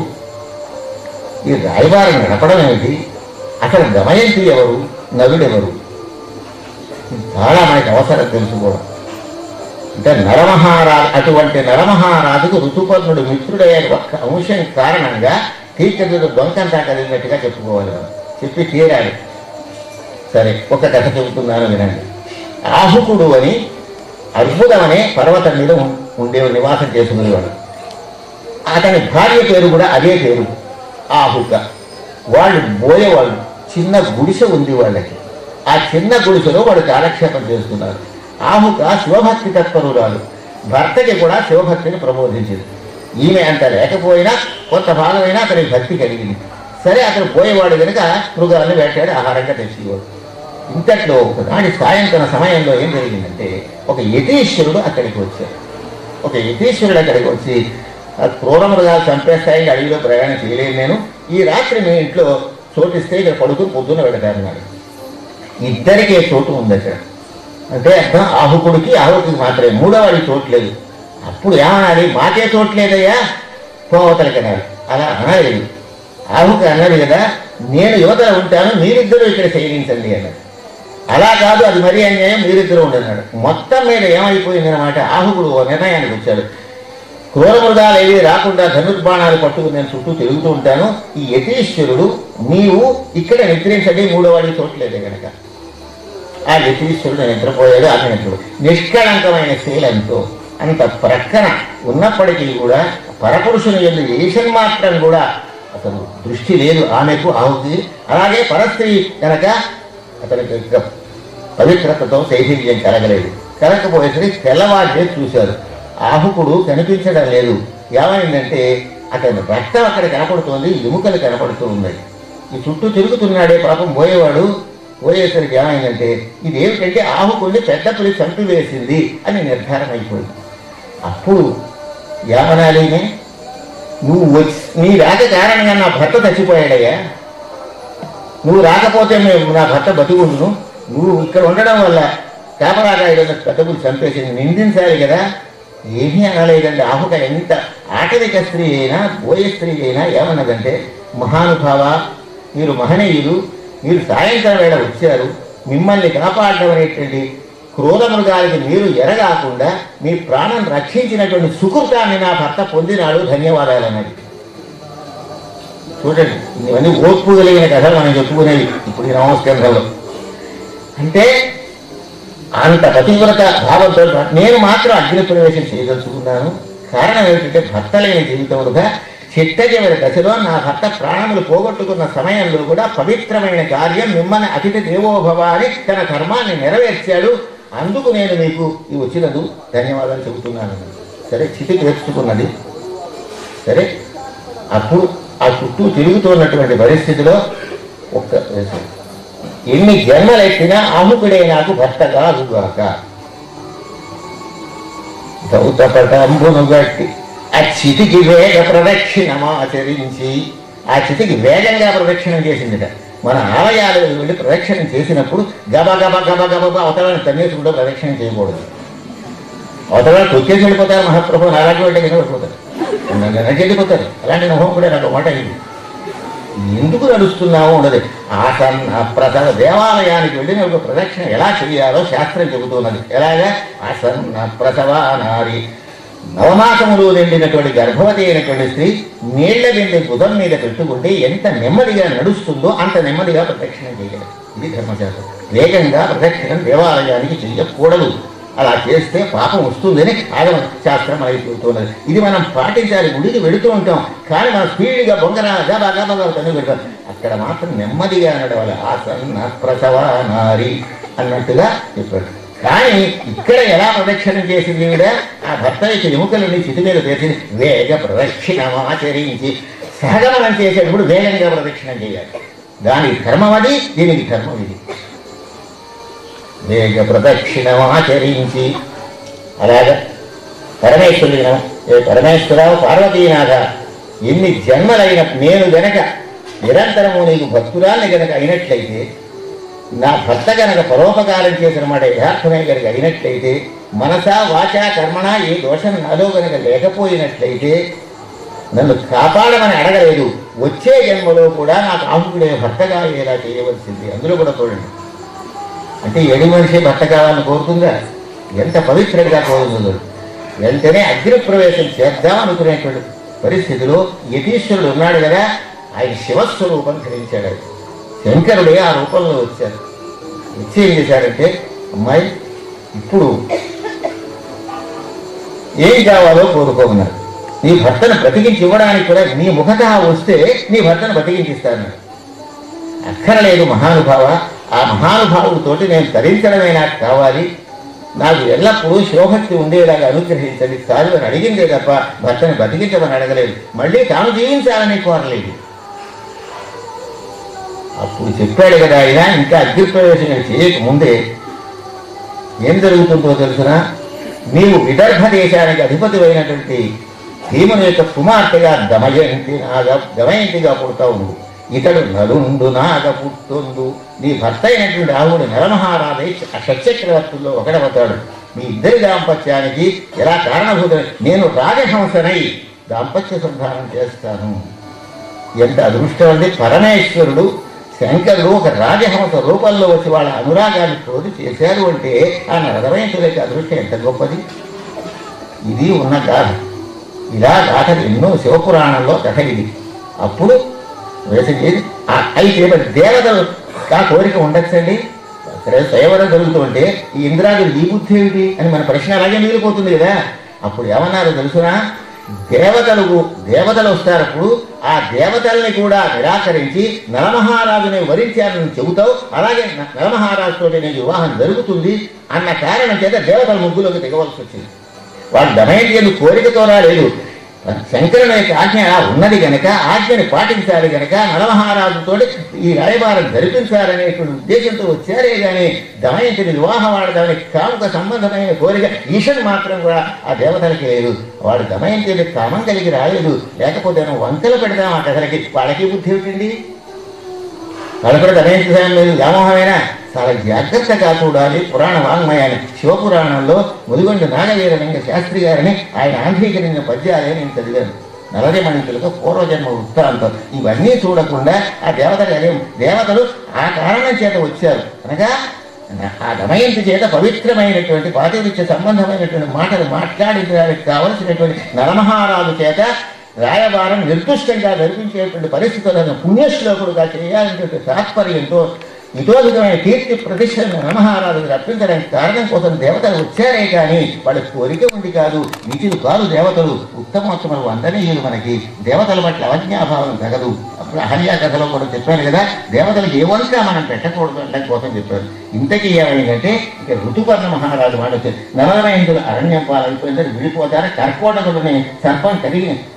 ఈ రాయబారం నడపడం ఏమిటి? అసలు దమయంతి ఎవరు? నలుడెవరు? చాలా మనకి అవసరం తెలుసుకోవడం. అంటే అటువంటి నరమహారాజుకు ఋతుపర్ణుడు మిత్రుడయ్యే ఒక్క అంశం కారణంగా కీర్తిడు దొంకంతా కలిగినట్టుగా చెప్పుకోవాలి. చెప్పి తీరాడు. సరే, ఒక కథ చెబుతున్నాను వినండి. ఆహుకుడు అని అద్భుతం అనే పర్వతం మీద నివాసం చేసుకునేవాడు. అతని భార్య పేరు కూడా అదే పేరు, ఆహుక. వాళ్ళు బోయేవాళ్ళు. చిన్న గుడిసె ఉంది వాళ్ళకి. ఆ చిన్న గుడిసెలో వాడు కాలక్షేపం చేస్తున్నారు. ఆహుక శివభక్తి తత్పరురాలు. భర్తకి కూడా శివభక్తిని ప్రబోధించింది. ఈమె అంత లేకపోయినా కొంత భాగమైనా అతనికి భక్తి కలిగింది. సరే, అతను పోయేవాడు కనుక మృగాలను వేటాడి ఆహారంగా తెచ్చేవాడు. ఇంతట్లో ఒకనాటి సాయంత్రం సమయంలో ఏం జరిగిందంటే, ఒక యతీశ్వరుడు అక్కడికి వచ్చాడు. ఒక యతీశ్వరుడు అక్కడికి వచ్చి, క్రూర మృగాలు చంపేస్తాయని అడవిలో ప్రయాణం చేయలేను నేను, ఈ రాత్రి మీ ఇంట్లో చోటిస్తే ఇక్కడ పడుకుని పొద్దున్న పెడతారన్నాడు. ఇద్దరికే చోటు ఉంది అక్కడ. అంటే అర్థం ఆహుకుడికి మాత్రమే, మూడోవాడికి చోటు లేదు. అప్పుడు ఏమనాలి? మాకే చోటు లేదయ్యా, పోవతలకి అనాలి. అలా అనలేదు. ఆహుకు అన్నాడు కదా, నేను యువతలో ఉంటాను, మీరిద్దరూ ఇక్కడ శయనించండి అన్నాడు. అలా కాదు, అది మరీ అన్యాయం, మీరిద్దరూ ఉండన్నాడు. మొత్తం మీద ఏమైపోయింది అనమాట. ఆహుకుడు నిర్ణయానికి వచ్చాడు. క్రూర మృగాలు ఏవి రాకుండా ధనుర్బాణాలు పట్టుకుని నేను చుట్టూ తిరుగుతూ ఉంటాను. ఈ యతీశ్వరుడు నీవు ఇక్కడ నిద్రించండి, మూడోవాడికి చోట్లేదే కనుక. ఆ యతీశ్వరుడు నిద్రపోయాడు. అతనిప్పుడు నిష్కళంకమైన శీలంతో అంత ప్రక్కన ఉన్నప్పటికీ కూడా పరపురుషుని ఎందు ఈషన్ మాత్రం కూడా అతను దృష్టి లేదు ఆమెకు, ఆహుకి. అలాగే పరస్త్రీ కనుక అతనికి పవిత్రతతో శైథిల్యం కలగలేదు. కలగకపోయేసరికి తెల్లవారులే చూశారు. ఆహుకుడు కనిపించడం లేదు. ఏమైందంటే అతని రక్తం అక్కడ కనపడుతోంది, ఎముకలు కనపడుతూ ఉన్నాయి. ఈ చుట్టూ తిరుగుతున్నాడే పాపం పోయేవాడు. పోయేసరికి ఏమైందంటే ఇదేమిటంటే ఆహుకుడిని పెద్ద పులి చంపివేసింది అని నిర్ధారణ అయిపోయింది. అప్పుడు ఏమనాలి? నువ్వు నీ రాక కారణంగా నా భర్త చచ్చిపోయాడయ్యా, నువ్వు రాకపోతే నా భర్త బతుకుండును, నువ్వు ఇక్కడ ఉండడం వల్ల కాపరాగాయుడు పెద్ద పులి చంపేసింది, నిందించాలి కదా. ఏమీ అనలేదండి. ఆహుక ఎంత ఆటవిక స్త్రీ అయినా బోయ స్త్రీ అయినా ఏమన్నదంటే, మహానుభావ, మీరు మహనీయులు, మీరు సాయంత్రం వేళ వచ్చారు, మిమ్మల్ని కాపాడడం అనేటువంటి క్రూర మృగాలకి మీరు ఎరగాకుండా మీ ప్రాణం రక్షించినటువంటి సుకృతాన్ని నా భర్త పొందినాడు, ధన్యవాదాలు అన్నది. చూడండి, ఇవన్నీ ఓర్పు కలిగిన కథలు మనం చెప్పుకునేవి ఇప్పుడు ఈ నమస్కారంలో. అంటే అంత పతివ్రత భావంతో నేను మాత్రం అగ్ని ప్రవేశం చేయదలుచుకున్నాను. కారణం ఏమిటంటే భర్త లేని జీవితంలోగా చిట్టచివరి దశలో నా భర్త ప్రాణములు పోగొట్టుకున్న సమయంలో కూడా పవిత్రమైన కార్యం మిమ్మల్ని అతిథి దేవోభవ అని తన ధర్మాన్ని నెరవేర్చాడు. అందుకు నేను మీకు ఈ వచ్చినందుకు ధన్యవాదాలు చెబుతున్నాను. సరే, చితి నేర్చుకున్నది. సరే, అప్పుడు ఆ చుట్టూ తిరుగుతున్నటువంటి పరిస్థితిలో ఎన్ని జన్మలెత్తినా ఆముకుడే నాకు భర్తగా అగుగాక. దౌతపటంబును గట్టి ఆ చితికి వేగ ప్రదక్షిణమాచరించి, ఆ చితికి వేగంగా ప్రదక్షిణం చేసిందిట. మన ఆలయాలు వెళ్ళి ప్రదక్షిణం చేసినప్పుడు గబ గబ గబ గబ అవతలని తన్నేసుకుంటూ ప్రదక్షిణం చేయకూడదు. అవతల తొక్కేసి వెళ్ళిపోతారు మహాప్రభు, అలాంటి వాళ్ళకి వెళ్ళిపోతారు, వెళ్ళిపోతారు. అలాంటి అనుభవం కూడా నాకు మాట ఇది. ఎందుకు నడుస్తున్నామో ఉండదు. ఆసన్న ప్రసవ దేవాలయానికి వెళ్ళిన ఒక ప్రదక్షిణ ఎలా చేయాలో శాస్త్రం చెబుతున్నది. ఎలాగా? ఆసన్న ప్రసవ నారి, నవమాసములు నిండినటువంటి గర్భవతి అయినటువంటి స్త్రీ నీళ్ల బిందె బుధం మీద పెట్టుకుంటే ఎంత నెమ్మదిగా నడుస్తుందో అంత నెమ్మదిగా ప్రదక్షిణం చేయాలి. ఇది ధర్మశాస్త్రం. వేగంగా ప్రదక్షిణం దేవాలయానికి చేయకూడదు. అలా చేస్తే పాపం వస్తుందని ఆగమ శాస్త్రం అయిపోతున్నది. ఇది మనం పాటించాలి. గుడికి వెళుతూ ఉంటాం, కానీ మనం స్పీడ్గా బొంగరా గబా గబా తను పెడతాం. అక్కడ మాత్రం నెమ్మదిగా నడవాలి. ఆసన్న ప్రసవ నారి అన్నట్టుగా చెప్పాడు. కానీ ఇక్కడ ఎలా ప్రదక్షిణం చేసింది కూడా ఆ భర్త యొక్క ఎముకలని చితి మీద చేసి వేగ ప్రదక్షిణం ఆచరించి, సహగమనం చేసేటప్పుడు వేగంగా ప్రదక్షిణం చేయాలి. దానికి ధర్మం అది, దీనికి ధర్మం ఇది. వేగ ప్రదక్షిణం ఆచరించి అలాగా పరమేశ్వరుడి పరమేశ్వరరావు పార్వతీనాథ, ఎన్ని జన్మలైన నేను గనక నిరంతరము నీకు భక్తురాల్ని గనక అయినట్లయితే, నా భర్త గనక పరోపకారం చేసిన మాట యథార్థమే గనక అయినట్లయితే, మనసా వాచా కర్మణ ఏ దోషం నాలో గనక లేకపోయినట్లయితే నన్ను కాపాడమని అడగలేదు. వచ్చే జన్మలో కూడా నాకు ఆముకునే భర్తగా ఎలా చేయవలసింది. అందులో కూడా చూడండి, అంటే ఎడి మనిషి భర్త కావాలని కోరుతుందా? ఎంత పవిత్రంగా కోరుతుందో. వెంటనే అగ్నిప్రవేశం చేద్దామనుకునేటువంటి పరిస్థితిలో యతీశ్వరుడు ఉన్నాడు కదా, ఆయన శివస్వరూపం ధరించాడు. శంకరుడే ఆ రూపంలో వచ్చారు. వచ్చి ఏం చేశారంటే, అమ్మాయి ఇప్పుడు ఏం కావాలో కోరుకోమన్నారు. నీ భర్తను బ్రతికించి ఇవ్వడానికి కూడా నీ ముఖత వస్తే నీ భర్తను బ్రతికించిస్తాను. అక్కరలేదు మహానుభావ, ఆ మహానుభావుడితోటి నేను తరించడమే నాకు కావాలి. నాకు ఎల్లప్పుడూ శివభక్తి ఉండేలాగా అనుగ్రహించండి చాలు అని అడిగిందే తప్ప భర్తను బతికించమని అడగలేదు. మళ్ళీ తాను జీవించాలని కోరలేదు. అప్పుడు చెప్పాడు కదా ఆయన, ఇంకా అగ్నిప్రవేశం చేయకముందే ఏం జరుగుతుందో తెలుసునా? నీవు విదర్భ దేశానికి అధిపతి అయినటువంటి భీముని యొక్క కుమార్తెగా దమయంతిగా పుడతావు. నువ్వు ఇతడు నలుండు నాగ పుట్టుండు. నీ భర్త అయినటువంటి రాముడు నరమహారాజై షట్చక్రవర్తుల్లో ఒకడవుతాడు. మీ ఇద్దరి దాంపత్యానికి ఎలా కారణభూతం? నేను రాజహంసనై దాంపత్య సంధానం చేస్తాను. ఎంత అదృష్టం అంటే, పరమేశ్వరుడు శంకరుడు ఒక రాజహంస రూపంలో వచ్చి వాళ్ళ అనురాగాన్ని క్రోధి చేశారు అంటే ఆ నరదమయంతుల యొక్క అదృష్టం ఎంత గొప్పది. ఇది ఉన్న గాథ. ఇలా గాథలు ఎన్నో శివపురాణంలో కథ ఇది. అప్పుడు వేసండి అయితే దేవతలు ఆ కోరిక ఉండొచ్చండి. సరే సేవరం జరుగుతుంటే ఈ ఇంద్రాదులు ఈ బుద్ధి ఏమిటి అని మన ప్రశ్న అలాగే మిగిలిపోతుంది కదా. అప్పుడు ఏమన్నారు తెలుసునా? దేవతలు వస్తారప్పుడు ఆ దేవతల్ని కూడా నిరాకరించి నరమహారాజుని వరించాలని చెబుతావు. అలాగే నరమహారాజుతో నేను వివాహం జరుగుతుంది అన్న కారణం చేత దేవతల ముగ్గులోకి దిగవలసి వచ్చింది. వాళ్ళు దమయంతి కోరికతో రాలేదు. శంకరుని యొక్క ఆజ్ఞ ఉన్నది గనక ఆజ్ఞని పాటించాలి గనక నరమహారాజుతో ఈ రాయబారం జరిపించాలనేటువంటి ఉద్దేశంతో వచ్చారే కానీ దమయంతిని వివాహం ఆడదామని కాముక సంబంధమైన కోరిక ఈశ్వరుడు మాత్రం కూడా ఆ దేవతలకి లేదు. వాడు దమయంతిని కామం కలిగి రాలేదు. లేకపోతే వంకలు పెడతాం ఆ కథలకి. వాళ్ళకి బుద్ధి ఏమిటండి? వాళ్ళు కూడా దమయంతి లేదు. వ్యామోహమైనా చాలా జాగ్రత్తగా చూడాలి పురాణ వాంగ్మయాన్ని. శివపురాణంలో ముదిగొండ నాగవీరలింగ శాస్త్రి గారిని ఆయన ఆంధ్రీకరించిన పద్యాలే నేను చదివాను. నలరిమణితులకు పూర్వజన్మ వృత్తాంతం. ఇవన్నీ చూడకుండా ఆ దేవతలు ఆ కారణం చేత వచ్చారు అనగా ఆ దమయంతి చేత పవిత్రమైనటువంటి పాతివృత్య సంబంధమైనటువంటి మాటలు మాట్లాడించడానికి కావలసినటువంటి నరమహారాజు చేత రాయబారం నిర్దుష్టంగా జరిపించేటువంటి పరిస్థితులను పుణ్యశ్లోకుడుగా చేయాలనేటువంటి తాత్పర్యంతో ఇతోధికమైన కీర్తి ప్రతిష్టలను నరమహారాజుకు రప్పించడానికి కారణం కోసం దేవతలు వచ్చారే కానీ వాళ్ళ కోరిక ఉంది కాదు. నీచులు కాదు దేవతలు. ఉత్తమోత్తములు వందనీయులు. మనకి దేవతల పట్ల అవజ్ఞాభావం తగదు. అహల్య కథలో కూడా చెప్పాను కదా, దేవతలకు ఏ వంక మనం పెట్టకూడదు అంటే కోసం చెప్పారు. ఇంతకీ ఏమైందంటే ఇక ఋతుపర్ణ మహారాజు వాడు వచ్చి 40 అరణ్యం పాలైపోయిందని విడిపోతారు. కర్కోటకుడిని సర్పం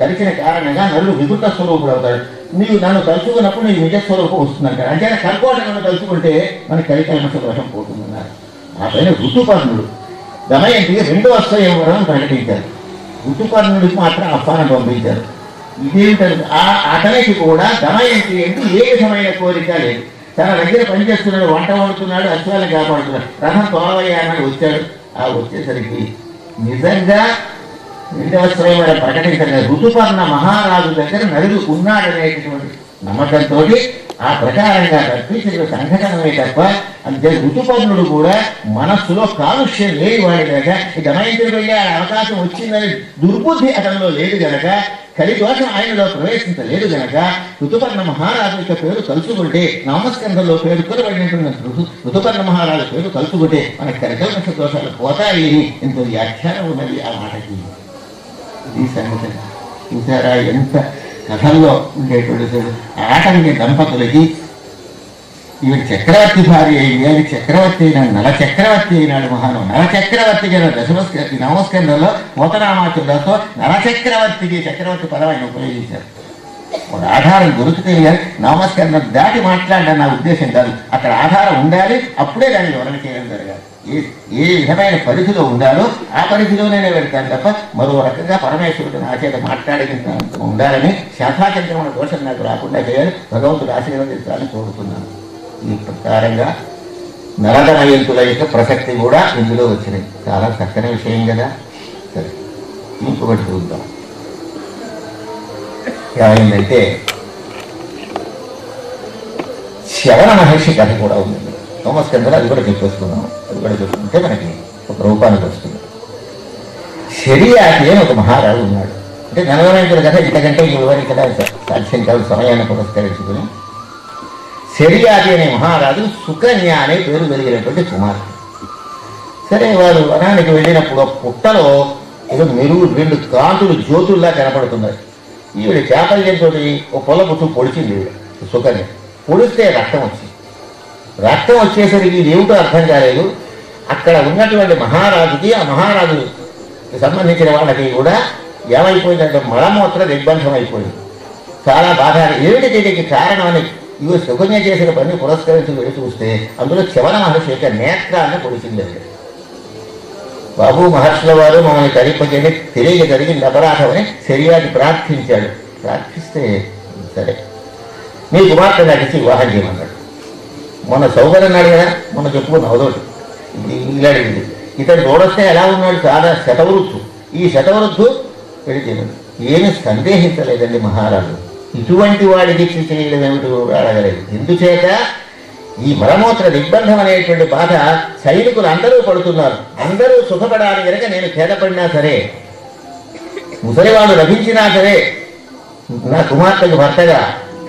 తరిచిన కారణంగా నరుడు వికృత స్వరూపుడు అవుతాడు. నీవు నన్ను తలుచుకున్నప్పుడు నీకు నిజ స్వరూపం వస్తుందంటారు. అంటే కర్కోటకుడిని తలుచుకుంటే మన కలికల్మష దోషం పోతుందన్నారు. ఆ పైన ఋతుపర్ణుడు దమయంతికి 2వ స్వయంవరం ప్రకటించారు. ఋతుపర్ణుడికి మాత్రం ఆహ్వానం పంపించారు. ఇదేంటారు, అతనికి కూడా దమయంతి అంటే ఏ విధమైన కోరిక లేదు. తన దగ్గర పనిచేస్తున్నాడు, వంట వండుతున్నాడు, అశ్వాలను కాపాడుతున్నాడు, రథం తోలవయ్యా అన్నాడు. వచ్చాడు. ఆ వచ్చేసరికి నిజంగా 2వ స్వయంవరం ప్రకటించిన ఋతుపర్ణ మహారాజు దగ్గర నరుడు ఉన్నాడనేటటువంటి నమ్మకంతో ఆ ప్రకారంగా కల్పించిన సంఘటనమే తప్ప అంతే. ఋతుపర్ణుడు కూడా మనస్సులో కాలుష్యం లేని వాడి కనుక ఈ దమయంతికి వెళ్ళే అవకాశం వచ్చిందని దుర్బుద్ధి అతనిలో లేదు గనక, కలిదోషం ఆయనలో ప్రవేశించలేదు గనక ఋతుపర్ణ మహారాజు యొక్క పేరు తలుచుకుంటే నవమస్కంధంలో పేర్కొనబడినటువంటి ఋతుపర్ణ మహారాజు పేరు తలుచుకుంటే మనకి కలికల్మష దోషాలు పోతాయి. ఇంత వ్యాఖ్యానం ఉన్నది ఆ మాటకి. ఈ సంగతి చూసారా ఎంత కథల్లో ఉండేటువంటి ఆటంకి దంపతులకి ఈవిడ చక్రవర్తి భార్య అయింది. అది చక్రవర్తి అయినాడు, నల చక్రవర్తి అయినాడు మహాను. నల చక్రవర్తి గారు నవమస్కంధంలో పోతరామాచులతో నల చక్రవర్తికి చక్రవర్తి పదం ఆయన ఉపయోగించారు. ఒక ఆధారం దొరికితే నవమస్కంధం దాటి మాట్లాడడం నా ఉద్దేశం కాదు. అక్కడ ఆధారం ఉండాలి, అప్పుడే దాన్ని వివరణ చేయడం జరగాలి. ఏ విధమైన పరిధిలో ఉండాలో ఆ పరిధిలోనే పెడతాను తప్ప మరో రకంగా పరమేశ్వరుడు నా చేత మాట్లాడేంత ఉండాలని శాఖాచంద్రమైన దోషం నాకు రాకుండా చేయాలి, భగవంతుడు ఆశీర్వదించాలని కోరుతున్నాను. ఈ ప్రకారంగా నరదమయంతుల యొక్క ప్రసక్తి కూడా ఇందులో వచ్చినాయి. చాలా చక్కని విషయం కదా. సరే, ఇంకొకటి చూద్దాం. ఏమైందంటే శ్రవణ మహర్షి కథ కూడా ఉంది నవమస్కంధంలో. అది కూడా చెప్పేసుకున్నాం. అది కూడా చెప్పుకుంటే మనకి ఒక రూపానికి వస్తుంది. శరీయాతి అని ఒక మహారాజు ఉన్నాడు. అంటే నలవరైతుల కథ ఇంతకంటే వివరించడానికి సాధ్యం కాదు, సమయాన్ని పురస్కరించుకుని. శరీయాతి అనే మహారాజు సుకన్య అనే పేరు కలిగినటువంటి కుమార్తె. సరే, వారు వనానికి వెళ్ళినప్పుడు పుట్టలో ఏదో 2 కాంతులు జ్యోతుల్లా కనపడుతున్నాయి. ఈవిడ చాపల్యంతో ఒక పొల పుట్టు పొడిచింది సుకన్య. పొడిస్తే రక్తం వచ్చింది. రక్తం వచ్చేసరికి ఏమిటో అర్థం కాలేదు. అక్కడ ఉన్నటువంటి మహారాజుకి, ఆ మహారాజుకి సంబంధించిన వాళ్ళకి కూడా ఏమైపోయిందంటే మలమూత్ర దిగ్బంధం అయిపోయింది. చాలా బాధ. ఏమిటి దీనికి కారణం అని ఇవి సుకన్య చేసిన పని పురస్కరించి వెళ్ళి చూస్తే అందులో శ్రవణ మహర్షి యొక్క నేత్రాన్ని పొడిచిందండి. బాబు మహర్షుల వారు మమ్మల్ని తరిపచేని తెలియక జరిగింది అపరాధమని శరీరాన్ని ప్రార్థించాడు. ప్రార్థిస్తే సరే నీ కుమార్తె నాకు ఇచ్చి వివాహం చేయమన్నాడు. మొన్న సౌకర్యం అడిగినా మొన్న చెప్పుకున్న అవదోటి ఇలాంటిది. ఇతను చూడొస్తే ఎలా ఉన్నాడు, చాలా శతవృద్ధు. ఈ శతవృద్ధు పెళ్లి చేయలేదు. ఏమి సందేహించలేదండి మహారాజు. ఇటువంటి వాడి దీక్ష చేయడం ఏమిటి అడగలేదు. ఎందుచేత ఈ మలమూత్ర దిగ్బంధం అనేటువంటి బాధ సైనికులు అందరూ పడుతున్నారు. అందరూ సుఖపడాలి కనుక నేను ఖేదపడినా సరే, ముసలివాడు లభించినా సరే నా కుమార్తెకు భర్తగా,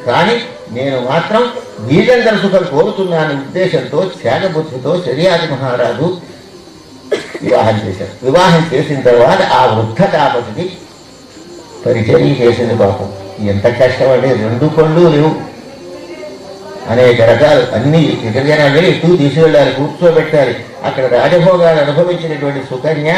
కానీ నేను మాత్రం వీళ్ళందరి సుఖం కోరుతున్నాను ఉద్దేశంతో త్యాగబుద్ధితో శరీయాతి మహారాజు వివాహం చేశారు. వివాహం చేసిన తర్వాత ఆ వృద్ధ తాపసికి పరిచర్య చేసింది. పాపం ఎంత కష్టం అండి. 2 కళ్ళు లేవు, అనేక రకాలు అన్ని ఇతర జనాలు ఇటు తీసుకెళ్ళాలి, కూర్చోబెట్టాలి. అక్కడ రాజభోగాలు అనుభవించినటువంటి సుకన్య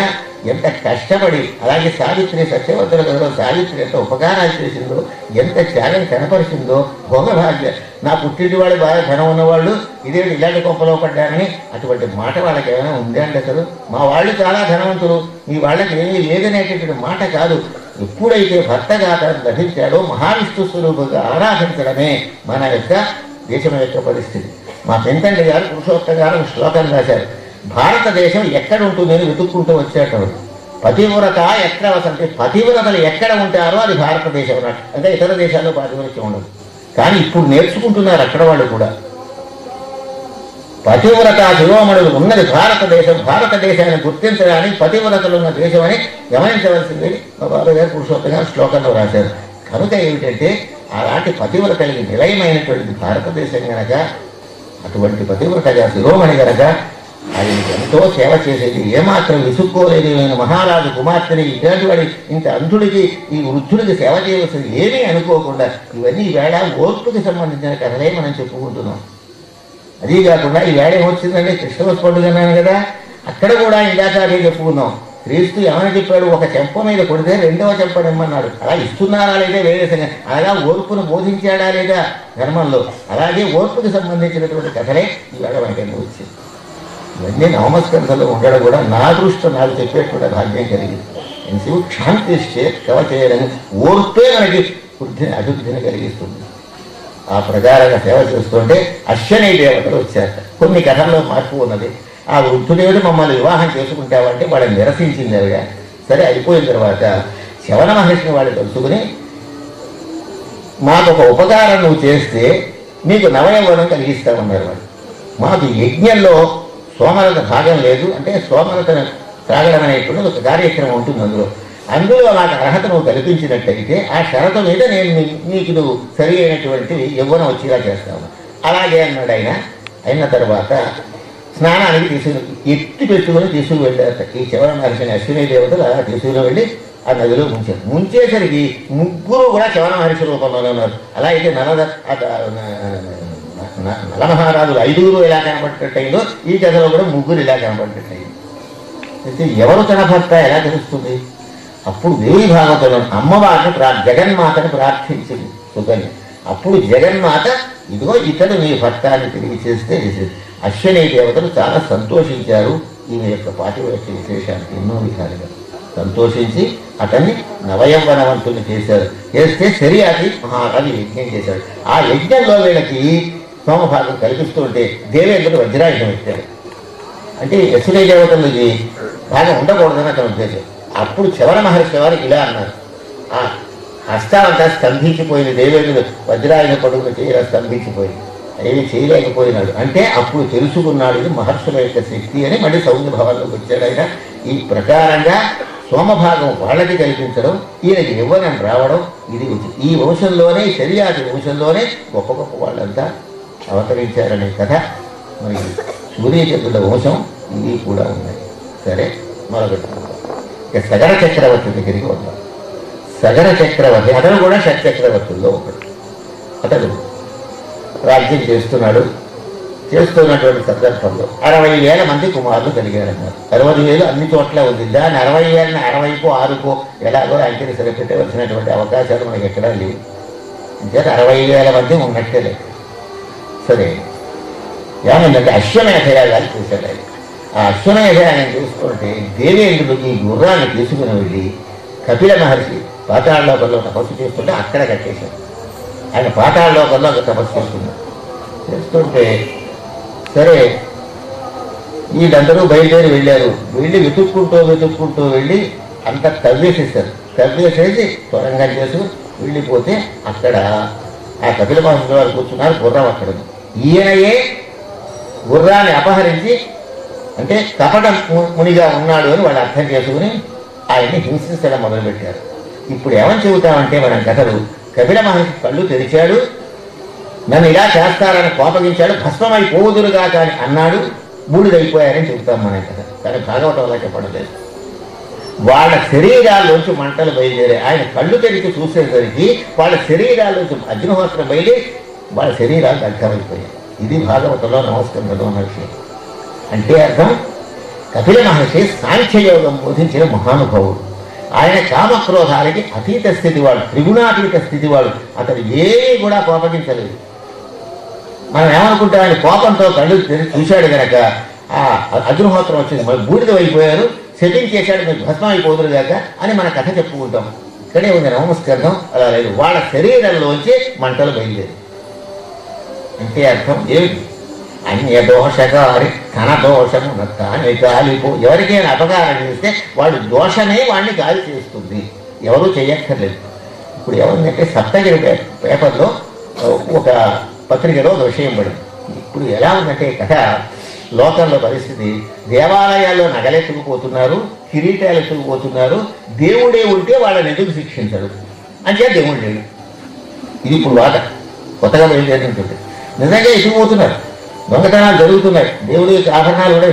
ఎంత కష్టపడి, అలాగే సావిత్రి సత్యవంతుల కథలో సావిత్రి ఎంత ఉపకారాలు చేసిందో, ఎంత త్యాగం కనపరిచిందో. భోగభాగ్య నా పుట్టింటి వాళ్ళు బాగా ధనం ఉన్నవాళ్ళు ఇదేంటి ఇలాంటి కొంపలో పడ్డారని అటువంటి మాట వాళ్ళకి ఏమైనా ఉందే అండి. అసలు మా వాళ్ళు చాలా ధనవంతులు, మీ వాళ్ళకి ఏమీ లేదనేటటువంటి మాట కాదు. ఎప్పుడైతే భర్తగా తను లభించాడో మహావిష్ణు స్వరూపుగా ఆరాధించడమే మన యొక్క దేశం యొక్క పరిస్థితి. మా పెంతండి గారు పురుషోత్త గారు శ్లోకం రాశారు. భారతదేశం ఎక్కడ ఉంటుందని వెతుక్కుంటూ వచ్చేటప్పుడు పతివ్రత ఎక్కడ వసంటే, పతివ్రతలు ఎక్కడ ఉంటారో అది భారతదేశం అన్నట్టు. అంటే ఇతర దేశాల్లో పతివ్రత ఉండదు. కానీ ఇప్పుడు నేర్చుకుంటున్నారు అక్కడ వాళ్ళు కూడా. పతివ్రత శిరోమణులు ఉన్నది భారతదేశం. భారతదేశాన్ని గుర్తించడానికి పతివ్రతలు ఉన్న దేశం అని గమనించవలసింది మా బాబు గారు పురుషోత్త గారు శ్లోకంలో రాశారు. కనుక ఏమిటంటే అలాంటి పతివ్రతలకి నిలయమైనటువంటి భారతదేశం గనక, అటువంటి పతివ్రతగా శిరోమణి గనక ఆయనకి ఎంతో సేవ చేసేది, ఏమాత్రం విసుక్కోలేదు. నేను మహారాజు కుమార్తెని ఇట్లాంటి వాడి ఇంత అంధుడికి ఈ వృద్ధుడికి సేవ చేయవలసింది ఏమీ అనుకోకుండా ఇవన్నీ ఈవేళ ఓర్పుకి సంబంధించిన కథలే మనం చెప్పుకుంటున్నాం. అదీ కాకుండా ఈవేళ ఏమొచ్చిందంటే క్రిస్మస్ పండుగ అన్నాను కదా, అక్కడ కూడా ఇందాక అదే చెప్పుకున్నాం. క్రీస్తు ఏమని చెప్పాడు, ఒక చెంప మీద కొడితే రెండవ చెంపనిమ్మన్నాడు. అలా ఇస్తున్నారా లేదా వేరే సంగతి, అలాగా ఓర్పును బోధించాడా లేదా ధర్మంలో, అలాగే ఓర్పుకి సంబంధించినటువంటి కథలే ఈవేళ మనకెందుకు వచ్చింది. ఇవన్నీ నవమస్కంధంలో ఉండడం కూడా నా దృష్టి నాకు చెప్పేటువంటి భాగ్యం కలిగింది. శివుడు క్షాంతిస్తే కవచేయడని ఓర్పే మనకి వృద్ధిని అభివృద్ధిని కలిగిస్తుంది. ఆ ప్రకారంగా సేవ చేస్తుంటే అశ్వనీ దేవతలు వచ్చారట. కొన్ని కథల్లో మార్పు ఉన్నది. ఆ వృద్ధుడేవుడు మమ్మల్ని వివాహం చేసుకుంటావంటే వాళ్ళని నిరసించింది ఆవిడ. సరే అయిపోయిన తర్వాత శవన మహర్షిని వాళ్ళు తెలుసుకుని, మాకు ఒక ఉపకారం నువ్వు చేస్తే నీకు నవయవనం కలిగిస్తామన్నారు వాళ్ళు. మాకు యజ్ఞంలో సోమరత భాగం లేదు, అంటే సోమరతను త్రాగడం అనేటువంటి ఒక కార్యక్రమం ఉంటుంది. అందులో నాకు అర్హత నువ్వు కల్పించినట్టయితే ఆ షరతు మీద నేను నీకు నువ్వు సరి అయినటువంటి యవ్వనం వచ్చేలా చేస్తాను. అలాగే అన్నాడు ఆయన. అయిన తర్వాత స్నానానికి ఎత్తి పెట్టుకుని తీసుకువెళ్ళారు. ఈ శవన మహర్షిని అశ్వినీ దేవతలు అలా తీసుకుని వెళ్ళి ఆ నదిలో ముంచారు. ముంచేసరికి ముగ్గురు కూడా శవన మహర్షి రూపంలోనే ఉన్నారు. అలా అయితే నలమహారాజులు 5 ఇలా కనపడ్డట్టయిందో ఈ కథలో కూడా ముగ్గురు ఇలా కనపడ్డట్టయింది. అయితే ఎవరు తన భర్త ఎలా తెలుస్తుంది? అప్పుడు దేవి భాగవతంలో అమ్మవారిని జగన్మాతని ప్రార్థించింది సుకన్య. అప్పుడు జగన్మాత ఇదిగో ఇతడు నీ భర్తాన్ని తిరిగి చేస్తే అశ్వనీ దేవతలు చాలా సంతోషించారు. ఈమె యొక్క పాతివ్రత్య విశేషానికి ఎన్నో విధాలుగా సంతోషించి అతన్ని నవయవ్వనవంతుని చేశారు. చేస్తే శరీరాకి మహారాజు యజ్ఞం చేశాడు. ఆ యజ్ఞంలో వీళ్ళకి సోమభాగం కల్పిస్తుంటే దేవేంద్రుడు వజ్రాయుధం ఎత్తాడు. అంటే అశ్వనీ దేవతలకి భాగం ఉండకూడదని అతని ఉద్దేశం. అప్పుడు శవన మహర్షి వారు ఇలా అన్నారు, ఆ హస్తాలంతా స్తంభించిపోయింది. దేవేంద్రుడు వజ్రాయుధ పడుకుని చేయరా స్తంభించిపోయింది, ఏమి చేయలేకపోయినాడు. అంటే అప్పుడు తెలుసుకున్నాడు ఇది మహర్షుల యొక్క శక్తి అని. మళ్ళీ సౌమ్య భావాల్లోకి వచ్చాడు ఆయన. ఈ ప్రకారంగా సోమభాగం వాళ్ళకి కల్పించడం, ఈయనకి యవ్వనం రావడం, ఇది ఈ వంశంలోనే శరీరాది వంశంలోనే గొప్ప గొప్ప వాళ్ళంతా అవతరించారనే కథ మరి సూర్యచంద్రుల వంశం ఇవి కూడా ఉన్నాయి. సరే మరొకటి ఇక సగర చక్రవర్తి దగ్గరికి వద్దాం. సగర చక్రవర్తి అతను కూడా షట్చక్రవర్తుల్లో ఒకడు. అతడు రాజ్యం చేస్తున్నాడు. చేస్తున్నటువంటి సందర్భంలో 60,000 మంది కుమారులు కలిగారన్నారు. 60,000 అన్ని చోట్ల ఉంది. దాన్ని 60,000ని 60కో 6కో ఎలాగో అంకెని సరిపెట్టవలసినటువంటి అవకాశాలు మనకి ఎక్కడా లేవు. అంటే 60,000 మంది ఉన్నట్టే లేదు. సరే ఏమైందంటే అశ్వమేధయాగాలు చూశాడు ఆయన. ఆ అశ్వమేధయాగం చూసుకుంటే దేవేంద్రుడు ఈ గుర్రాన్ని తీసుకుని వెళ్ళి కపిల మహర్షి పాతాళలోకంలో తపస్సు చేస్తుంటే అక్కడ కట్టేశాడు. ఆయన పాతాళలోకంలో అక్కడ తపస్సు చేస్తున్నాడు. చేస్తుంటే సరే వీళ్ళందరూ బయలుదేరి వెళ్ళారు. వెళ్ళి వెతుక్కుంటూ వెళ్ళి అంతా తవ్వేసేసారు. తవ్వేసేసి త్వరంగా చేసుకుని వెళ్ళిపోతే అక్కడ ఆ కపిల మహర్షి వారు కూర్చున్నారు. గుర్రం అక్కడ ఉంది. ఈయనయే గుర్రాన్ని అపహరించి, అంటే కపట మునిగా ఉన్నాడు అని వాళ్ళు అర్థం చేసుకుని ఆయన్ని హింసించడం మొదలుపెట్టారు. ఇప్పుడు ఏమని చెబుతామంటే మనం కథలు, కపిల మహర్షి కళ్ళు తెరిచాడు, నన్ను ఇలా చేస్తారని కోపగించాడు, భస్మమైపోదురుగా కానీ అన్నాడు, బూడిదైపోయారని చెబుతాం మనం కథ. కానీ భాగవతం అలా చెప్పడం లేదు. వాళ్ళ శరీరాల్లోంచి మంటలు బయలుదేరాయి. ఆయన కళ్ళు తెరిచి చూసేసరికి వాళ్ళ శరీరాల్లోంచి అగ్నిహోత్రం బయలుదేరి వాళ్ళ శరీరాలు దగ్ధమైపోయాయి. ఇది భాగవతంలో నమస్కంలో ఉన్న విషయం. అంటే అర్థం, కపిల మహర్షి సాంఖ్యయోగం బోధించిన మహానుభావుడు. ఆయన కామక్రోధాలకి అతీత స్థితి వాడు, త్రిగుణాతీత స్థితి వాడు. అతడు ఏమీ కూడా కోపగించలేదు. మనం ఏమనుకుంటాం, ఆయన కోపంతో కళ్ళు చూశాడు కనుక ఆ అగ్నిహోత్రం వచ్చింది, మరి బూడిద అయిపోయారు, సెటింగ్ చేశాడు, మీరు భస్మం అయిపోదురు కాక అని మన కథ చెప్పుకుంటాం. ఇక్కడే ఉంది నమస్కారం. అలా లేదు, వాళ్ళ శరీరంలోంచి మంటలు బయలుదేరి. అంటే అర్థం ఏమిటి? అన్య దోషకారి తన దోషము తానే కాలిపో. ఎవరికైనా అపకారం చేస్తే వాడు దోషమే వాడిని గాలి చేస్తుంది, ఎవరూ చేయక్కర్లేదు. ఇప్పుడు ఎవరికంటే సప్తగిరి పేపర్లో ఒక పత్రికలో ఒక విషయం పడింది. ఇప్పుడు ఎలా ఉందంటే కథ, లోకంలో పరిస్థితి, దేవాలయాల్లో నగలెత్తుకుపోతున్నారు, కిరీటాలు ఎత్తుకుపోతున్నారు. దేవుడే ఉంటే వాళ్ళని ఎందుకు శిక్షించడు అంటే దేవుడు లేడు. ఇది ఇప్పుడు వాట కొత్తగా బయలుదేరుతుంటుంది. నిజంగా ఎత్తుకుపోతున్నారు, దొంగతనాలు జరుగుతున్నాయి, దేవుడి యొక్క ఆభరణాలు కూడా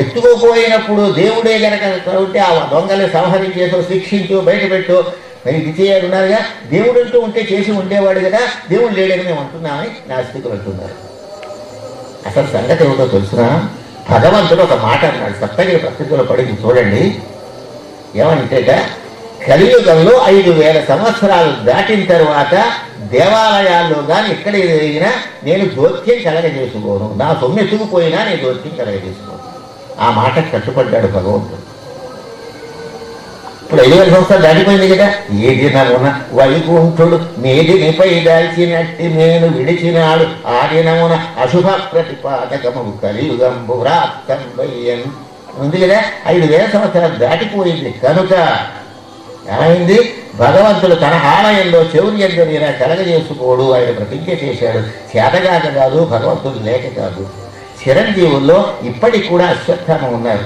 ఎత్తుకోపోయినప్పుడు దేవుడే గనక ఉంటే ఆ దొంగల్ని సంహరించేసో శిక్షించో బయటపెట్టో మరి ఇది చేయాలన్నారుగా. దేవుడు అంటూ ఉంటే చేసి ఉండేవాడు కదా, దేవుడు లేడని మేము అంటున్నామని నాస్తికులు అంటున్నారు. అసలు సంగతి ఏమిటో తెలుసునా? భగవంతుడు ఒక మాట అన్నాడు, సప్తగిరి పత్రికలో పడింది చూడండి. ఏమంటేట, కలియుగంలో 5000 సంవత్సరాలు దాటిన తరువాత దేవాలయాల్లో కానీ ఎక్కడ జరిగినా నేను జోక్యం కలగజేసుకోను, నా సొమ్ము ఎత్తుకుపోయినా నేను జోక్యం కలగజేసుకోను. ఆ మాట కట్టుపడ్డాడు భగవంతుడు. ఇప్పుడు 5000 సంవత్సరాలు దాటిపోయింది కదా. ఏది నమున వైకుంఠుడు మేదినిపై దాల్చినట్టి నేను విడిచినాడు ఆ దినమున అశుభ ప్రతిపాదకము కలియుగంబు ప్రాప్తం వయ్యన్ ఉంది కదా. 5000 సంవత్సరాలు దాటిపోయింది కనుక ఏమైంది? భగవంతుడు తన ఆలయంలో చౌర్యం జరిగినా కలగజేసుకోడు. ఆయన ప్రతిజ్ఞ చేశాడు. చేతగాక కాదు, భగవంతుడు లేక కాదు. చిరంజీవుల్లో ఇప్పటికి కూడా అశ్వత్థామ ఉన్నారు.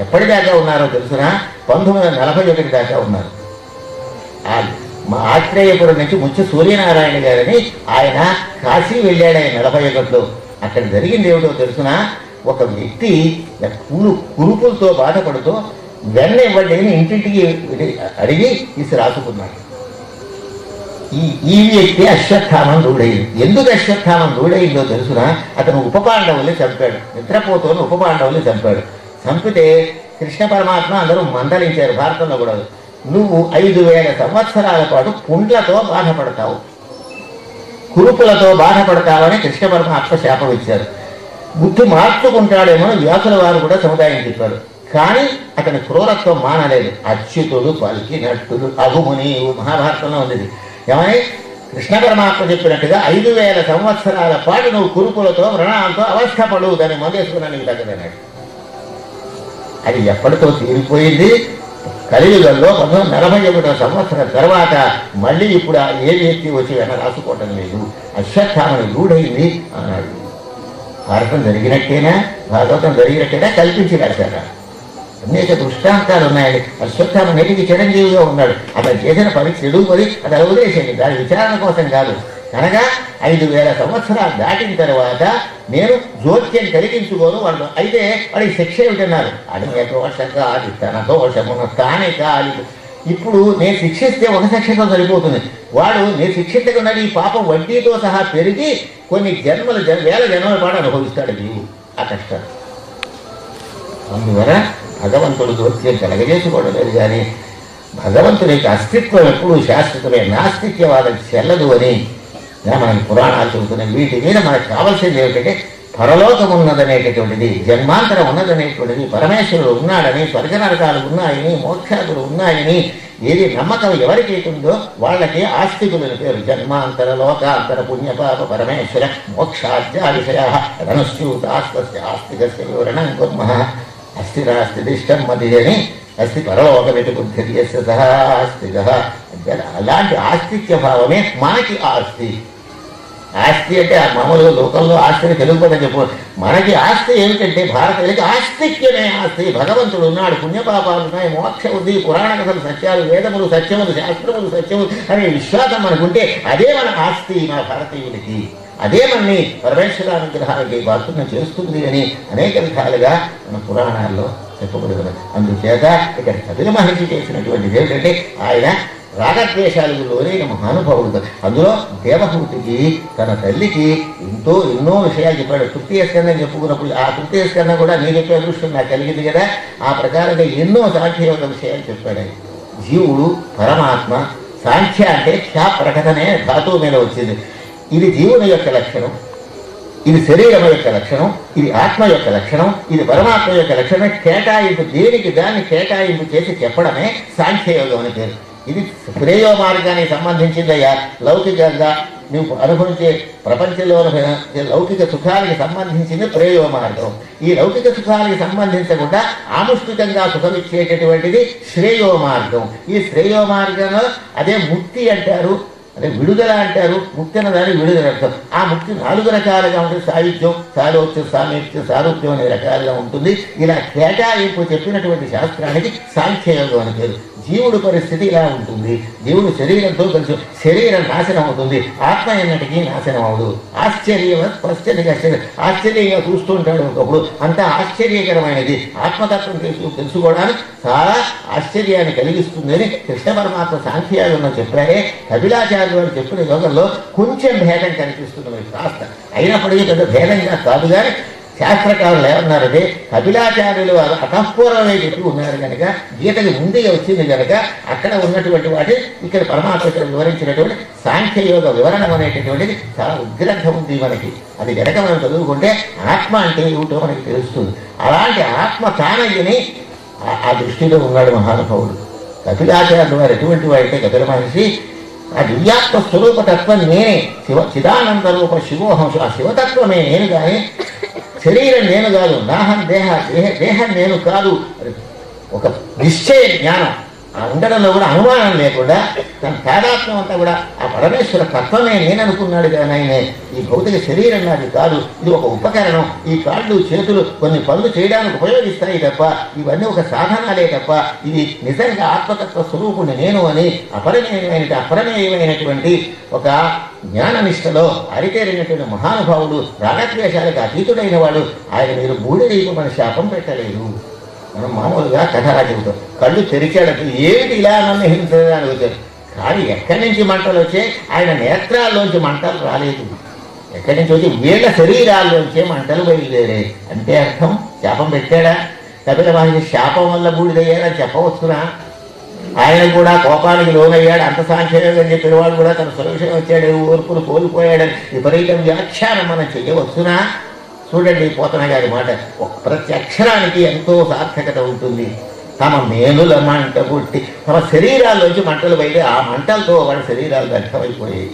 ఎప్పటిదాకా ఉన్నారో తెలుసిన 1941 దాకా ఉన్నారు. మా ఆత్రేయపురం నుంచి ముత్య సూర్యనారాయణ గారని ఆయన కాశీ వెళ్ళాడు. ఆయన 41లో అక్కడ జరిగింది ఏమిటో తెలుసిన, ఒక వ్యక్తి కురుపులతో బాధపడుతూ వెన్న ఇవ్వండి అని ఇంటింటికి అడిగి తీసి రాసుకున్నాడు. ఈ వ్యక్తి అశ్వత్థామం రూఢయింది. ఎందుకు అశ్వత్థామం రూఢయిందో తెలుసునా? అతను ఉపపాండవుల్ని చంపాడు, నిద్రపోతోని ఉపపాండవుల్ని చంపాడు. చంపితే కృష్ణ పరమాత్మ అందరూ మందలించారు. భారతంలో కూడా, నువ్వు 5000 సంవత్సరాల పాటు పుండ్లతో బాధపడతావు, కురుపులతో బాధపడతావని కృష్ణ పరమాత్మ శాపం ఇచ్చారు. బుద్ధి మార్చుకుంటాడేమో వ్యాసుల వారు కూడా సముదాయం చెప్పారు. కానీ అతని క్రూరత్వం మానలేదు. అచ్యుతుడు పలికినట్టుడు అగుముని మహాభారతంలో ఉంది. ఏమని? కృష్ణ పరమాత్మ చెప్పినట్టుగా 5000 సంవత్సరాల పాటు నువ్వు కురుపులతో వ్రణాలతో అవస్థపడు, దాన్ని మందేసుకున్నా నీకు తగ్గదన్నాడు. అది ఎప్పటితో తీరిపోయింది. కలియుగంలో 1941 సంవత్సరం తర్వాత మళ్ళీ ఇప్పుడు ఏ వ్యక్తి వచ్చి వెన రాసుకోవటం లేదు. అశ్వత్థామని రూఢయింది అన్నాడు. భారతం జరిగినట్టేనా, భాగవతం జరిగినట్టేనా కల్పించి రాశారా? అనేక దృష్టాంతాలు ఉన్నాయండి. అశ్వత్థామ నేటికి చిరంజీవిగా ఉన్నాడు. అతను చేసిన పని చెడు పని అది వదిలేసేయండి, దాని విచారణ కోసం కాదు. కనుక 5000 సంవత్సరాలు దాటిన తర్వాత నేను జోక్యం కలిగించుకోను వాళ్ళు. అయితే వాడికి శిక్ష ఏమిటన్నారు? అడిగే దోషంగా అది తన దోషమున తానే కాదు. ఇప్పుడు నేను శిక్షిస్తే ఒక శిక్షతో సరిపోతుంది. వాడు నేను శిక్షించకుండా ఈ పాపం వడ్డీతో సహా పెరిగి కొన్ని జన్మలు వేల జన్మల పాటు అనుభవిస్తాడు జీవు ఆ కష్టాలు. అందువల్ల భగవంతుడు జోక్యం కలగజేసుకోవడం లేదు. కానీ భగవంతుడి యొక్క అస్తిత్వం ఎప్పుడు శాశ్వతమే, నాస్తిక్యవాదం చెల్లదు అని మనకి పురాణాలు చెబుతున్నాయి. వీటి మీద మనకు కావాల్సింది ఏమిటంటే పరలోకం ఉన్నదనేటటువంటిది, జన్మాంతరం ఉన్నదనేటువంటిది, పరమేశ్వరుడు ఉన్నాడని, స్వర్గ నరకాలు ఉన్నాయని, మోక్షాదులు ఉన్నాయని ఏది నమ్మకం ఎవరికి ఉందో వాళ్ళకి ఆస్తికులని పేరు. జన్మాంతర లోకాంతర పుణ్యపాప పరమేశ్వర మోక్షాద్య విషయ ధనుశ్యూతాస్తి ఆస్తికస్య వివరణం కుర్మః. అస్థిరాస్తిష్టం మది అని అస్థి పరలోకమితి బుద్ధి సహా ఆస్తిక. అలాంటి ఆస్తిక్య భావమే మనకి ఆస్తి. ఆస్తి అంటే ఆ మామూలుగా లోకంలో ఆస్తిని తెలుగుపడని చెప్పు. మనకి ఆస్తి ఏమిటంటే భారతీయులకి ఆస్తిక్యమే ఆస్తి. భగవంతుడు ఉన్నాడు, పుణ్యపాపాలు ఉన్నాయి, మోక్ష ఉంది, పురాణ కథలు సత్యాలు, వేదములు సత్యములు, శాస్త్రములు సత్యములు అనే విశ్వాసం మనకుంటే అదే మన ఆస్తి. మన భారతీయులకి అదే మనని పరమేశ్వరానుగ్రహానికి బాధ్యత చేస్తుంది అని అనేక విధాలుగా మన పురాణాల్లో చెప్పబడుతుంది. అందుచేత ఇక్కడ కపిల మహర్షి చేసినటువంటి ఏమిటంటే ఆయన రాగద్వేషాలకు లోనైన మహానుభావుడు. అందులో దేవహూతికి తన తల్లికి ఎన్నో విషయాలు చెప్పాడు. తృతీయ స్కందం చెప్పుకున్నప్పుడు ఆ తృతీయ స్కందం కూడా నేను చెప్పే అదృష్టం నాకు కలిగింది కదా. ఆ ప్రకారంగా ఎన్నో సాంఖ్యయోగ విషయాలు చెప్పాడు. జీవుడు పరమాత్మ. సాంఖ్య అంటే ఖ్యా ప్రకటనే ధాతువు మీద వచ్చింది. ఇది జీవుని యొక్క లక్షణం, ఇది శరీరం యొక్క లక్షణం, ఇది ఆత్మ యొక్క లక్షణం, ఇది పరమాత్మ యొక్క లక్షణం. కేటాయింపు దేనికి దాన్ని కేటాయింపు చేసి చెప్పడమే సాంఖ్యయోగం అని పేరు. ఇది శ్రేయో మార్గానికి సంబంధించిందయ్యా. లౌకికంగా నువ్వు అనుభవించే ప్రపంచంలో లౌకిక సుఖానికి సంబంధించింది ప్రేయో మార్గం. ఈ లౌకిక సుఖానికి సంబంధించకుండా ఆముష్టికంగా సుఖమిచ్చేటటువంటిది శ్రేయో మార్గం. ఈ శ్రేయో మార్గంలో అదే ముక్తి అంటారు. అంటే విడుదల అంటారు, ముక్తి అన్న దానికి విడుదల అర్థం. ఆ ముక్తి 4 రకాలుగా ఉంటుంది. సాయుధ్యం, సాలోచ్యం, సామీప్యం, సారూప్యం అనే రకాలుగా ఉంటుంది. ఇలా కేటాయింపు చెప్పినటువంటి శాస్త్రానికి సాంఖ్యయోగం అని పేరు. జీవుడు పరిస్థితి ఇలా ఉంటుంది. జీవుడు శరీరంతో కలిసి శరీరం నాశనం అవుతుంది, ఆత్మ ఎన్నటికీ నాశనం అవదు. ఆశ్చర్యంగా చూస్తూ ఉంటాడు ఒకప్పుడు. అంత ఆశ్చర్యకరమైనది. ఆత్మతత్వం తెలుసుకోవడానికి చాలా ఆశ్చర్యాన్ని కలిగిస్తుందని కృష్ణ పరమాత్మ సాంఖ్యయోగంలో చెప్పారే. కపిలాచార్యులు వారు చెప్పిన యోగంలో కొంచెం భేదం కనిపిస్తుంది కాస్త, అయినప్పటికీ పెద్ద భేదంగా కాదు. కానీ శాస్త్రకారులు ఏమన్నారంటే కపిలాచార్యులు అతఃపూర్వమే చెప్పి ఉన్నారు కనుక, గీతకి ముందుగా వచ్చింది కనుక అక్కడ ఉన్నటువంటి వాటి ఇక్కడ పరమాత్మ ఇక్కడ వివరించినటువంటి సాంఖ్యయోగ వివరణం అనేటటువంటిది చాలా ఉగ్రంథం ఉంది మనకి. అది కనుక మనం చదువుకుంటే ఆత్మ అంటే ఏమిటో మనకి తెలుస్తుంది. అలాంటి ఆత్మ తానయ్యని ఆ దృష్టిలో ఉన్నాడు మహానుభావుడు. కపిలాచార్యులు వారు ఎటువంటి వాడితే కపిల మహర్షి ఆ దివ్యాత్మ స్వరూపతత్వం నేనే, చిదానంద రూప శివోహంశ, ఆ శివతత్వమే నేను కానీ శరీరం నేను కాదు, నాహం దేహం నేను కాదు. ఒక నిశ్చయ జ్ఞానం ఆ ఉండడంలో కూడా అనుమానం లేకుండా తన తాదాత్మ్యం అంతా కూడా ఆ పరమేశ్వర తత్వమే నేను అనుకున్నాడు. కానీ ఆయనే ఈ భౌతిక శరీరం నాది కాదు, ఇది ఒక ఉపకరణం. ఈ కాళ్ళు చేతులు కొన్ని పనులు చేయడానికి ఉపయోగిస్తాయి తప్ప ఇవన్నీ ఒక సాధనాలే తప్ప ఇది నిజంగా ఆత్మతత్వ స్వరూపుణ్ణి నేను అని అపరమేయమైనటువంటి ఒక జ్ఞాననిష్టలో అరితేరినటువంటి మహానుభావుడు, రాగద్వేషాలకు అతీతుడైన వాడు. ఆయన మీరు బూడిదీపు మన శాపం పెట్టలేదు. మనం మామూలుగా కథలా చెబుతాం. కళ్ళు తెరిచాడట, ఏమిటి ఇలా నన్ను హింసని వచ్చారు. కానీ ఎక్కడి నుంచి మంటలు వచ్చాయి? ఆయన నేత్రాల్లోంచి మంటలు రాలేదు. ఎక్కడి నుంచి వచ్చి వీళ్ళ శరీరాల్లోంచే మంటలు బయలుదేరాయి. అంటే అర్థం శాపం పెట్టాడా? కపిల మహర్షి శాపం వల్ల బూడిదయ్యాడని చెప్పవచ్చునా? ఆయన కూడా కోపానికి లోనయ్యాడు. అంత సాంఖ్యయోగం చెప్పిన వాడు కూడా తన సురక్షణ వచ్చాడు, ఓర్పును కోల్పోయాడని విపరీత వ్యాఖ్యానం మనం చెయ్యవచ్చునా? చూడండి పోతన గారి మాట, ప్రతి అక్షరానికి ఎంతో సార్థకత ఉంటుంది. తమ మేలుల మంట పుట్టి తమ శరీరాల్లోంచి మంటలు బయట ఆ మంటలతో వాళ్ళ శరీరాలు దగ్ధమైపోయాయి.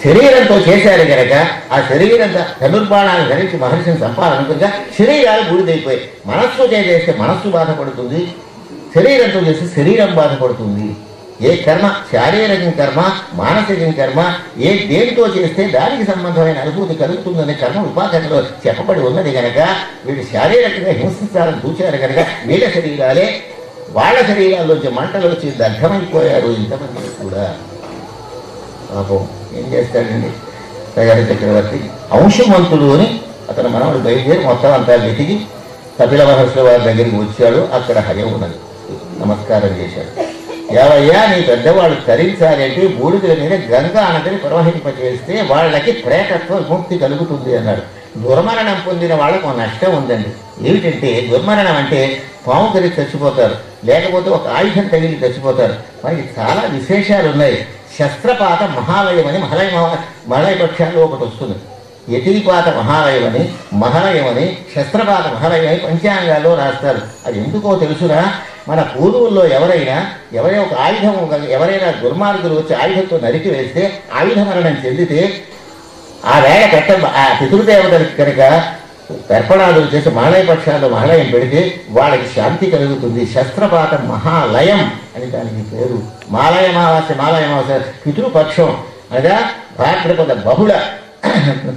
శరీరంతో చేశారు కనుక ఆ శరీరంతో ధనుర్బాణాన్ని ధరించి మహర్షిని చంపాలనుకుగా శరీరాలు బూడిదైపోయాయి. మనస్సు చేస్తే మనస్సు బాధపడుతుంది, శరీరంతో చేస్తే శరీరం బాధపడుతుంది. ఏ కర్మ, శారీరకం కర్మ, మానసికం కర్మ, ఏ దేనితో చేస్తే దానికి సంబంధమైన అనుభూతి కలుగుతుందనే కర్మ ఉపాసనలో చెప్పబడి ఉన్నది కనుక వీళ్ళు శారీరకంగా హింసించాలని చూచారు కనుక వీళ్ళ శరీరాలే వాళ్ళ శరీరాల్లోంచి మంటలు వచ్చి దగ్ధమైపోయారు. ఇంతమంది కూడా పాపం ఏం చేస్తాడండి తయారు చక్రవర్తి అంశుమంతుడు అని అతను మనవడు బయలుదేరి మొత్తం అంతా వెతికి కపిల మహర్షుల వారి దగ్గరికి వచ్చాడు. అక్కడ హయం ఉన్నది. నమస్కారం చేశాడు. ఏవయ్యా నీ పెద్దవాళ్ళు తరించాలి అంటే బూడిదల మీద గంగా నదిని ప్రవహింపచేస్తే వాళ్ళకి ప్రేతత్వ విముక్తి కలుగుతుంది అన్నాడు. దుర్మరణం పొందిన వాళ్ళకు నష్టం ఉందండి. ఏమిటంటే దుర్మరణం అంటే పాము కరిగి చచ్చిపోతారు, లేకపోతే ఒక ఆయుధం తగిలి చచ్చిపోతారు. మనకి చాలా విశేషాలు ఉన్నాయి. శస్త్రపాత మహాలయం అని మలయ పక్షాల్లో ఒకటి వస్తుంది. యతీపాత మహాలయం అని, మహాలయం అని, శస్త్రపాత మహాలయం అని పంచాంగాల్లో రాస్తారు. అది ఎందుకో తెలుసురా? మన పూర్వుల్లో ఎవరైనా ఒక ఆయుధం, ఎవరైనా దుర్మార్గులు వచ్చి ఆయుధంతో నరికి వేస్తే ఆయుధ మరణం చెందితే ఆ వేళ ఆ పితృదేవతలకి కనుక తర్పణాలు చేసి మహాలయ పక్షాల్లో మహాలయం పెడితే వాళ్ళకి శాంతి కలుగుతుంది. శస్త్రపాత మహాలయం అని దానికి పేరు. మాలయమావాస్య పితృపక్షం అనగా భాద్రపద బహుళ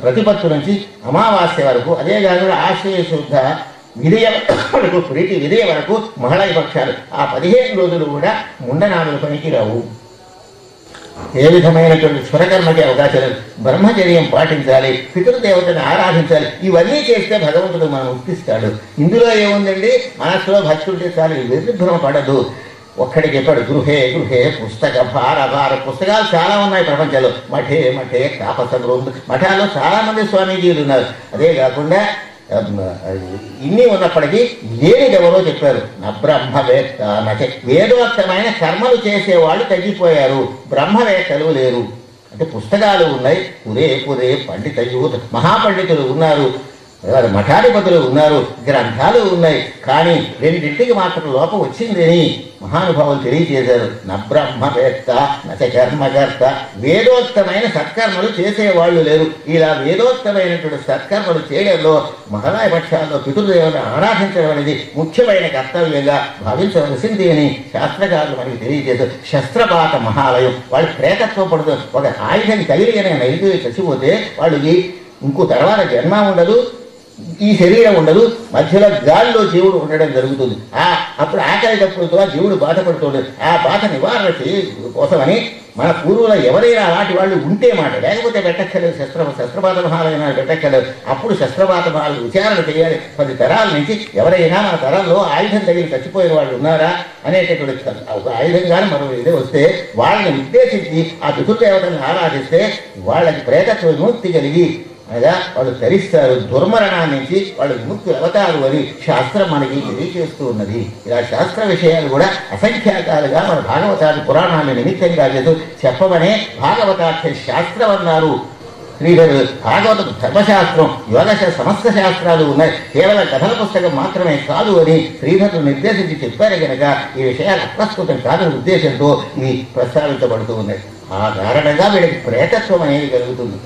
ప్రతిపత్తు నుంచి అమావాస్య వరకు, అదే కాకుండా ఆశ్రయ శుద్ధ విదయ వరకు, ప్రీతి విదయ వరకు మహాలయ పక్షాలు. ఆ 15 రోజులు కూడా ముండనామలు పనికి రావు. ఏ విధమైనటువంటి స్వరకర్మకి అవకాశాలు, బ్రహ్మచర్యం పాటించాలి, పితృదేవతను ఆరాధించాలి. ఇవన్నీ చేస్తే భగవంతుడు మనం ముక్తిస్తాడు. ఇందులో ఏముందండి? మనస్సులో భక్తి ఉంటే చాలు, నిర్భ్రమ పడదు. ఒక్కడికి చెప్పాడు, గృహే పుస్తక భార పుస్తకాలు చాలా ఉన్నాయి ప్రపంచంలో. మఠే తాపస బృంద, మఠాల్లో చాలా మంది స్వామీజీలు ఉన్నారు. అదే కాకుండా ఇన్ని ఉన్నప్పటికీ లేనిది ఎవరో చెప్పారు, నా బ్రహ్మవేత్త నచే. వేదోక్తమైన కర్మలు చేసేవాళ్ళు తగ్గిపోయారు, బ్రహ్మవేత్తలు లేరు. అంటే పుస్తకాలు ఉన్నాయి, పురే పండిత యూత్ మహాపండితులు ఉన్నారు. వారి మఠాధిపతులు ఉన్నారు, గ్రంథాలు ఉన్నాయి, కానీ రెండింటికి మాత్రం లోపం వచ్చిందని మహానుభావులు తెలియజేశారు. న బ్రహ్మవేత్త నచ కర్మకర్త. వేదోక్తమైన సత్కర్మలు చేసేవాళ్ళు లేరు. ఇలా వేదోక్తమైనటువంటి సత్కర్మలు చేయడంలో మహాలయ పక్షాల్లో పితృదేవులను ఆరాధించడం అనేది ముఖ్యమైన కర్తవ్యంగా భావించవలసింది అని శాస్త్రకారులు మనకి తెలియజేశారు. శస్త్రపాత మహాలయం. వాళ్ళు ప్రేతత్వం పడుతూ ఒక ఆయుధం తగిలి అనే నైవేద్యం చచ్చిపోతే వాళ్ళకి ఇంకో తర్వాత జన్మ ఉండదు, ఈ శరీరం ఉండదు, మధ్యలో గాల్లో జీవుడు ఉండడం జరుగుతుంది. అప్పుడు ఆకలి తప్పులతో జీవుడు బాధపడుతుంది. ఆ బాధ నివారణ కోసమని మన పూర్వుల ఎవరైనా అలాంటి వాళ్ళు ఉంటే మాట, లేకపోతే పెట్టక్కర్లేదు. శస్త్రపాత మహాలైనా పెట్టక్కర్లేదు. అప్పుడు శస్త్రపాత మహాలు విచారణ చేయాలి. 10 తరాల నుంచి ఎవరైనా మన తరంలో ఆయుధం తగిలి చచ్చిపోయిన వాళ్ళు ఉన్నారా అనేటటువంటి ఒక ఆయుధం కానీ మరో ఇదే వస్తే వాళ్ళని ఉద్దేశించి ఆ పితృదేవతలను ఆరాధిస్తే వాళ్ళకి ప్రేతత్వ విముక్తి కలిగి అనగా వాళ్ళు ధరిస్తారు. దుర్మరణాన్ని నుంచి వాళ్ళు విముక్తి అవుతారు అని శాస్త్రం మనకి తెలియజేస్తూ ఉన్నది. ఇలా శాస్త్ర విషయాలు కూడా అసంఖ్యాకాలుగా మన భాగవతాది పురాణాన్ని నిమిత్తంగా చేస్తూ చెప్పమనే భాగవతాఖ్య శాస్త్రం అన్నారు శ్రీధరుడు. భాగవత ధర్మశాస్త్రం, యోగ సమస్త శాస్త్రాలు ఉన్నాయి, కేవలం కథల పుస్తకం మాత్రమే కాదు అని శ్రీధరుడు నిర్దేశించి చెప్పారు కనుక ఈ విషయాలు అప్రస్తుతం కాదని ఉద్దేశంతో ఇవి ప్రస్తావించబడుతూ ఉన్నాయి. ఆ కారణంగా వీళ్ళకి ప్రేతత్వం అనేది కలుగుతుంది.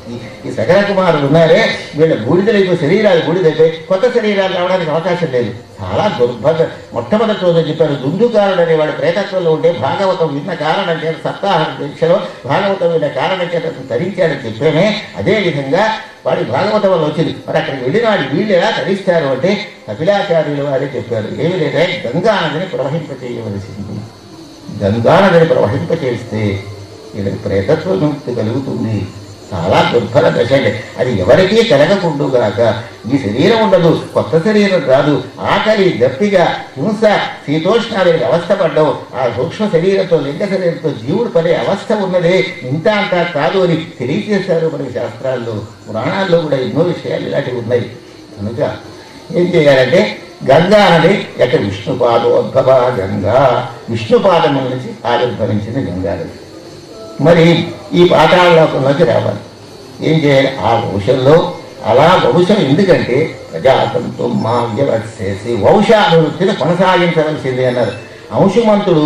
ఈ సకల కుమారులు ఉన్నారే, వీళ్ళ బూడిదలకు శరీరాలు బూడిదైతే కొత్త శరీరాలు రావడానికి అవకాశం లేదు. చాలా దుర్భర. మొట్టమొదటి రోజు చెప్పారు, దుందుకారుడు అనేవాడు ప్రేతత్వంలో ఉంటే భాగవతం విన్న కారణం చేత సప్తాహ దీక్షలో భాగవతం విన్న కారణం చేత ధరించాడని చెప్పేమే. అదేవిధంగా వాడి భాగవతం వల్ల వచ్చింది. మరి అక్కడికి వెళ్ళిన వాడి వీళ్ళు ఎలా ధరిస్తారు అంటే కపిలాచార్యులు వారే చెప్పారు. ఏమి లేదా గంగానదిని ప్రవహింపచేయవలసింది. గంగానదిని ప్రవహింపచేస్తే వీళ్ళకి ప్రేతత్వ విముక్తి కలుగుతుంది. చాలా దుర్భర దశ. అది ఎవరికీ కలగకుండుగాక. ఈ శరీరం ఉండదు, కొత్త శరీరం రాదు, ఆకలి, దప్పిగా, హింస, శీతోష్ణాలకు అవస్థ పడ్డావు. ఆ సూక్ష్మ శరీరంతో లింగ శరీరంతో జీవుడు పడే అవస్థ ఉన్నదే, ఇంత అంతా కాదు అని తెలియజేశారు మనకి శాస్త్రాల్లో. పురాణాల్లో కూడా ఎన్నో విషయాలు ఇలాంటివి ఉన్నాయి. కనుక ఏం చేయాలంటే గంగా అనేది ఎక్కడ విష్ణుపాదోద్భవ గంగా, విష్ణుపాదముల నుంచి ఆవిర్భవించింది గంగా నది. మరి ఈ పాతాళ లోకంలోకి రావాలి. ఏం చేయాలి? ఆ వంశంలో అలా వంశం ఎందుకంటే ప్రజాతంతో మావ్యవచ్చేసి వంశాభివృద్ధిని కొనసాగించవలసింది అన్నారు. అంశుమంతుడు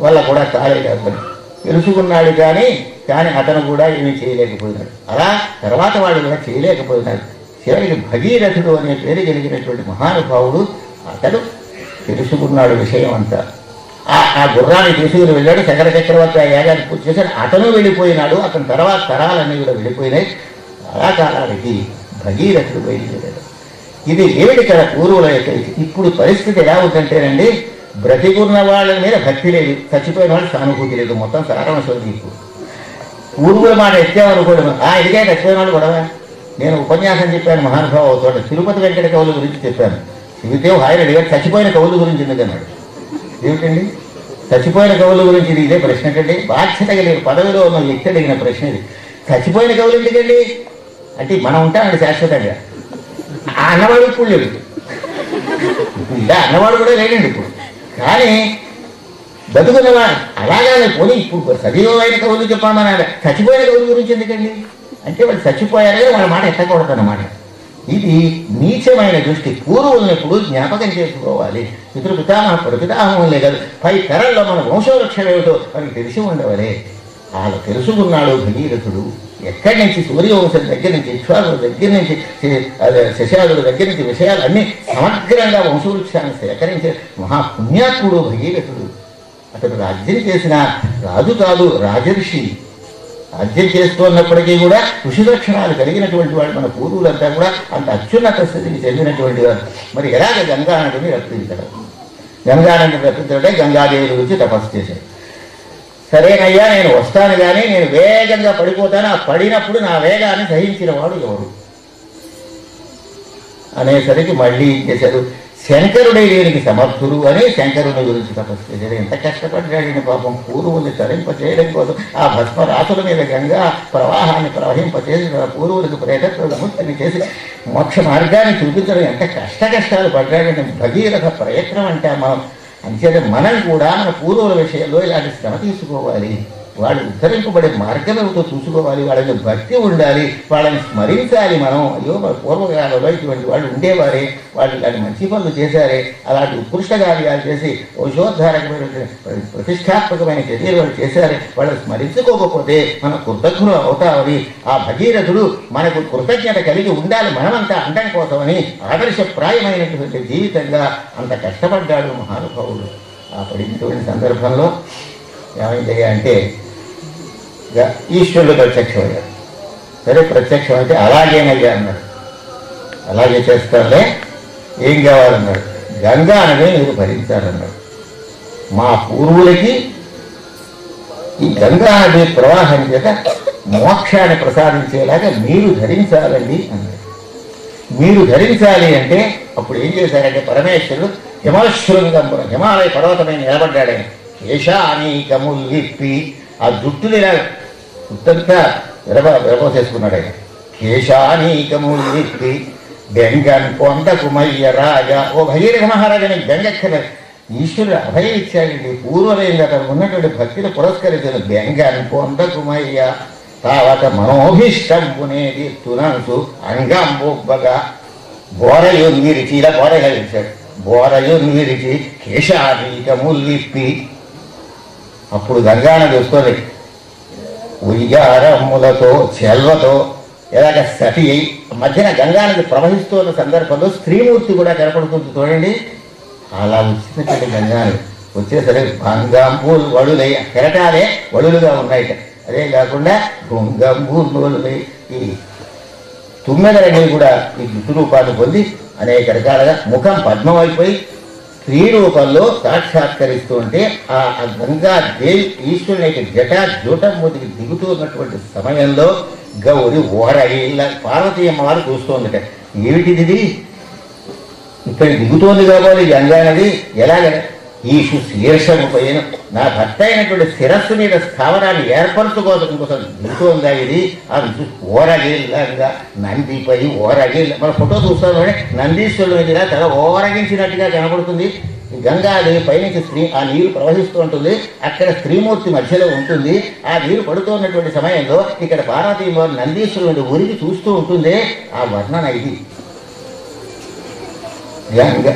వల్ల కూడా కాలేదు పని, తెలుసుకున్నాడు కానీ అతను కూడా ఏమీ చేయలేకపోయినాడు. అలా తర్వాత వాడు కూడా చేయలేకపోయినాడు. చివరికి భగీరథుడు అనే పేరు కలిగినటువంటి మహానుభావుడు అతడు తెలుసుకున్నాడు విషయం అంతా. ఆ గుర్రాన్ని తీసుకుని వెళ్ళాడు. శంకర చక్రవర్తి ఆ యాగాన్ని పూర్తి చేశాడు. అతను వెళ్ళిపోయినాడు. అతని తర్వాత తరాలన్నీ కూడా వెళ్ళిపోయినాయి. అలా కాలానికి భగీరథుడు బయలుదేరాడు. ఇది ఏమిటి కదా పూర్వుల యొక్క. ఇప్పుడు పరిస్థితి ఎలా ఉందంటేనండి, బ్రతికున్న వాళ్ళ మీద భక్తి లేదు, చచ్చిపోయిన వాళ్ళు సానుభూతి లేదు. మొత్తం సారాంశం ఇప్పుడు పూర్వుల మాట ఎత్తామనుకోవడం. ఇదిగే చచ్చిపోయిన వాళ్ళు గొడవ. నేను ఉపన్యాసం చెప్పాను మహానుభావ చోట, తిరుపతి వెంకట కవుల గురించి చెప్పాను. శివదేవ్ హాయ్ అడిగారు, చచ్చిపోయిన కవుల గురించి ఎందుకన్నాడు. ఏమిటండి చచ్చిపోయిన కవుల గురించి? ఇది ఇదే ప్రశ్న కండి. బాధ్యత కలిగిన పదవిలో ఉన్న వ్యక్తి అడిగిన ప్రశ్న ఇది. చచ్చిపోయిన కవులు ఎందుకండి అంటే మనం ఉంటామండి శాశ్వతంగా. ఆ అన్నవాడు ఇప్పుడు లేడు, ఇలా అన్నవాడు కూడా లేడండి ఇప్పుడు. కానీ బతుకున్నవా అలాగే పోనీ ఇప్పుడు సజీవమైన కవులు చెప్పామని చచ్చిపోయిన కవుల గురించి ఎందుకండి అంటే వాళ్ళు చచ్చిపోయారే, వాళ్ళ మాట ఎత్తకూడదు అన్నమాట. ఇది నీచమైన దృష్టి. పూర్వులను ఎప్పుడు జ్ఞాపకం చేసుకోవాలి. పితృపితామహ ప్రపితామహులే కాదు, పై తరంలో మన వంశవృక్షం ఏమిటో మనకి తెలిసి ఉండవలే. అలా తెలుసుకున్నాడు భగీరథుడు. ఎక్కడి నుంచి సూర్యవంశం దగ్గర నుంచి, ఇక్ష్వాకుల దగ్గర నుంచి, శశాదుల దగ్గర నుంచి విషయాలన్నీ సమగ్రంగా వంశవృక్షాన్ని సేకరించే మహాపుణ్యాత్ముడు భగీరథుడు. అతడు రాజ్యం చేసిన రాజు కాదు, రాజర్షి. రాజ్యం చేస్తున్నప్పటికీ కూడా ఋషి లక్షణాలు కలిగినటువంటి వాడు. మన పూర్వులంతా కూడా అంత అత్యున్నత స్థితికి చెందినటువంటి వాడు. మరి ఎలాగ గంగానదిని రప్పించడం? గంగానదిని రప్పించడంటే గంగాదేవి గురించి తపస్సు చేశాడు. సరేనయ్యా నేను వస్తాను, కానీ నేను వేగంగా పడిపోతాను. ఆ పడినప్పుడు నా వేగాన్ని సహించిన వాడు ఎవరు అనేసరికి మళ్ళీ చేశారు. శంకరుడే వీరికి సమర్థుడు అని శంకరుని గురించి తపస్సు చేశాడు. ఎంత కష్టపడ్డాడని పాపం. పూర్వుల్ని తరింపచేయడం కోసం ఆ భస్మ రాసుల మీద గంగా ప్రవాహాన్ని ప్రవహింపచేసి పూర్వులకు ప్రేతత్వ విముక్తిని చేసి మోక్ష మార్గాన్ని చూపించడం ఎంత కష్టాలు పడ్డాడని భగీరథ ప్రయత్నం అంటే మనం అంచేత మనం కూడా మన పూర్వుల విషయంలో ఇలాంటి శ్రమ తీసుకోవాలి. వాళ్ళు ఉద్ధరింపబడే మార్గం ఏమిటో చూసుకోవాలి, వాళ్ళని భక్తి ఉండాలి, వాళ్ళని స్మరించాలి. మనం అయ్యో మన పూర్వకాలంలో ఇటువంటి వాళ్ళు ఉండేవారే, వాళ్ళు ఇలాంటి మంచి పనులు చేశారే, అలాంటి ఉత్కృష్ట కార్యాలు చేసి వంశోద్ధారకమైన ప్రతిష్టాత్మకమైన చర్యలు వాళ్ళు చేశారే, వాళ్ళని స్మరించుకోకపోతే మనం కృతజ్ఞులు అవుతామని ఆ భగీరథుడు మనకు కృతజ్ఞత కలిగి ఉండాలి మనమంతా అండం కోసమని ఆదర్శప్రాయమైనటువంటి జీవితంగా అంత కష్టపడ్డాడు మహానుభావుడు. ఆ పడినటువంటి సందర్భంలో ఏమైందయ్యా అంటే ఈశ్వరుడు ప్రత్యక్షమయ్యాడు. సరే ప్రత్యక్షం అయితే అలాగేనయ్యా అన్నాడు. అలాగే చేస్తారులే, ఏం కావాలన్నాడు. గంగా నది మీరు భరించాలన్నాడు. మా పూర్వులకి ఈ గంగా నది ప్రవాహం చేత మోక్షాన్ని ప్రసాదించేలాగా మీరు ధరించాలండి అన్నాడు. మీరు ధరించాలి అంటే అప్పుడు ఏం చేశారంటే పరమేశ్వరుడు హిమశృంగంపున హిమాలయ పర్వతమైన నిలబడ్డాడు. కేశానీకములు విప్పి ఆ జుట్టుని ఇలా జుట్టంతా విరపోసేసుకున్నాడు ఆయన. కేశానీకములు విప్పి బెంగన్ పొందకుమయ్య రాజా, ఓ భగీరథ మహారాజని బెంగక్కలేదు. ఈశ్వరుడు అభయం ఇచ్చాడండి. పూర్వమైన అతను ఉన్నటువంటి భక్తిని పురస్కరించిన బెంగన్ పొందకుమయ్య తావత మనోభిష్టంపునేది తునసు అంగంబొబ్బగా బోరయున్ విరిచి, ఇలా బోరగా ఇచ్చాడు. బోరయున్ విరిచి కేశానీకములు విప్పి అప్పుడు గంగానది వస్తుంది. ఉయ్యారమ్ములతో చెల్వతో ఎలాగ సతి అయి మధ్యన గంగానది ప్రవహిస్తున్న సందర్భంలో స్త్రీమూర్తి కూడా కనపడుతుంది చూడండి. అలా వచ్చినటువంటి గంగానది వచ్చేసరికి భంగంబూలు వడులై, కెరటాలే వడులుగా ఉన్నాయిట. అదే కాకుండా భృంగంబూలు వడులై ఈ తుమ్మెదలనేవి కూడా ఈ జుట్టు రూపాన్ని పొంది అనేక రకాలుగా ముఖం పద్మం అయిపోయి స్త్రీ రూపంలో సాక్షాత్కరిస్తూ ఉంటే ఆ గంగాదేవి ఈశ్వరుని యొక్క జటా జూటమూతికి దిగుతూ ఉన్నటువంటి సమయంలో గౌరి ఓరగిల్ల పార్వతీ అమ్మవారు చూస్తోందిట. ఏమిటిది ఇక్కడ దిగుతోంది కాబట్టి గంగానది ఎలాగనే ఈషు శీర్షముపైన నా భర్త అయినటువంటి శిరస్సు మీద స్థావరాన్ని ఏర్పరచుకోవడం కోసం దిగుతోందా ఇది. అది ఓరగిల్లంగా నందిపై ఓరగిల్ల మన ఫోటో చూస్తాను నందీశ్వరుడు మీద తల ఓరగించినట్టుగా కనబడుతుంది. గంగాదేవి పైనుంచి ఆ నీరు ప్రవహిస్తూ ఉంటుంది. అక్కడ స్త్రీమూర్తి మధ్యలో ఉంటుంది. ఆ నీరు పడుతున్నటువంటి సమయంలో ఇక్కడ పార్వతీ నందీశ్వరుడు ఉరికి చూస్తూ ఉంటుంది. ఆ వర్ణన ఇది. గంగ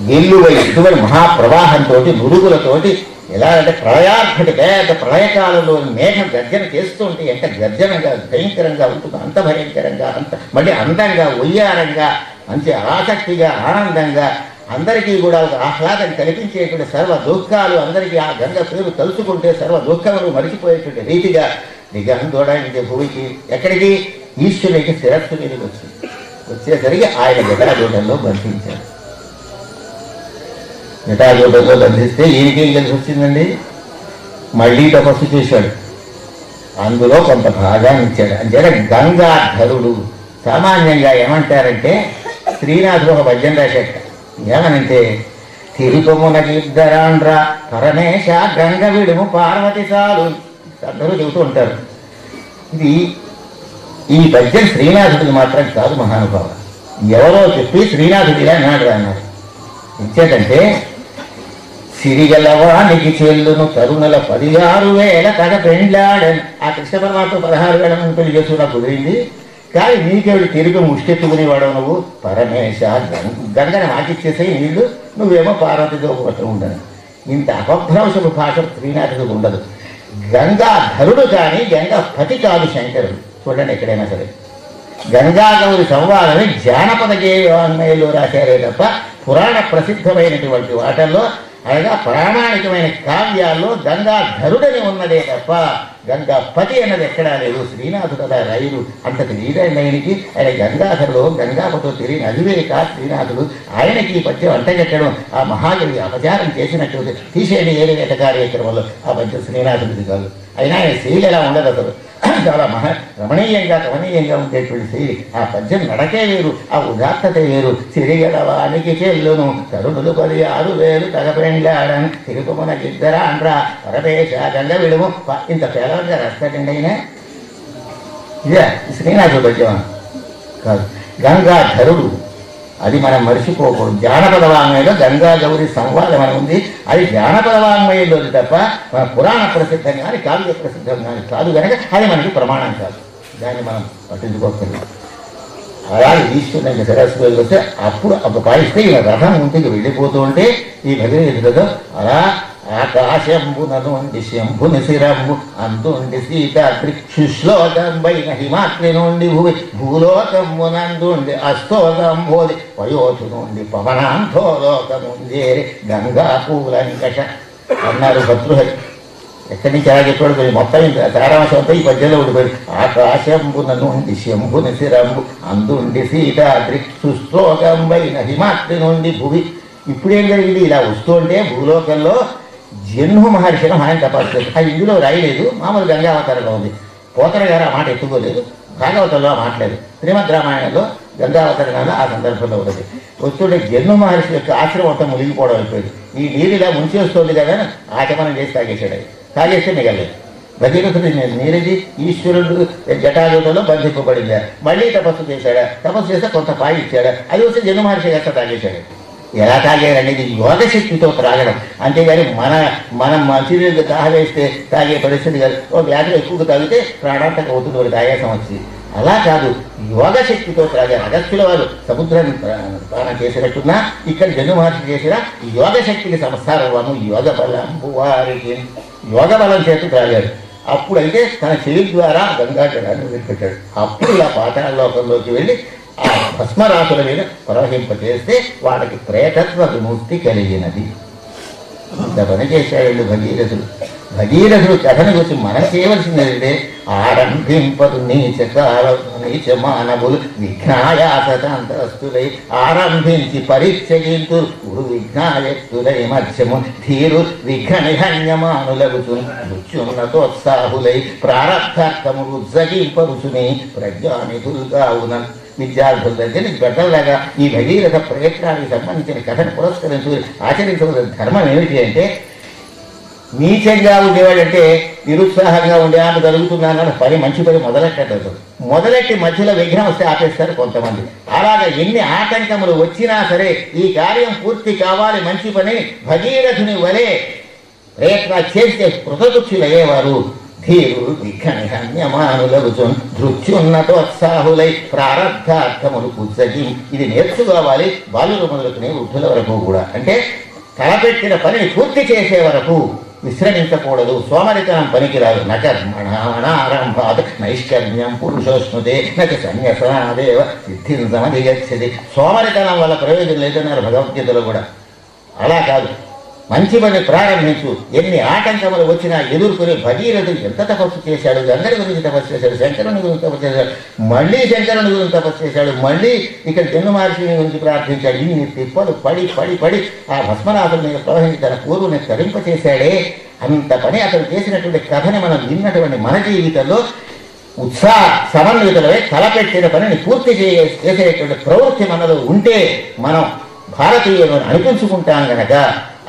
వెల్లువ ఎటువంటి మహాప్రవాహంతో నురుగులతోటి ఎలా అంటే ప్రళయార్భటి పేద ప్రళయకాలంలో మేఘం గర్జన చేస్తూ ఉంటే ఎంత గర్జనంగా భయంకరంగా ఉంటుందో అంత భయంకరంగా, అంత మళ్ళీ అందంగా ఉయ్యారంగా మంచి ఆసక్తిగా ఆనందంగా అందరికీ కూడా ఒక ఆహ్లాదం కల్పించేటువంటి సర్వ దుఃఖాలు అందరికీ ఆ గంగ పేరు తలుచుకుంటే సర్వ దుఃఖములు మరిచిపోయేటువంటి రీతిగా దిగందోడానికి భూమికి ఎక్కడికి ఈశ్వరునికి శిరస్సు మీదకి వచ్చింది. వచ్చేసరికి ఆయన జటాజూటంలో బంధించాడు. జటాజూటంలో బంధిస్తే ఈయనకేం కలిసి వచ్చిందండి, మళ్ళీ తపస్సు చేశాడు. అందులో కొంత భాగాన్ని ఇచ్చాడు. అంటే గంగాధరుడు సామాన్యంగా ఏమంటారంటే శ్రీనాథుడు ఒక పద్యం రాశాట. ఏమనంటే తిరుపమునకిద్దరాండ్రా పరమేశ గంగ విడుము పార్వతి చాలు అందరూ చెబుతూ ఉంటారు. ఈ పద్యం శ్రీనాథుడికి మాత్రం కాదు మహానుభావ, ఎవరో చెప్పి శ్రీనాథుడు ఇలా నాడు అన్నారు. ఇచ్చేటంటే సిరిగలవానికి చెల్లును తరుణుల 16,000 తగ పెండ్లాడని. ఆ కృష్ణ పరమాత్మ 16,000 పెళ్లి చేసుకున్నా కుదిరింది. కానీ నీకేవిడి తిరిగి ముష్టెత్తుకునేవాడు నువ్వు. పరమేశ గంగని మాకిచ్చేసే నీళ్లు, నువ్వేమో పార్వతితో ఒకటి ఉండను. ఇంత అపభ్రంశపు భాష శ్రీనాథుడికి ఉండదు. గంగాధరుడు కానీ గంగాపతి కాదు శంకరుడు. చూడండి ఎక్కడైనా సరే గంగాగౌరి సంవాదని జానపద గేయాన్మయంలో రాశారే తప్ప పురాణ ప్రసిద్ధమైనటువంటి వాటల్లో అనగా ప్రామాణికమైన కావ్యాల్లో గంగాధరుడని ఉన్నదే తప్ప గంగాపతి అన్నది ఎక్కడా లేదు. శ్రీనాథుడు అలా రైలు అంతటి నీడైనకి ఆయన గంగాధరుడు గంగాపతో తిరిగి అదివేక శ్రీనాథుడు ఆయనకి ఈ పద్యం అంటగట్టడం ఆ మహాకవి అపచారం చేసినట్టు తీసేది ఏదైనా కార్యక్రమంలో ఆ పద్యం శ్రీనాథుడిది కాదు. అయినా ఆయన శైలి ఎలా ఉండదు, అసలు చాలా రమణీయంగా ఉండేటువంటి శైలి. ఆ పద్యం నడకే వేరు, ఆ ఉదాత్తత వేరు. సిరిగలవానికి చెల్లును తరుణులు 16,000 తగపెండ్లాడని తిరుపమునకిద్దరా అండ్రా పరమేశ గంగ విడుము. ఇంత పేదగా రాస్తాడండి ఆయన. ఇదే శ్రీనాథుడు పద్యం కాదు. గంగాధరుడు అది మనం మర్చిపోకూడదు. జానపద వాంగ్మయంలో గంగా గౌరీ సంవాదం అని ఉంది. అది జానపద వాంగ్మయంలోది తప్ప మన పురాణ ప్రసిద్ధం కానీ కావ్య ప్రసిద్ధం కానీ కాదు కనుక అది మనకి ప్రమాణం కాదు. దాన్ని మనం పట్టించుకోకర్లేదు. అలాగే ఈశ్వరుని సరస్వతి వస్తే అప్పుడు ఒక పాయిస్తే ఈ రథం ఇంటికి వెళ్ళిపోతూ ఉంటే ఈ భగీరథుడు అలా ఆకాశంబున నుండి శంభుని శిరంబు అందుండి సీతాద్రి శుశ్లోకంబైన హిమాద్రి నుండి భూమి భూలోకమునందుండి అస్తోకంబోది వయోధు నుండి పవనాంతోలోకముందేరి గంగా పూలంకష అన్నారు భద్రుహరి. ఎక్కడి నుంచి అలా చెప్పాడు మొత్తం సారాంశం అంతా ఈ పద్యంలో ఉండిపోయింది. ఆకాశంబున నుండి శంభుని శిరంబు అందుండి సీతాద్రి శుశ్లోకంబైన హిమాద్రి నుండి భూమి. ఇప్పుడేం జరిగింది? ఇలా వస్తుంటే భూలోకంలో జన్ము మహర్షిని ఆయన తపస్సు చేస్తారు. అది ఇందులో రాయలేదు, మామూలు గంగావతారంలో ఉంది. పోతన గారు ఆ మాట ఎత్తుకోలేదు, భాగవతంలో ఆ మాట్లాడలేదు. శ్రీమద్ రామాయణంలో గంగావతరణలో ఆ సందర్భంలో ఉన్నది. వస్తుంటే జన్ము మహర్షి యొక్క ఆశ్రమం అంతా మునిగిపోవడం అయిపోయింది. ఈ నీరు ఇలా ముంచేస్తుంది కదా ఆచమనం చేసి తాగేశాడు. అది తాగేస్తే మిగలేదు. భగీరథుడు నీరది ఈశ్వరుడు జటాజుటలో బంధింపబడిందా, మళ్ళీ తపస్సు చేశాడా, తపస్సు చేస్తే కొంత పాయి ఇచ్చాడా, అది వస్తే జన్మ మహర్షి చేస్తా తాగేశాడు. ఎలా తాగారనేది యోగశక్తితో త్రాగడం, అంతేగాని మనం మంచినీళ్ళు దాహవేస్తే తాగే పరిస్థితి కాదు. ఒక గ్లాసులో ఎక్కువగా తాగితే ప్రాణాంతక అవుతుంది ఒక ఆయాసం వచ్చి. అలా కాదు, యోగశక్తితో త్రాగారు. అగస్త్యుల వారు సముద్రాన్ని స్నానం చేసినట్టున్నా ఇక్కడ జన్మ మహర్షి చేసిన యోగశక్తికి సంస్కారము యోగ బలంబు వారికి యోగ బలం చేత త్రాగాడు. అప్పుడైతే తన చెవి ద్వారా గంగా జలాన్ని విడిపెట్టాడు. అప్పుడు ఇలా పాతాళ లోకంలోకి వెళ్ళి ఆ భస్మరాశుల మీద ప్రవహింపజేస్తే వాళ్ళకి ప్రేతత్వ విముక్తి కలిగినది. ఇంత పని చేశాడు భగీరథుడు. భగీరథుడు కథను గురించి మనం చేయవలసిందంటే ఆరంభింపదు నీచ మానవులు విఘ్నాయాసంతస్తులై ఆరంభించి పరీక్షగింతు గురు విఘ్నాయక్తులై మధ్యము ధీరు విఘ్న నిహన్యమానులగుచు మృత్యున్నతోత్సాహులై ప్రారబ్ధార్థము రుజ్జగింపరుచుని ప్రజ్ఞానిధులుగా ఉన్న విద్యార్థుల దగ్గర గడ్డలాగా ఈ భగీరథ ప్రయత్నానికి సంబంధించిన కథను పురస్కరించు ఆచరించవలసిన ధర్మం ఏమిటి అంటే, నీచంగా ఉండేవాడంటే నిరుత్సాహంగా ఉండే ఆమె జరుగుతున్నాను పని మంచి పని మొదలెట్టి మధ్యలో విఘ్నం వస్తే ఆపేస్తారు కొంతమంది. అలాగా ఎన్ని ఆటంకములు వచ్చినా సరే ఈ కార్యం పూర్తి కావాలి, మంచి పని భగీరథుని వలె ప్రయత్నాలు చేస్తే కృతకృత్యులయ్యేవారు. ధీరుడు విఘ్నమానులగుచు ధృత్యున్నతోత్సాహులై ప్రారబ్ధార్థములు పుచ్చగి. ఇది నేర్చుకోవాలి బాలురు మొదలుకునే వృద్ధుల వరకు కూడా. అంటే తలపెట్టిన పనిని పూర్తి చేసే వరకు విశ్రమించకూడదు. సోమరితనం పనికిరాదు. నకర్మణారంభాత్ నైష్కర్మ్యం పురుషోష్ణుతే నక సన్యసనాదేవ సిద్ధిం సమధిగచ్చతి. సోమరితనం వల్ల ప్రయోజనం లేదన్నారు భగవద్గీతలో కూడా. అలా కాదు, మంచి పని ప్రారంభించు. ఎన్ని ఆటంకములు వచ్చినా ఎదుర్కొని భగీరథుడు ఎంత తపస్సు చేశాడు. గంగడి గురించి తపస్సు చేశాడు, శంకరుని గురించి తపస్సు చేశాడు, మళ్ళీ శంకరుని గురించి తపస్సు చేశాడు, మళ్ళీ ఇక్కడ జన్మ మహర్షిని గురించి ప్రార్థించాడు. ఇన్ని తిప్పలు పడి పడి పడి ఆ భస్మనాథుల మీద ప్రవహించి తన పూర్వుని తరింపచేశాడే. అంత పని అతను చేసినటువంటి కథని మనం విన్నటువంటి మన జీవితంలో ఉత్సాహ సమన్వితులవే తలపెట్టిన పనిని పూర్తి చేసేటువంటి ప్రవృత్తి మనలో ఉంటే మనం భారతీయులను అనిపించుకుంటాం గనక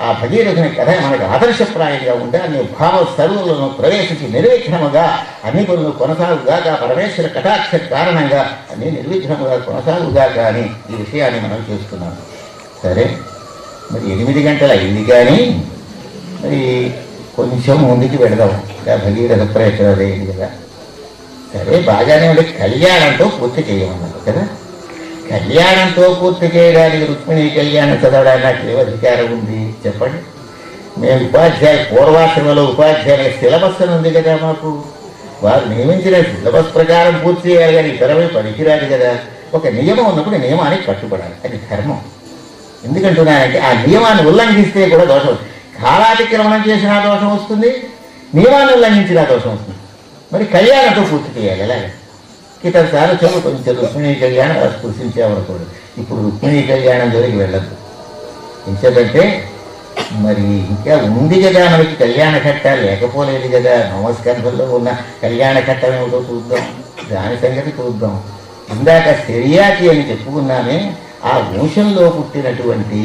ఆ భగీరథుని కథ మనకు ఆదర్శప్రాయంగా ఉంటే అన్ని భావ సర్వులను ప్రవేశించి నిర్విఘ్నముగా అన్ని పనులు కొనసాగుగాక పరమేశ్వర కటాక్ష కారణంగా అన్ని నిర్విఘ్నముగా కొనసాగుగా కానీ ఈ విషయాన్ని మనం చూస్తున్నాం. సరే, మరి 8 గంటలు అయింది కానీ మరి కొంచెం ముందుకు పెడదాం. భగీరథ ప్రయత్నం అయింది కదా. సరే, బాగానే ఉండి కళ్యాణంతో పూర్తి చేయమన్నారు కదా. కళ్యాణంతో పూర్తి చేయడానికి రుక్మిణీ కళ్యాణం చదవడానికి నాకు ఏ అధికారం ఉంది చెప్పండి? మేము పూర్వాశ్రమంలో ఉపాధ్యాయుల సిలబస్ అని ఉంది కదా మాకు. వారు నియమించిన సిలబస్ ప్రకారం పూర్తి చేయాలి కానీ ఇతరమే పనికిరాదు కదా. ఒక నియమం ఉన్నప్పుడు నియమానికి కట్టుబడాలి, అది ధర్మం. ఎందుకంటున్నానంటే ఆ నియమాన్ని ఉల్లంఘిస్తే కూడా దోషం వస్తుంది. కాలాతిక్రమణం చేసినా దోషం వస్తుంది, నియమాన్ని ఉల్లంఘించినా దోషం వస్తుంది. మరి కళ్యాణంతో పూర్తి చేయాలి. ఎలాగే ఇతర సార్లు కొంచెం రుక్మిణీ కళ్యాణం స్పృశించేవరకూడదు. ఇప్పుడు రుక్మిణీ కళ్యాణం జోలికి వెళ్ళద్దు. ఎందుకంటే మరి ఇంకా ఉంది కదా మనకి కళ్యాణ ఘట్టాలు, లేకపోలేదు కదా. నమస్కంధంలో ఉన్న కళ్యాణ ఘట్టం ఏమిటో చూద్దాం, దాని సంగతి చూద్దాం. ఇందాక శర్యాతి అని చెప్పుకున్నామే, ఆ వంశంలో పుట్టినటువంటి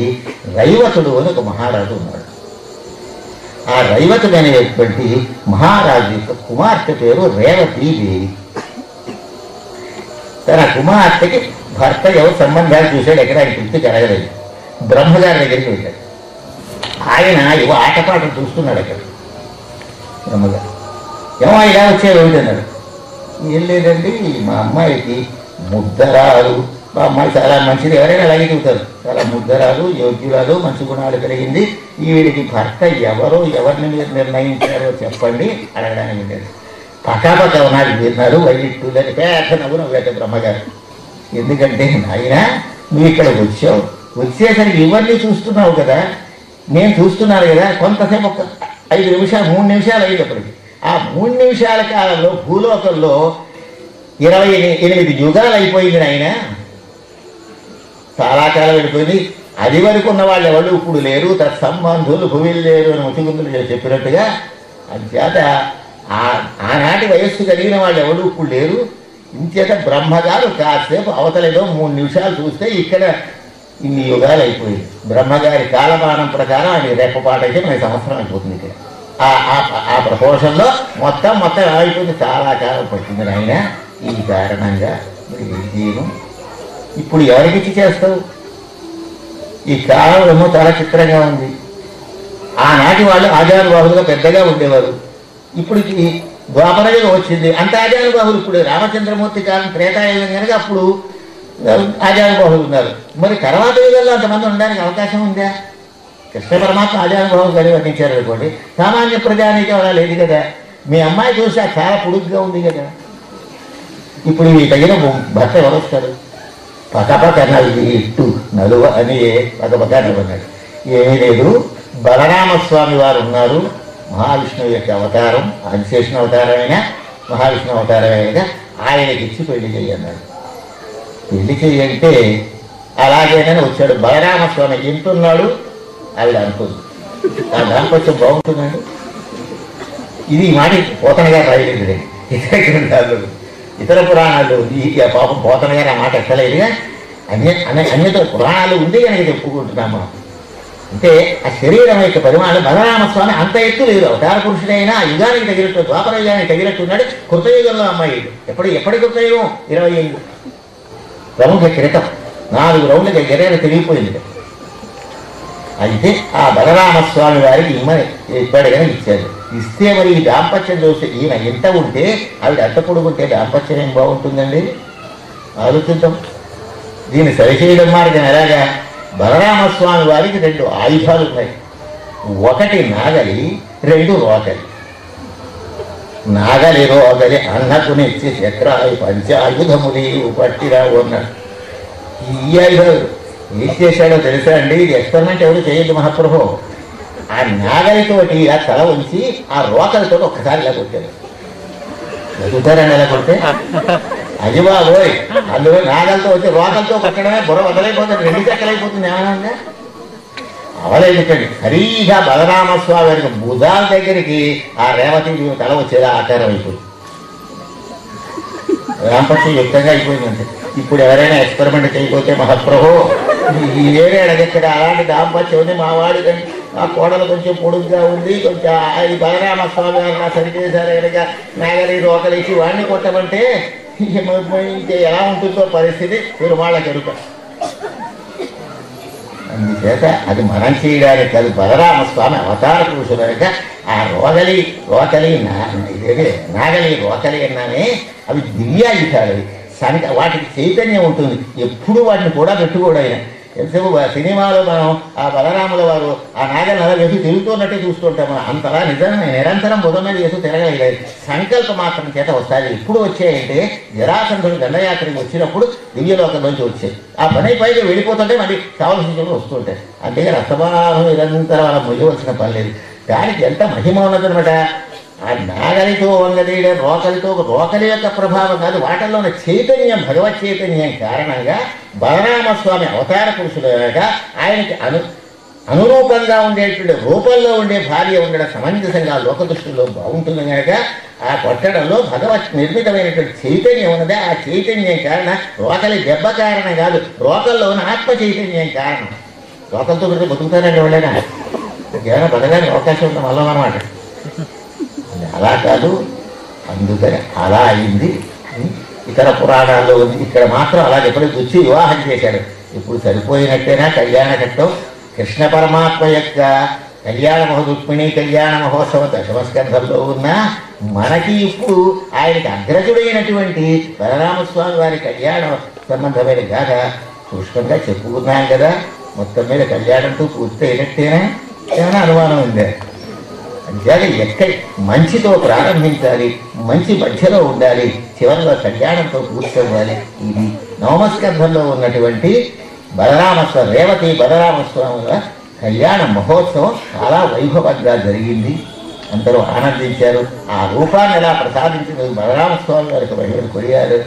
రైవతుడు అని ఒక మహారాజు ఉన్నాడు. ఆ రైవతుడు అనేటువంటి మహారాజు యొక్క కుమార్తె పేరు రేవతీదేవి. తన కుమార్తెకి భర్త ఎవరు సంబంధాలు చూశాడు, ఎక్కడ ఆయన తృప్తి కలగలేదు. బ్రహ్మగారి దగ్గరికి వెళ్ళాడు. ఆయన ఇవో ఆటపాటలు చూస్తున్నాడు అక్కడ. బ్రహ్మగారు ఏమో ఇలా వచ్చేది ఏమిటన్నాడు. ఏం లేదండి, మా అమ్మాయికి ముద్దరాలు, మా అమ్మాయి చాలా మంచిది, ఎవరైనా అలాగే చెబుతారు, చాలా ముద్దరాలు, యోగ్యురాలు, మంచి గుణాలు కలిగింది, వీడికి భర్త ఎవరో ఎవరిని మీరు నిర్ణయించారో చెప్పండి అడగడానికి వెళ్ళాడు. పకాపక ఉన్నాడు విన్నారు, వైలిట్టులని పేట నవ్వు నవ్వేట బ్రహ్మగారు. ఎందుకంటే నాయన నువ్వు ఇక్కడికి వచ్చావు, వచ్చేసరికి ఇవన్నీ చూస్తున్నావు కదా, నేను చూస్తున్నాను కదా, కొంతసేపు ఒక 5 నిమిషాలు 3 నిమిషాలు అయ్యేటప్పటికి ఆ 3 నిమిషాల కాలంలో భూలోకంలో 28 యుగాలు అయిపోయింది నాయన, చాలా కాలం వెళ్ళిపోయింది. అది వరకు ఉన్న వాళ్ళు ఎవరు ఇప్పుడు లేరు, తత్సంబంధులు భూమిలు లేరు అని ముతిగుందులు చెప్పినట్టుగా. అంచేత ఆనాటి వయస్సు కలిగిన వాళ్ళు ఎవరు ఇప్పుడు లేరు. ఇంచేత బ్రహ్మగారు కాసేపు అవతలేదో 3 నిమిషాలు చూస్తే ఇక్కడ ఇన్ని యుగాలు అయిపోయింది. బ్రహ్మగారి కాలమానం ప్రకారం ఆయన రెప్పపాటు అయితే మనకి సంవత్సరం అయిపోతుంది. ఇక్కడ ఆ ప్రపోర్షన్లో మొత్తం అయిపోయింది. చాలా కాలం పట్టింది ఆయన. ఈ కారణంగా జీవం ఇప్పుడు ఎవరికిచ్చి చేస్తావు? ఈ కాలం ఏమో చాలా చిత్రంగా ఉంది. ఆనాటి వాళ్ళు ఆజానుబాహులుగా పెద్దగా ఉండేవారు. ఇప్పుడు ద్వాపరయుగం వచ్చింది, అంత ఆజానుబాహులు. ఇప్పుడు రామచంద్రమూర్తి కాలం త్రేతాయుగం కనుక అప్పుడు ఆజానుబాహులు ఉన్నారు. మరి తర్వాత యుగంలో అంతమంది ఉండడానికి అవకాశం ఉందా? కృష్ణ పరమాత్మ ఆజానుబాహులు కలిగి వర్ణించారు అనుకోండి, సామాన్య ప్రజానికి అలా లేదు కదా. మీ అమ్మాయి చూసి చాలా పొడుగ్గా ఉంది కదా. ఇప్పుడు ఈ తగిన భర్త ఎవరు వస్తారు? పక్కపక్క నలుగు ఇట్టు నలువ అని పక్కపక్క నవ్వన్నాడు. ఏమీ లేదు, బలరామస్వామి వారు ఉన్నారు, మహావిష్ణువు యొక్క అవతారం, ఆదిశేషణ అవతారమైన మహావిష్ణువు అవతారమైన ఆయనకి ఇచ్చి పెళ్లి చేయన్నాడు. పెళ్లి చెయ్యంటే అలాగేనని వచ్చాడు. బలరామస్వామి ఎంతున్నాడు ఆవిడ అనుకుంది. ఆ దాంపత్యం బాగుంటుందండి. ఇది మాట పోతన గారు రాయలేదు. ఇతర గ్రంథాలు ఇతర పురాణాలు ఈ పాపం పోతన గారు ఆ మాట ఎక్కలేదుగా. అన్యత పురాణాలు ఉంది కనుక చెప్పుకుంటున్నాం మనం. అంటే ఆ శరీరం యొక్క పరిమాణం బలరామస్వామి అంత ఎత్తు లేదు. అవతార పురుషుడైనా యుగానికి తగినట్టు, ద్వాపర యుగానికి తగినట్టు ఉన్నాడు. కృతయుగంలో అమ్మాయి ఎప్పటి కృతయుగం? 25 రౌండ్ల క్రితం 4 రౌండ్లకి గరేన తిరిగిపోయింది. అయితే ఆ బలరామస్వామి వారికి ఇప్పటికైనా ఇచ్చారు. ఇస్తే మరి ఈ దాంపత్యం చూస్తే ఈయన ఎంత ఉంటే ఆవిడ అంత పొడుగుంటే దాంపత్యం ఏం బాగుంటుందండి? ఆలోచిద్దాం. దీన్ని సరిచేయడం మార్గం ఎలాగా? బలరామస్వామి వారికి 2 ఆయుధాలు ఉన్నాయి. ఒకటి నాగలి, 2 రోకలి. నాగలి రోగలి అన్నకునిచ్చి చక్రాలు పంచాయుధములి పట్టిరావు అన్నాడు. ఈ ఆయుధాలు ఏం చేశాడో తెలుసా అండి? ఇది ఎక్స్పెరిమెంట్ ఎవరు చేయొద్దు మహాప్రభు. ఆ నాగలితోటి ఇలా తల ఉంచి ఆ రోకలతో ఒక్కసారి ఇలా కొట్టాడు. చదువుతారండి ఎలా కొడితే? అది బాబోయ్, అందులో నాగలతో వచ్చి రోకలతో కొట్టడమే బుర్ర వదలైపోతుంది, 2 చెక్కలైపోతుంది. ఏమన్నా అవలేదండి. సరిగా బలరామస్వామి వారికి భుజాల దగ్గరికి ఆ రేవతి తల వచ్చేలా ఆకారం అయిపోయింది. దాంపత్యం యుక్తంగా అయిపోయిందంటే ఇప్పుడు ఎవరైనా ఎక్స్పెరిమెంట్ చేయకపోతే మహాప్రభు ఈ వేరే అడగక్కడ అలాంటి దాంపత్యం ఉంది. మా వాడి ఆ కోడలు కొంచెం పొడుగ్గా ఉంది, కొంచెం ఈ బలరామస్వామి వారిని సరిచేశారు కనుక నాగలి రోకలేసి వాడిని కొట్టమంటే ఎలా ఉంటుందో పరిస్థితి మీరు వాళ్ళకి ఎరుక. అందుచేత అది మనం చేయడానికి కాదు, బలరామస్వామి అవతార పురుషులక ఆ రోకలి నాగలి రోకలి అన్నానే అవి దివ్యాయుధాలు. వాటికి చైతన్యం ఉంటుంది. ఎప్పుడు వాటిని కూడా పెట్టుకోడు ఆయన. ఎంతసేపు సినిమాలో మనం ఆ బలరాముల వారు ఆ నాగలి అలా వేసి తిరుగుతున్నట్టే చూస్తుంటాం మనం. అంతలా నిజంగా నిరంతరం బుధం మీద వేస్తూ తిరగలేదు. సంకల్ప మాత్రం చేత వస్తాయి. ఎప్పుడు వచ్చాయంటే జరాసంధుడు దండయాత్రకి వచ్చినప్పుడు దివ్యలోకం నుంచి వచ్చాయి. ఆ పని పైకి వెళ్ళిపోతుంటే మళ్ళీ కావలసిన చోటు వస్తుంటాయి. అంతేగా రక్తపానం నిరంతరం అలా మొయ్యవలసిన పని లేదు. దానికి ఎంత మహిమ ఉన్నదనమాట. ఆ నాగలితో వంగదీయడం, రోకలి యొక్క ప్రభావం కాదు, వాటిల్లో ఉన్న చైతన్యం, భగవత్ చైతన్యం కారణంగా బలరామస్వామి అవతార పురుషులుగా ఆయనకి అనురూపంగా ఉండేటువంటి రూపంలో ఉండే భార్య ఉండడం సమంజసంగా లోక దృష్టిలో బాగుంటుంది కనుక ఆ కొట్టడంలో భగవత్ నిర్మితమైనటువంటి చైతన్యం ఉన్నది. ఆ చైతన్యం కారణం రోకలి దెబ్బ కారణం కాదు, రోకల్లో ఉన్న ఆత్మ చైతన్యం కారణం. రోకలతో పెడితే బతుకుతారండి ఎవరైనా? ఏమైనా బతకడానికి అవకాశం ఉంటాం వల్ల అన్నమాట. అలా కాదు, అందుకని అలా అయింది. ఇక ఇతర పురాణాల్లో ఉంది, ఇక్కడ మాత్రం అలా ఎప్పుడు గుచ్చి వివాహం చేశాడు. ఇప్పుడు సరిపోయినట్టేనా కళ్యాణ ఘట్టం? కృష్ణ పరమాత్మ యొక్క కళ్యాణ రుక్మిణీ కళ్యాణ మహోత్సవ దశమస్కంధంలో ఉన్న మనకి ఇప్పుడు ఆయనకి అగ్రజుడైనటువంటి బలరామస్వామి వారి కళ్యాణ సంబంధమైన గాథ సూక్ష్మంగా చెప్పుకున్నాం కదా. మొత్తం మీద కళ్యాణంతో పూర్తి అయినట్టేనా? ఏమైనా అనుమానం ఉందా? అంతేగా ఎక్కడ మంచితో ప్రారంభించాలి, మంచి మధ్యలో ఉండాలి, చివరిలో కళ్యాణంతో పూర్తవ్వాలి. ఇది నవమస్కంధంలో ఉన్నటువంటి బలరామస్వామి రేవతి బలరామస్వాముల కళ్యాణ మహోత్సవం చాలా వైభవంగా జరిగింది. అందరూ ఆనందించారు. ఆ రూపాన్ని ఎలా ప్రసాదించినది బలరామస్వామి వారికి మహిళలు కొరియారు.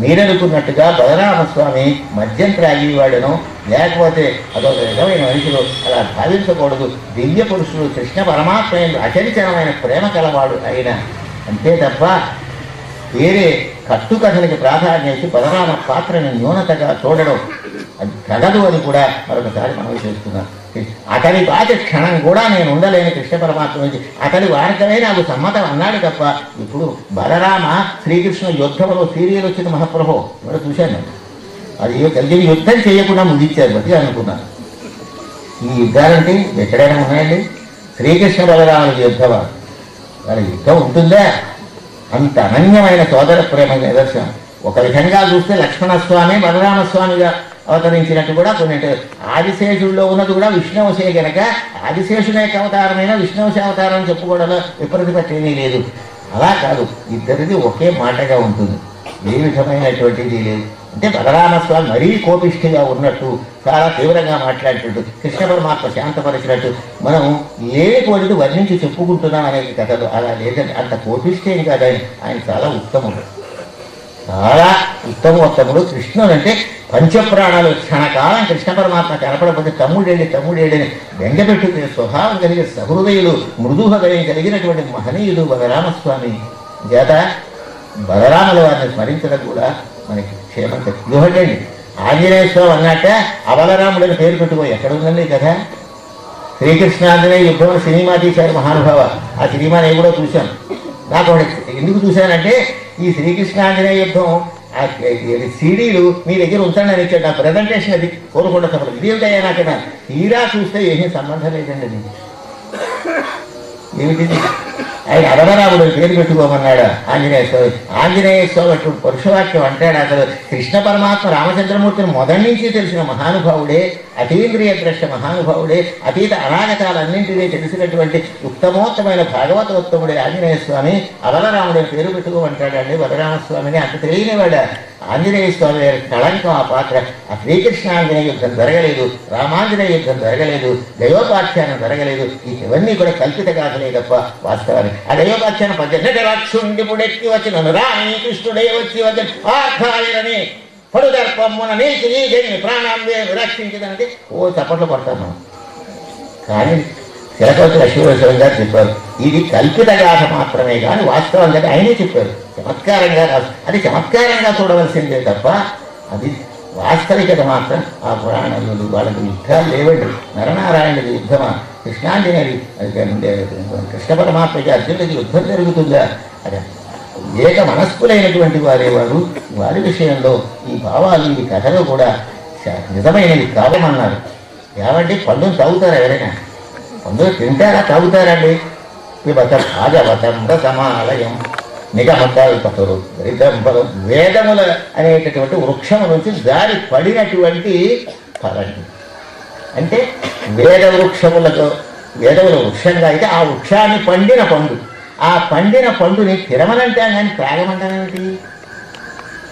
మీరనుకున్నట్టుగా బలరామస్వామి మద్యం త్రాగేవాడును, లేకపోతే అదొక విధమైన మనుషులు అలా భావించకూడదు. దివ్య పురుషుడు కృష్ణ పరమాత్మ అచంచలమైన ప్రేమ కలవాడు ఆయన, అంతే తప్ప వేరే కట్టుకథలకి ప్రాధాన్యం ఇచ్చి బలరామ పాత్రని న్యూనతగా చూడడం అది తగదు అని కూడా మరొకసారి మనవి చేస్తున్నాం. అతని బాధ క్షణం కూడా నేను ఉండలేని కృష్ణ పరమాత్మ నుంచి అతని వార్గమే నాకు సమ్మతం అన్నాడు తప్ప. ఇప్పుడు బలరామ శ్రీకృష్ణ యుద్ధంలో సీరియల్ వచ్చిన మహాప్రభు ఇప్పుడు చూశాను. అది కలిగి యుద్ధం చేయకుండా ముగించారు బట్టి అనుకున్నాను. ఈ యుద్ధాలంటే ఎక్కడైనా ఉన్నాయండి? శ్రీకృష్ణ బలరాముల యుద్ధమా? వాళ్ళ యుద్ధం ఉంటుందా? అంత అనన్యమైన సోదర ప్రేమ నిదర్శనం. ఒక విధంగా చూస్తే లక్ష్మణస్వామి బలరామస్వామిగా అవతరించినట్టు కూడా కొన్ని ఆదిశేషుల్లో ఉన్నది కూడా విష్ణువశే గనక ఆదిశేషుని యొక్క అవతారమైన విష్ణువశ అవతారం చెప్పుకోవడంలో విపరీతమేమీ లేదు. అలా కాదు, ఇద్దరిది ఒకే మాటగా ఉంటుంది, ఏ విధమైనటువంటిది లేదు. అంటే బలరామస్వామి మరీ కోపిష్ఠిగా ఉన్నట్టు, చాలా తీవ్రంగా మాట్లాడేటట్టు, కృష్ణ పరమాత్మ శాంతపరిచినట్టు మనం లేనిపోటీ వర్ణించి చెప్పుకుంటున్నాం అనే కథలు అలా లేదండి. అంత కోపిష్ఠేం కాదని ఆయన చాలా ఉత్తముడు, చాలా ఉత్తమోత్తముడు. కృష్ణుడు అంటే పంచప్రాణాలు క్షణకాలం కృష్ణ పరమాత్మ కనపడకపోతే తమ్ముడేడని బెంగపెట్టుకునే స్వభావం కలిగే సహృదయుడు, మృదు హృదయం కలిగినటువంటి మహనీయుడు బలరామస్వామి. చేత బలరాముల వారిని స్మరించడం కూడా మనకి క్షేమం. ఇదొకటండి, ఆంజనేయ స్వామి అన్నట్ట అబలరాముడని పేరు పెట్టుకో ఎక్కడ ఉందండి కదా. శ్రీకృష్ణాంజనేయ యుద్ధంలో సినిమా తీశారు మహానుభావ. ఆ సినిమా నేను కూడా చూశాను. నాకు ఎందుకు చూశానంటే ఈ శ్రీకృష్ణాంజనేయ యుద్ధం సీడీలు మీ దగ్గర ఉంచండి అని ఇచ్చాడు. నా ప్రజెంటేషన్ అది కోరుకుంట సభలు. ఇదేమిటయ్యా నాకన్నా తీరా చూస్తే ఏమీ సంబంధం లేదండి. అది ఏమిటిది? ఆయన అబలరాముడు పేరు పెట్టుకోమన్నాడు ఆంజనేయ స్వామి. ఆంజనేయ స్వామి అటువంటి పురుషవాక్యం అంటాడు. అసలు కృష్ణ పరమాత్మ రామచంద్రమూర్తిని మొదటి నుంచి తెలిసిన మహానుభావుడే, అతీంద్రియ ద్రష్ట మహానుభావుడే, అతీత అనాగతాలన్నింటినీ తెలిసినటువంటి ఉత్తమోత్తమైన భాగవతోత్తముడే ఆంజనేయ స్వామి. అబలరాముడిని పేరు పెట్టుకోమంటాడండి బలరామస్వామిని. అంత తెలియనివాడు ఆంజనేయ స్వామి కళంకం ఆ పాత్ర. ఆ శ్రీకృష్ణాంజనేయ యుద్ధం జరగలేదు, రామాంజనేయ యుద్ధం జరగలేదు, దయోపాఖ్యానం జరగలేదు. ఇవన్నీ కూడా కల్పిత గాథలే తప్ప వాస్తవాన్ని. ఆ దయోపాఖ్యానం పద్దెనిమిది లక్షుండి పుడెక్కి వచ్చిన రాణి కృష్ణుడే వచ్చి వచ్చి ఆర్థాయనని పడుదర్పమ్మున నీచి ఈ ప్రాణాన్ని రక్షించదంటే ఓ చప్పట్లు పడతాం మనం. కానీ తిలకవతి లక్ష్మీశ్వరం గారు చెప్పారు ఇది కల్పిత గాథ మాత్రమే కానీ వాస్తవం కదా ఆయనే చెప్పారు. చమత్కారంగా రాదు, అది చమత్కారంగా చూడవలసిందే తప్ప అది వాస్తవికత మాత్రం ఆ పురాణాలు వాళ్ళకి యుద్ధాలు లేవండి. నరనారాయణుడి యుద్ధమా, కృష్ణాంజనేయుడి కృష్ణ పరమాత్మకి అర్జునుడికి యుద్ధం జరుగుతుందా? అది ఏక మనస్కులైనటువంటి వారు వారి విషయంలో ఈ భావాలు ఈ కథలు కూడా నిజమైనవి కావమన్నారు. ఏమంటే పండును తాగుతారా? ఎవరైనా పండుగ తింటారా? తాగుతారండి. భాగవతం రసమాలయం నిగమకల్పతరు దరిద్రంబలం వేదముల అనేటటువంటి వృక్షము నుంచి జారి పడినటువంటి ఫలం. అంటే వేదముల వృక్షంగా అయితే ఆ వృక్షాన్ని పండిన పండు, ఆ పండిన పండుని తిరమలంటాం కానీ త్రాగమంటామేమిటి?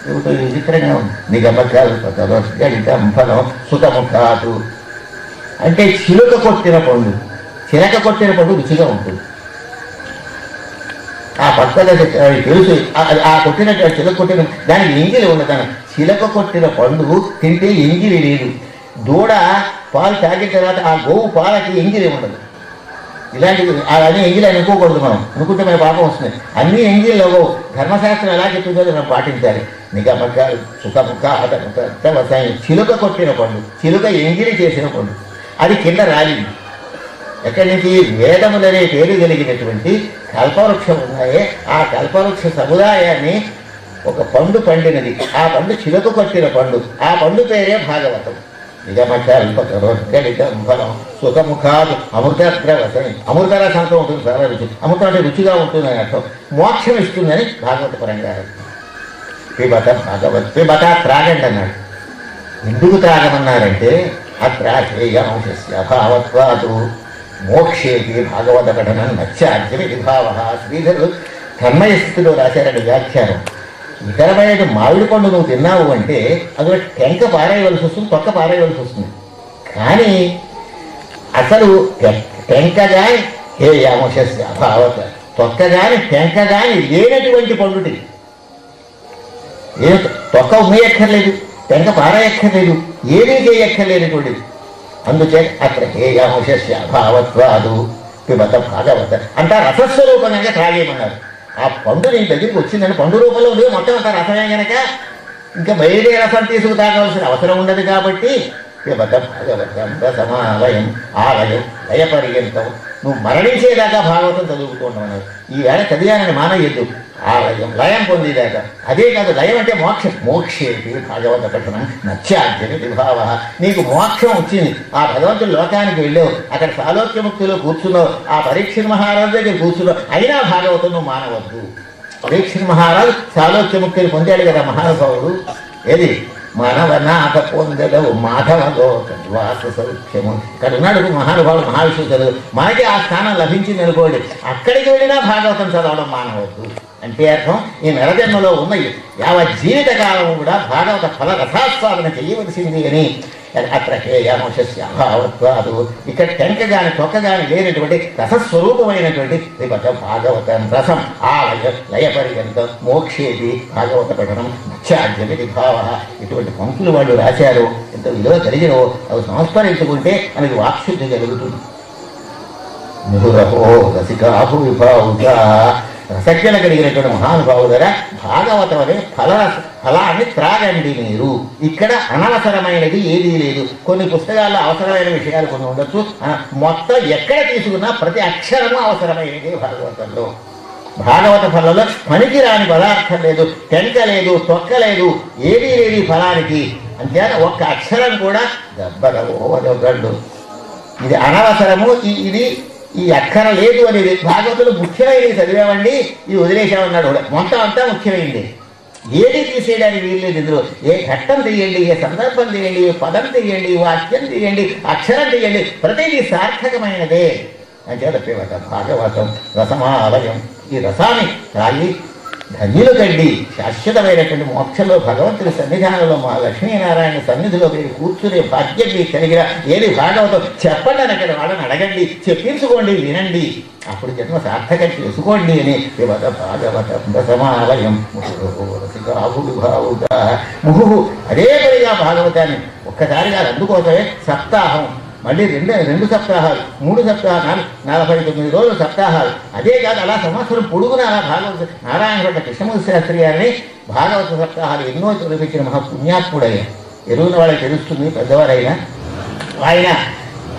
ఏమిటో విచిత్రంగా ఉంది. నిగమకల్పతరు దరిద్రంబలం సుఖముఖాదు అంటే చిలుక కొట్టిన పండు. చిలక కొట్టిన పండు రుచిగా ఉంటుంది. ఆ పక్కన తెలుసు ఆ కొట్టినట్టు చిలక కొట్టిన దానికి ఎంగిలి ఉండదు. చిలక కొట్టిన పండు తింటే ఎంగిలి లేదు. దూడ పాలు తాగిన తర్వాత ఆ గోవు పాలకి ఎంగిలి ఉండదు. ఇలాంటివి అవన్నీ ఎంగిలి అనుకోకూడదు. మనం అనుకుంటే మన పాపం వస్తుంది. అన్ని ఎంగిల్లో ధర్మశాస్త్రం ఎలా చెప్తుందో మనం పాటించాలి. నిగమక సుఖముఖ చిలుక కొట్టిన పండు, చిలుక ఎంగిలి చేసిన పండు, అది కింద రాలింది. ఎక్కడి నుంచి? వేదములనే పేరు కలిగినటువంటి కల్పవృక్షం ఉన్నాయే ఆ కల్పవృక్ష సముదాయాన్ని ఒక పండు పండినది, ఆ పండు చిలుక కొట్టిన పండు, ఆ పండు పేరే భాగవతం. నిజమల్పకరోద్గలితం ఫలం సుఖముఖాదు అమృతద్రవసని, అమృతరసంతో ఉంటుంది, చాలా రుచి. అమృతం అంటే రుచిగా ఉంటుందని అర్థం. మోక్షం ఇస్తుందని భాగవత పరంగా. పిబత భాగవత్, పిబత త్రాగండి అన్నాడు. ఎందుకు త్రాగమన్నారంటే అత్రాహేయాంశస్య భావత్వాదు మోక్షేకి భాగవత పఠనం నత్యాద్యమితి భావ. శ్రీధరుడు తన్మయ స్థితిలో రాశారని వ్యాఖ్యానం. ఇతరమైన మామిడి పండు నువ్వు తిన్నావు అంటే అందులో టెంక పారేయవలసి వస్తుంది, తొక్క పారేయవలసి వస్తుంది. కానీ అసలు టెంక కానీ హే యామోషస్య అభావత, తొక్క కానీ టెంక కానీ లేనటువంటి పండుటి. ఏ తొక్క ఉమ్మయక్కర్లేదు, టెంక పారేయక్కర్లేదు, ఏమీ చేయక్కర్లేనటువంటిది. అందుచేత అక్కడ హే యామోషస్య అభావత్వాదు పిబత భాగవత అంతా రసస్వరూపంగా త్రాగేయమన్నారు. ఆ పండు నీ దగ్గరికి వచ్చిందని పండు రూపంలో ఉంది, మొత్తం అంత రసమే కనుక ఇంకా బయటే రసం తీసుకు తాగవలసిన అవసరం ఉండదు. కాబట్టి పిబత భాగవతం రసమాలయం ఆలయం లయపర్యంతం, నువ్వు మరణించేదాకా భాగవతం చదువుతూ ఉండమన్నారు. ఈవేళ చదివానని మానయ్యద్దు, ఆలయం లయం పొందేదాకా. అదే కాదు, లయం అంటే మోక్షం. మోక్షేటి భాగవత పఠనం నత్యాద్యమితి భావ. నీకు మోక్షం వచ్చింది, ఆ భగవంతుడు లోకానికి వెళ్ళావు, అక్కడ సాలోక్యముక్తిలో కూర్చున్నావు, ఆ పరీక్ష మహారాజు దగ్గర కూర్చున్నావు, అయినా భాగవతం నువ్వు మానవద్దు. పరీక్ష మహారాజు సాలోక్యముక్తిని పొందాడు కదా మహానుభావుడు. ఏది మానవనాథ పొందడవు మాధవలోకవాస సౌఖ్యము. ఇక్కడ ఉన్నాడు మహానుభావుడు మహావిష్ణువు చదువు. మనకి ఆ స్థానం లభించింది అనుకోండి, అక్కడికి వెళ్ళినా భాగవతం చదవడం మానవద్దు. అంటే అర్థం ఈ నరజన్మలో ఉన్న యావత్ జీవితకాలం కూడా భాగవత ఫల రసాస్వాదన చేయవలసింది అని. అత్ర హేయామోషస్య అభావత్వాదు, ఇక్కడ టెంక గాని తొక్క గాని లేనటువంటి రసస్వరూపమైనటువంటి పిబత భాగవతం రసం ఆలయ లయపర్యంతం మోక్షేది భాగవత పఠనం నత్యాద్యమితి భావ. ఇటువంటి పంక్తులు వాళ్ళు రాశారు, ఎంత విలువ కలిగినో అవి సంస్మరించుకుంటే మనకి వాక్శుద్ధి కలుగుతుంది. ముహురహో రసికాభు విభావుగా, రసజ్ఞన కలిగినటువంటి మహానుభావుదరా భాగవతం అనే ఫలాన్ని త్రాగండి మీరు. ఇక్కడ అనవసరమైనది ఏదీ లేదు. కొన్ని పుస్తకాల్లో అవసరమైన విషయాలు కొన్ని ఉండొచ్చు, మొత్తం ఎక్కడ తీసుకున్నా ప్రతి అక్షరము అవసరమైనది భాగవతంలో. భాగవత ఫలంలో పనికి రాని పదార్థం లేదు, టెంక లేదు, తొక్క లేదు, ఏదీ లేదు ఫలానికి. అంతేనా ఒక్క అక్షరం కూడా దెబ్బలు ఇది అనవసరము, ఇది ఈ అక్కర లేదు అనేది. భాగవతులు ముఖ్యమైనది చదివామండి, ఇది వదిలేసామన్నాడు. మొత్తం అంతా ముఖ్యమైంది, ఏది తీసేయడానికి వీల్లేదు. ఇందులో ఏ ఘట్టం తీయండి, ఏ సందర్భం తీయండి, ఏ పదం తీయండి, వాక్యం తీయండి, అక్షరం తీయండి, ప్రతిదీ సార్థకమైనదే. అంచేత పిబత భాగవతం రసమాలయం, ఈ రసాన్ని త్రాగి ధన్యులు కండి. శాశ్వతమైనటువంటి మోక్షంలో భగవంతుడి సన్నిధానంలో మా లక్ష్మీనారాయణ సన్నిధిలో మీరు కూర్చునే భాగ్యం మీకు కలిగిన ఏది భాగవతం చెప్పండి అని అక్కడ వాళ్ళని అడగండి, చెప్పించుకోండి, వినండి, అప్పుడు జన్మ సార్థకం చేసుకోండి అని. పిబత భాగవతం రసమాలయం ముహురసికాభువిభావుగా. ముహు అదే పనిగా భాగవతాన్ని ఒక్కసారిగా అందుకోసమే సప్తాహం, మళ్ళీ రెండు సప్తాహాలు, 3 సప్తాహాలు, 49 రోజులు సప్తాహాలు. అదే కాదు అలా సంవత్సరం పొడుగున అలా భాగవత నారాయణ కృష్ణమూర్తి శాస్త్రి గారిని భాగవత సప్తాహాలు ఎన్నో చదివించిన మహాపుణ్యాత్ముడయ్య. ఎరువున వాళ్ళకి తెలుస్తుంది, పెద్దవారైనా ఆయన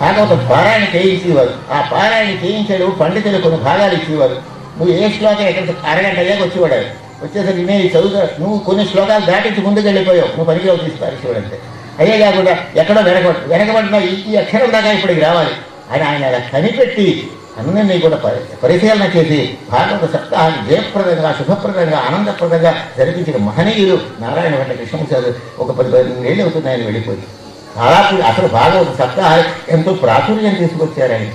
భాగవత పారాయణ చేయించేవారు. ఆ పారాయణ చేయించాడు పండితులు కొన్ని భాగాలు ఇచ్చేవారు. నువ్వు ఏ శ్లోకం ఎక్కడ అరగంట అయ్యాక వచ్చేవాడు. వచ్చేసరికి నేను చదువుతా, నువ్వు కొన్ని శ్లోకాలు దాటించి ముందుకు వెళ్ళిపోయావు, నువ్వు పనికిలో తీసుకోవాలి అంతే. అయ్యే కాకుండా ఎక్కడో వెనకబడినా ఈ అక్షరం దాకా ఇప్పటికి రావాలి అని ఆయన అలా కనిపెట్టి అన్నీ కూడా పరిశీలన చేసి భాగవత సప్తాహాన్ని జయప్రదంగా శుభప్రదంగా ఆనందప్రదంగా జరిపించిన మహనీయులు నారాయణ వెంట కృష్ణమూర్తి. ఒక 10-15 ఏళ్ళు అవుతుంది ఆయన వెళ్ళిపోయి. చాలా అసలు భాగవత సప్తాహాలు ఎంతో ప్రాచుర్యం తీసుకొచ్చారు ఆయన.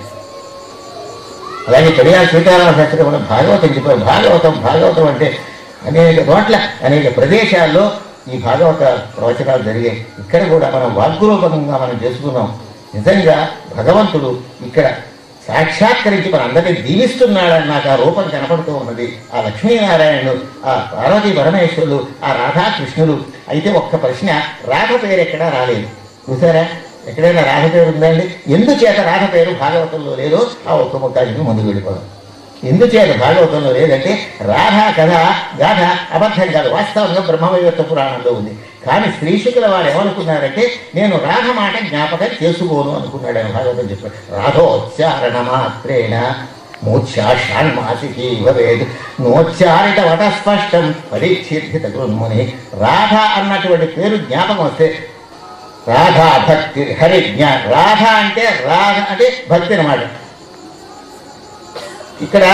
అలాగే పెరియాల సీతారామ శాస్త్రి మనం భాగవతం చెప్పారు. భాగవతం అంటే అనేక చోట్ల అనేక ప్రదేశాల్లో ఈ భాగవత ప్రవచనాలు జరిగాయి. ఇక్కడ కూడా మనం వాగ్రూపకంగా మనం చేసుకున్నాం. నిజంగా భగవంతుడు ఇక్కడ సాక్షాత్కరించి మన అందరినీ దీవిస్తున్నాడని నాకు ఆ రూపం కనపడుతూ ఉన్నది. ఆ లక్ష్మీనారాయణుడు, ఆ పార్వతీ పరమేశ్వరులు, ఆ రాధాకృష్ణులు. అయితే ఒక్క ప్రశ్న, రాధ పేరు ఎక్కడా రాలేదు చూసారా? ఎక్కడైనా రాధ పేరు ఉందండి? ఎందుచేత రాధ పేరు భాగవతంలో లేదో ఆ ఒక్క ముక్తానికి ముందుకు వెళ్ళిపోదాం. ఎందుచేత భాగవతంలో లేదంటే రాధా కథ గాథ అబద్ధం కాదు, వాస్తవంగా బ్రహ్మవైవర్త పురాణంలో ఉంది. కానీ శ్రీశుకుల వారు ఏమనుకున్నారంటే నేను రాధ మాట జ్ఞాపకం చేసుకోను అనుకున్నాడు. ఆయన భాగవతం చెప్పాడు. రాధోచ్చారణ మాత్రేణ మూర్ఛాషాన్మాసికీ భవేత్ నోచ్చారిత వటస్పష్టం పరీక్షిత గృన్ముని. రాధ అన్నటువంటి పేరు జ్ఞాపకం వస్తే రాధా భక్తి హరి జ్ఞాన. రాధ అంటే భక్తి అన్నమాట. ఇక్కడ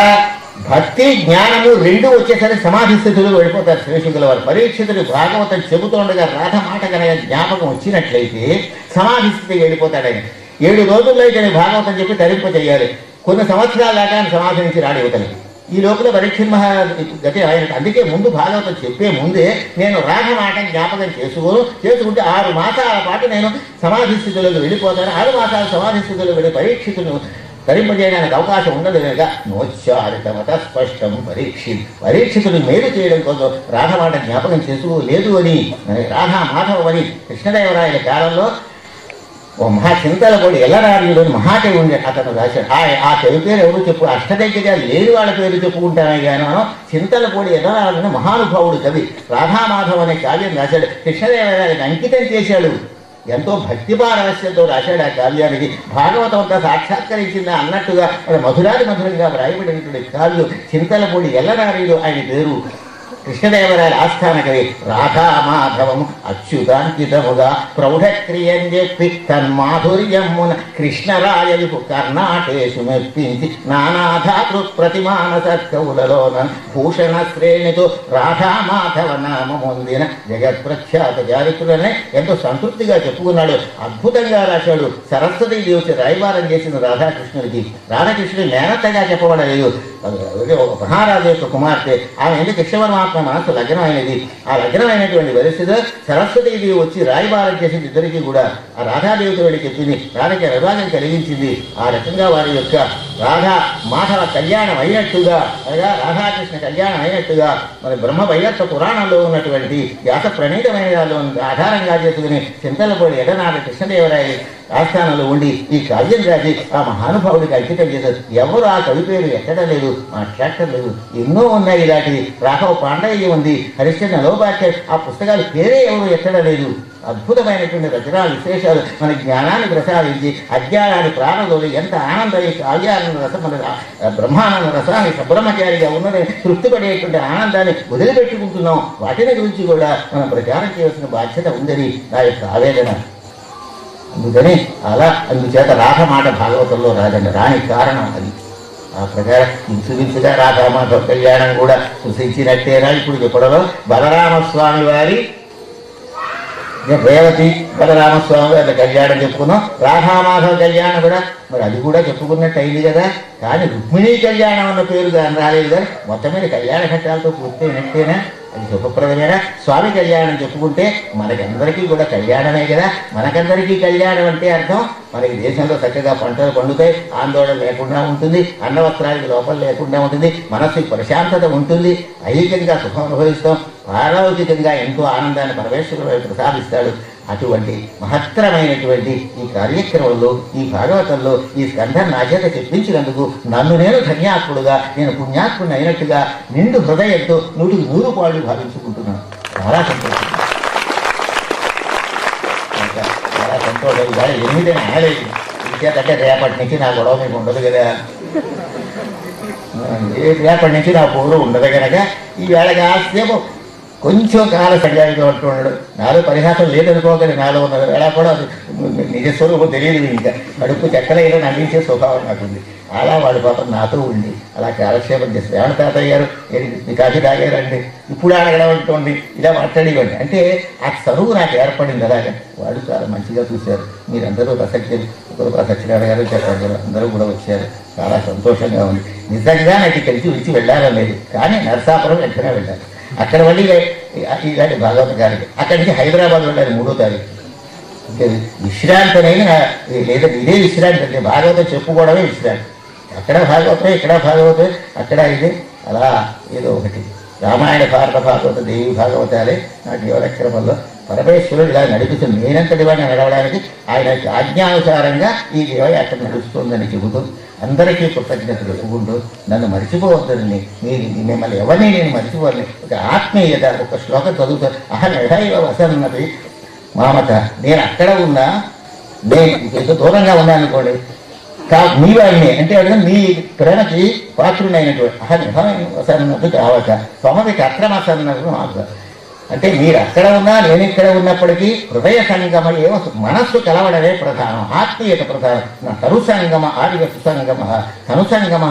భక్తి జ్ఞానము రెండు వచ్చేసరికి సమాధి స్థితిలో వెళ్ళిపోతారు శ్రీశుకుల వారు. పరీక్షితుడు భాగవతం చెబుతుండగా రాధ మాట కనుక జ్ఞాపకం వచ్చినట్లయితే సమాధి స్థితికి వెళ్ళిపోతాడని. 7 రోజుల్లో అయితే భాగవతం చెప్పి తరింప చేయాలి. కొన్ని సంవత్సరాల దాకా ఆయన సమాధి నుంచి రాడి ఇవ్వతలేదు. ఈ లోపల పరీక్షిత్ మహా గతి ఆయన. అందుకే ముందు భాగవతం చెప్పే ముందే నేను రాధ మాట జ్ఞాపకం చేసుకుంటే 6 మాసాల పాటు నేను సమాధి స్థితిలోకి వెళ్ళిపోతాను. 6 మాసాల సమాధి స్థితిలో వెళ్ళి పరీక్షితును తరింపజేయడానికి అవకాశం ఉండదు కనుక నోచ్చారితమత స్పష్టం పరీక్షితుడు మేలు చేయడం కోసం రాధమాట జ్ఞాపకం చేసుకోలేదు అని రాధా మాధవ అని కృష్ణదేవరాయల కాలంలో ఓ మహాచింతల కూడా ఎల్లరాజుడు అని మహాకవి ఉండే అతను రాశాడు. ఆ కవి పేరు ఎవరు చెప్పు అష్టదగ్గరగా లేని వాళ్ళ పేరు చెప్పుకుంటామే కానీ మనం చింతలపూడి ఎల్లరాజుని మహానుభావుడు కవి రాధామాధవ్ అనే కావ్యం రాశాడు. కృష్ణదేవరాయలకు అంకితం చేశాడు. ఎంతో భక్తి పారవశ్యంతో రాశాడు ఆ కావ్యానికి. భాగవతం అంతా సాక్షాత్కరించిందా అన్నట్టుగా మధురంగా వ్రాయబడినటువంటి కావ్యం చింతలపూడి ఎల్లరాజుడు ఆయన పేరు. కృష్ణదేవరాయల ఆస్థాన కవి రాధామాధవము అచ్యుతాంకితముగా ప్రౌఢక్రియం చెప్పి తన్మాధుర్యమున కృష్ణరాయకు కర్ణాటేశు మెప్పించి నానాధాతృ ప్రతిమానసత్కవులలోన భూషణ శ్రేణితో రాధామాధవ నామముందిన జగత్ ప్రఖ్యాత చారిత్రులనే ఎంతో సంతృప్తిగా చెప్పుకున్నాడు. అద్భుతంగా రాశాడు. సరస్వతీ దేవి రాయబారం చేసిన రాధాకృష్ణుడికి. రాధాకృష్ణుడి మేనత్తగా చెప్పబడలేదు. ఒక మహారాజు యొక్క కుమార్తె. ఆమె ఎందుకు కృష్ణపరమాత్మ మనసు లగ్నం అయినది. ఆ లగ్నమైనటువంటి పరిస్థితిలో సరస్వతీదేవి వచ్చి రాయబారం చేసింది. ఇద్దరికీ కూడా ఆ రాధాదేవితో వెళ్ళి చెప్పింది. రాధకి విభాగం కలిగించింది. ఆ రకంగా వారి యొక్క రాధా మాధవ కళ్యాణం అయినట్టుగా అనగా రాధాకృష్ణ కళ్యాణం అయినట్టుగా మరి బ్రహ్మ వైవర్త పురాణంలో ఉన్నటువంటి వ్యాస ప్రణీతమైన ఆధారంగా చేసుకుని చింతలపూడి ఎడనాట కృష్ణదేవరాయ ఆస్థానంలో ఉండి ఈ కావ్యం రాసి ఆ మహానుభావుడికి అంకితం చేశారు. ఎవరు ఆ కవి పేరు ఎక్కడలేదు, మాట్లాడలేదు. ఎన్నో ఉన్నాయి. ఇలాంటివి రాఘవ పాండయ్య ఉంది, హరిశ్చంద్ర నలోపాఖ్య. ఆ పుస్తకాలు పేరే ఎవరు ఎక్కడలేదు. అద్భుతమైనటువంటి రచనా విశేషాలు మన జ్ఞానాన్ని ప్రసాదించి అజ్ఞానాన్ని ప్రాణదోలి ఎంత ఆనందం. ఈ కావ్యానంద రసం మన బ్రహ్మానంద రసాన్ని సుబ్రహ్మచారిగా ఉన్నదని తృప్తిపడేటువంటి ఆనందాన్ని వదిలిపెట్టుకుంటున్నాం. వాటిని గురించి కూడా మనం ప్రచారం చేయాల్సిన బాధ్యత ఉందని నా యొక్క ఆవేదన. అందుకని అందుచేత రాధ మాట భాగవతంలో రాదండి. రాని కారణం అది. ఆ ప్రకారం ఇంచుమించుగా రాధామాధవ కళ్యాణం కూడా సూచించినట్టేనా ఇప్పుడు చెప్పడంలో బలరామస్వామి వారి రేవతి బలరామస్వామి వారి కళ్యాణం చెప్పుకున్నాం. రాధామాధవ కళ్యాణం కూడా మరి అది కూడా చెప్పుకున్నట్టు అయింది కదా. కానీ రుక్మిణీ కళ్యాణం అన్న పేరు దాన్ని రాలేదు కదా. మొత్తం మీద కళ్యాణ ఘట్టాలతో పూర్తయినట్టేనా? అది శుభప్రదమైన స్వామి కళ్యాణం చెప్పుకుంటే మనకందరికీ కూడా కళ్యాణమే కదా. మనకందరికీ కళ్యాణం అంటే అర్థం మనకి దేశంలో చక్కగా పంటలు పండుతాయి, ఆందోళన లేకుండా ఉంటుంది, అన్నవస్త్రానికి లోపం లేకుండా ఉంటుంది, మనస్సుకి ప్రశాంతత ఉంటుంది, ఐక్యంగా సుఖం అనుభవిస్తాం, పారలౌకికంగా ఎంతో ఆనందాన్ని పరమేశ్వరుడు ప్రసాదిస్తాడు. అటువంటి మహత్తరమైనటువంటి ఈ కార్యక్రమంలో ఈ భాగవతంలో ఈ స్కంధం నా చేత చెప్పించినందుకు నన్ను నేను ధన్యాత్ముడుగా నేను పుణ్యాత్ముడిని అయినట్టుగా నిండు హృదయంతో 100 పాళ్ళు భావించుకుంటున్నాను. చాలా సంతోషం. చాలా సంతోషం. ఇవాళ 8 ఆడలేదు. ఇంకేతంటే రేపటి నుంచి నా గొడవ మీకు ఉండదు కదా. రేపటి నుంచి నా పూర్వం ఉండదు కనుక ఈవేళ కాసేపు కొంచెం కాల సంజాయిగా ఉంటున్నాడు. నాలో పరిహాసం లేదనుకోగలి. నాలో ఉన్న వేళ కూడా నిజస్వరూపం తెలియదు. ఇంకా కడుపు చెక్కలైనా నవ్వించే స్వభావం నాకుంది. అలా వాడి పాపం నాతో ఉండి అలా కాలక్షేపం చేస్తే ఏమన్నా తాతయ్య గారు మీ కాఫీ తాగారండి ఇప్పుడు అడగడం ఉంటుంది ఇలా మాట్లాడేవాడిని. అంటే ఆ చదువు నాకు ఏర్పడింది. అలాగే వాడు చాలా మంచిగా చూశారు. మీరందరూ ఒకరు సత్యనారాయణ గారు చెప్పారు కదా, అందరూ కూడా వచ్చారు. చాలా సంతోషంగా ఉంది. నిజంగా నాకు ఇక్కడికి విడిచి వెళ్ళాలని లేదు. కానీ నరసాపురం వెంటనే వెళ్ళాలి. అక్కడ మళ్ళీ ఇలాంటి భాగవత గారికి అక్కడి నుంచి హైదరాబాద్ వెళ్ళాలి 3వ తారీఖు. అంటే విశ్రాంతి అనేది లేదా ఇదే విశ్రాంతి. అంటే భాగవతం చెప్పుకోవడమే విశ్రాంతి. అక్కడ భాగవతం ఇక్కడ భాగవతం అక్కడ ఇది అలా ఏదో ఒకటి. రామాయణ భారత భాగవత దేవి భాగవతాలే నా జీవనక్రమంలో పరమేశ్వరుడు ఇలా నడిపిస్తుంది. నేనంతటి వాడిని నడవడానికి ఆయన ఆజ్ఞానుసారంగా ఈ జీవయాత్ర నడుస్తుందని చెబుతూ అందరికీ కృతజ్ఞతలు చెప్పుకుంటూ నన్ను మర్చిపోవద్దని మిమ్మల్ని ఎవరిని నేను మర్చిపోవాలి. ఒక ఆత్మీయత ఒక శ్లోకం చదువుతా. అహనైవ వసన్నది మామత. నేను అక్కడ ఉన్నా, నేను ఎంత దూరంగా ఉన్నాను అనుకోండి, నీ వాడిని అంటే నీ ప్రేమకి పాత్రుడైనటువంటి కావక స్వమతికి అక్రమసన్నకు మాకు అంటే మీరు అక్కడ ఉన్నా నేను ఇక్కడ ఉన్నప్పటికీ హృదయ సంగమ ఏవో మనస్సు కలవడమే ప్రధానం, ఆత్మీయత ప్రధానం. తరుసంగమ ఆర్య సుసంగమ, తనుసంగమ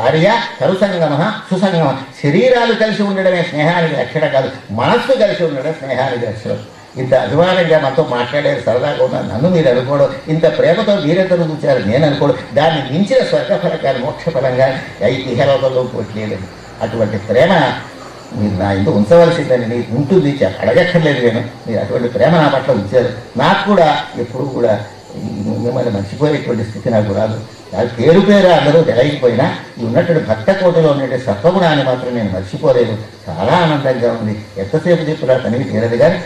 ఆర్య తరుసంగమ సుసంగమ. శరీరాలు కలిసి ఉండడమే స్నేహానికి లక్షణం కాదు, మనస్సు కలిసి ఉండడం స్నేహానికి లక్షణం. ఇంత అభిమానంగా మనతో మాట్లాడేది సరదాగా ఉన్నారు నన్ను మీరు అనుకోవడం, ఇంత ప్రేమతో మీరెంతను చూచారు నేను అనుకోవడం, దాన్ని మించిన స్వర్గఫలంగా మోక్షఫలంగా ఇహలోకంలో పోట్లేదు. అటువంటి ప్రేమ మీరు నా ఇంట్లో ఉంచవలసిందని నీకు ఉంటుంది, అడగక్కర్లేదు నేను. మీరు అటువంటి ప్రేమ నా పట్ల ఉంచారు. నాకు కూడా ఎప్పుడు కూడా మిమ్మల్ని మర్చిపోయేటువంటి స్థితి నాకు రాదు. పేరు అందరూ తెలియకపోయినా ఈ ఉన్నటువంటి భక్త కోటలో ఉన్నటువంటి సత్వగుణాన్ని మాత్రం నేను మర్చిపోలేదు. చాలా ఆనందంగా ఉంది. ఎంతసేపు చెప్పినా తనివి తీరదు. కానీ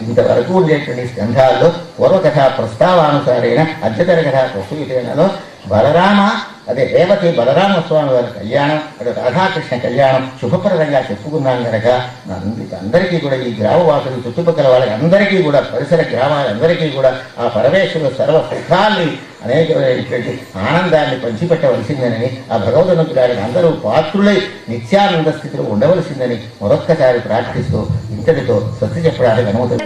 ఇంతవరకు ఉండేటువంటి స్కంధాల్లో పూర్వకథ ప్రస్తావానుసారైన అద్యతర కథ ప్రసూతేనలో బలరామ అదే రేవతి బలరామస్వామి వారి కళ్యాణం, అటు రాధాకృష్ణ కళ్యాణం శుభప్రదంగా చెప్పుకున్నాం కనుక అందరికీ కూడా ఈ గ్రామవాసులు చుట్టుపక్కల వాళ్ళకి అందరికీ కూడా పరిసర గ్రామాలందరికీ కూడా ఆ పరమేశ్వరుడు సర్వ సుఖాన్ని అనేకమైనటువంటి ఆనందాన్ని పంచిపెట్టవలసిందని, ఆ భగవదనుగ్రహానికి అందరూ పాత్రులై నిత్యానంద స్థితిలో ఉండవలసిందని మరొక్కసారి ప్రార్థిస్తూ ఇంతటితో సత్య చెప్పడానికి అనుమతి.